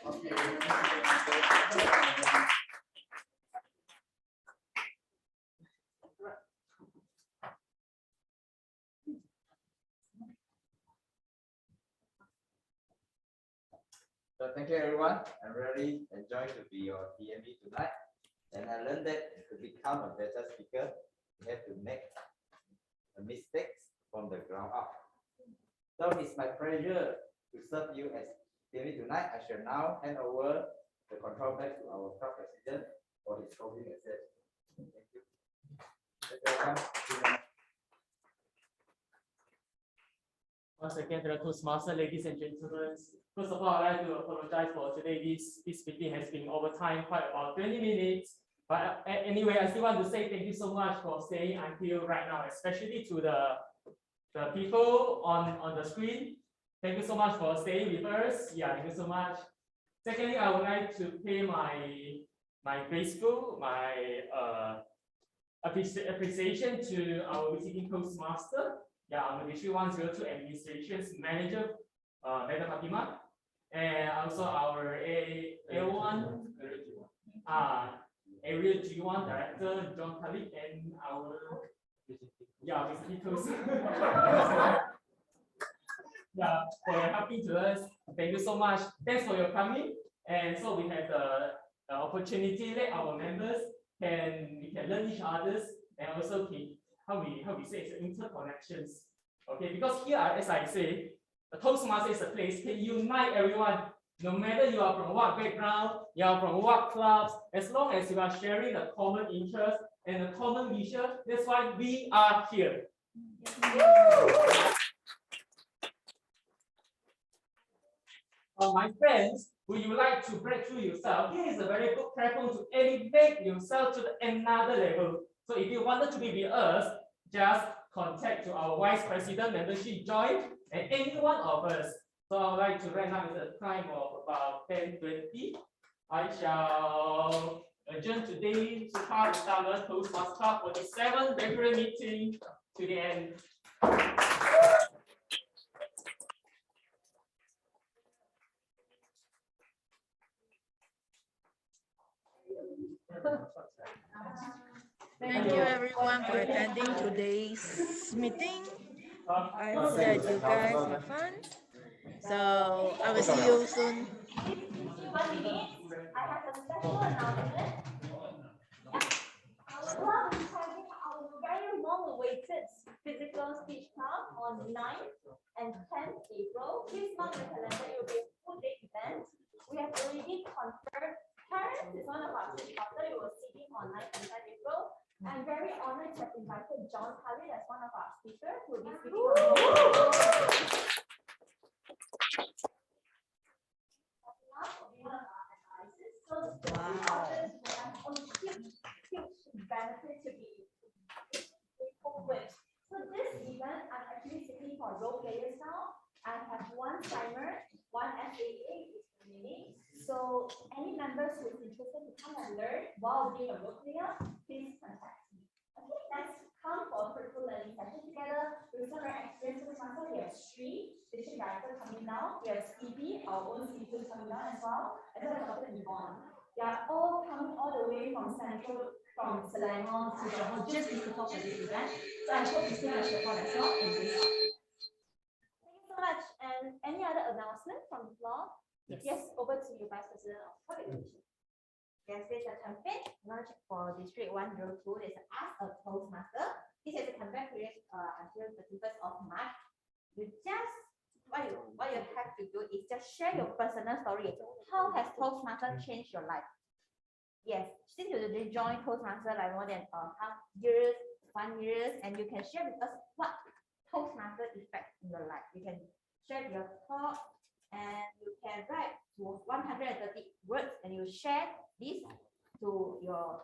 1, 2, 3. Okay. So thank you everyone. I'm really enjoying to be your TME tonight. And I learned that to become a better speaker, you have to make mistakes from the ground up. So it's my pleasure to serve you as TME tonight. I shall now hand over the control back to our club president for his closing message. Thank you. Once again, to the Toastmasters, ladies and gentlemen. First of all, I'd like to apologize for today. This meeting has been over time, quite about 20 minutes. But anyway, I still want to say thank you so much for staying until right now, especially to the people on the screen. Thank you so much for staying with us. Yeah, thank you so much. Secondly, I would like to pay my grateful, my appreciation to our visiting Toastmaster. Yeah, I'm the District 102 Administration's Manager, Madam Fathimath, and also our A1 Area G1 Director, John-Khalid, and our visiting Toast. Yeah, for your helping to us. Thank you so much. Thanks for your coming. And so we have the opportunity that our members we can learn each other's and also how we say it's interconnections. Okay, because here, as I say, the Toastmaster is a place can unite everyone, no matter you are from what background, you are from what clubs, as long as you are sharing a common interest and a common vision, that's why we are here. My friends, would you like to break through yourself? Here is a very good platform to elevate yourself to another level. So if you wanted to be with us, just contact to our Vice President membership join and any one of us. So I would like to right now at the time of about 10:20. I shall adjourn today to Sutera Utama Toastmasters Club 47 regular meeting to the end. Thank you everyone for attending today's meeting. I hope that you guys have fun. So I will see you soon. 1 minute. I have a special announcement. Our club is having our very long-awaited physical speech club on 9th and 10th April. Please mark the calendar. It will be a full-day event. We have already confirmed. Parents is one of our speech clubs. You will see him on 9th and 10th April. I'm very honored to have invited John-Khalid as one of our speakers who will be speaking on huge benefit to be with. So this event, I'm actually seeking for role players now. I have one timer, one FAA is remaining. So any members who is interested to come and learn while being a role player, please contact me. Okay, let's come for a fruitful learning session together. We're so very experienced with myself. We have Sri, district director coming down. We have Stevie, our own citizen coming down as well. And then Dr. Yvonne. They are all coming all the way from Central, from Selangor to Johor just to talk at this event. So I hope you still have support as well in this. Thank you so much. And any other announcement from the floor? Yes, over to you, Vice President of Public Relations. Yes, there's a campaign launched for District 102. There's Ask a Toastmaster. This is a campaign period until the 31st of March. You just what you have to do is just share your personal story. How has Toastmaster changed your life? Yes, since you joined Toastmaster like more than half years, 1 year, and you can share with us what Toastmaster effect in your life. You can share your thoughts and you can write to 130 words and you share this to your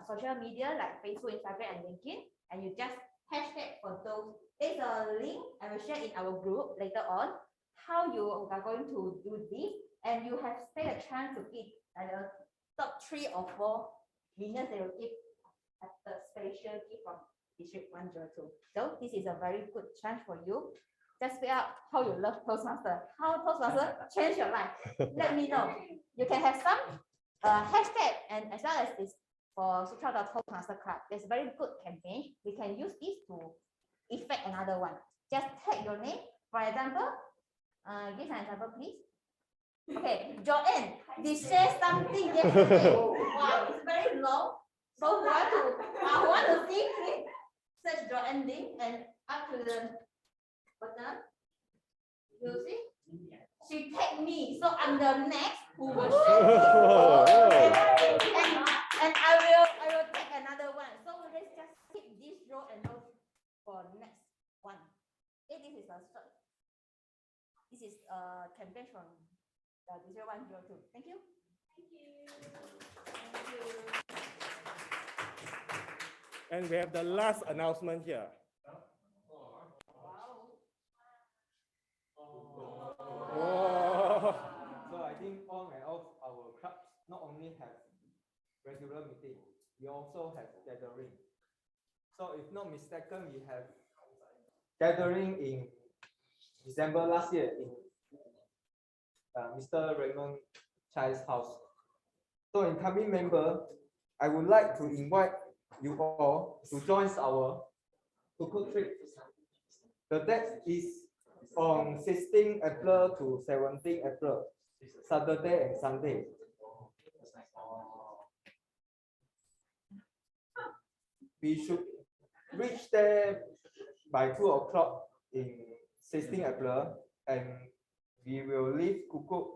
social media like Facebook, Instagram, and LinkedIn, and you just hashtag for those. There's a link I will share in our group later on how you are going to do this, and you have still a chance to get the top 3 or 4 winners. They will give a special gift from District 102. So this is a very good chance for you. Just speak out how you love Toastmaster, how Toastmaster changed your life. Let me know. You can have some hashtag, and as well as this for Sutera Toastmasters Club. There's a very good campaign. We can use this to effect another one. Just tag your name. For example, give an example, please. Okay, Joanne, they share something yesterday. Wow, it's very long. So who want to see, please search Joanne link and up to the bottom. You see? She tagged me, so I'm the next who will share this. And I will take another one. So let's just keep this row and row for next one. Okay, this is a short. This is a campaign from the 0102. Thank you. Thank you. Thank you. And we have the last announcement here. Oh. So I think on and off our clubs not only have regular meeting, we also have gathering. So if not mistaken, we have gathering in December last year in Mr. Raymond Chai's house. So incoming member, I would like to invite you all to join our Kuku trip. The date is from 16 April to 17 April, Saturday and Sunday. We should reach there by 2 o'clock in 16 April, and we will leave Kuku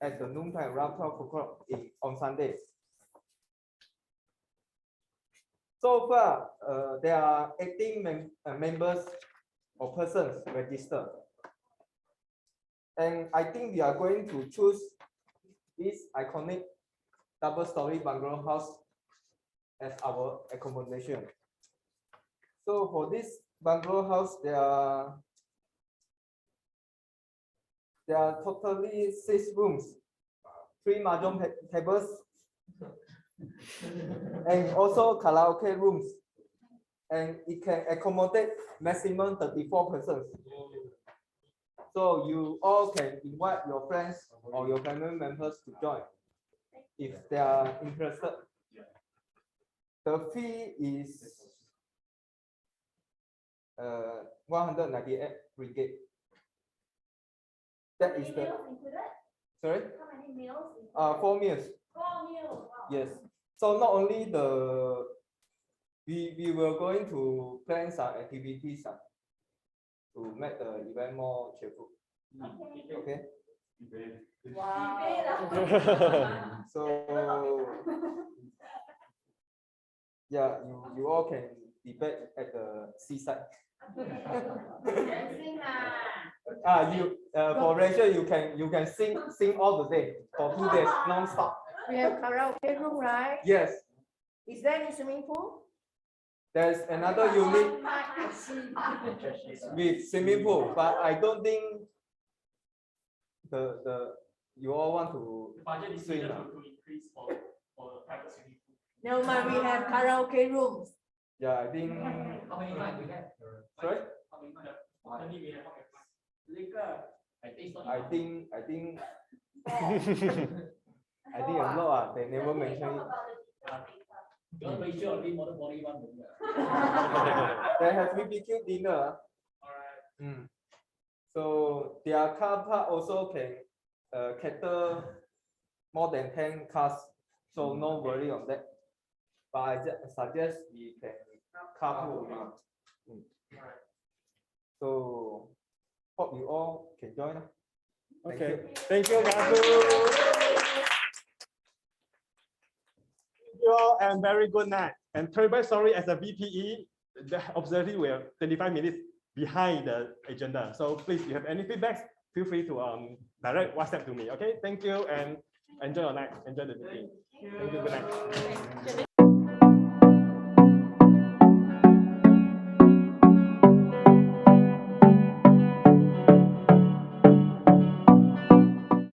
at the noontime around 12 o'clock on Sunday. So far, there are 18 members or persons registered. And I think we are going to choose this iconic double-story bungalow house as our accommodation. So for this bungalow house, there are totally 6 rooms, 3 mahjong tables, and also karaoke rooms. And it can accommodate maximum 34 persons. So you all can invite your friends or your family members to join if they are interested. The fee is 198 ringgit. That is the sorry. How many meals? 4 meals. 4 meals. Wow. Yes. So not only we were going to plan some activities to make the event more cheerful. Okay. Wow. So yeah, you all can debate at the seaside. For Rachel, you can sing all the day for 2 days non-stop. We have karaoke room, right? Yes. Is there any swimming pool? There's another unit with swimming pool, but I don't think you all want to Budget is swim. needed to increase for private swimming pool. No, man, we have karaoke rooms. Yeah, I think. How many nights we have? Sorry? How many nights? How many we have? Liquor. I think. I think a lot. They never mention it. They have BBQ dinner. So their car park also can cater more than 10 cars. So no worry on that. But I just suggest we can carpool. So hope you all can join. Okay. Thank you, Gabu. Thank you all and very good night. And terribly sorry as a VPE, the observatory we are 25 minutes behind the agenda. So please, if you have any feedback, feel free to direct WhatsApp to me. Okay, thank you and enjoy your night. Enjoy the meeting. Thank you. Good night.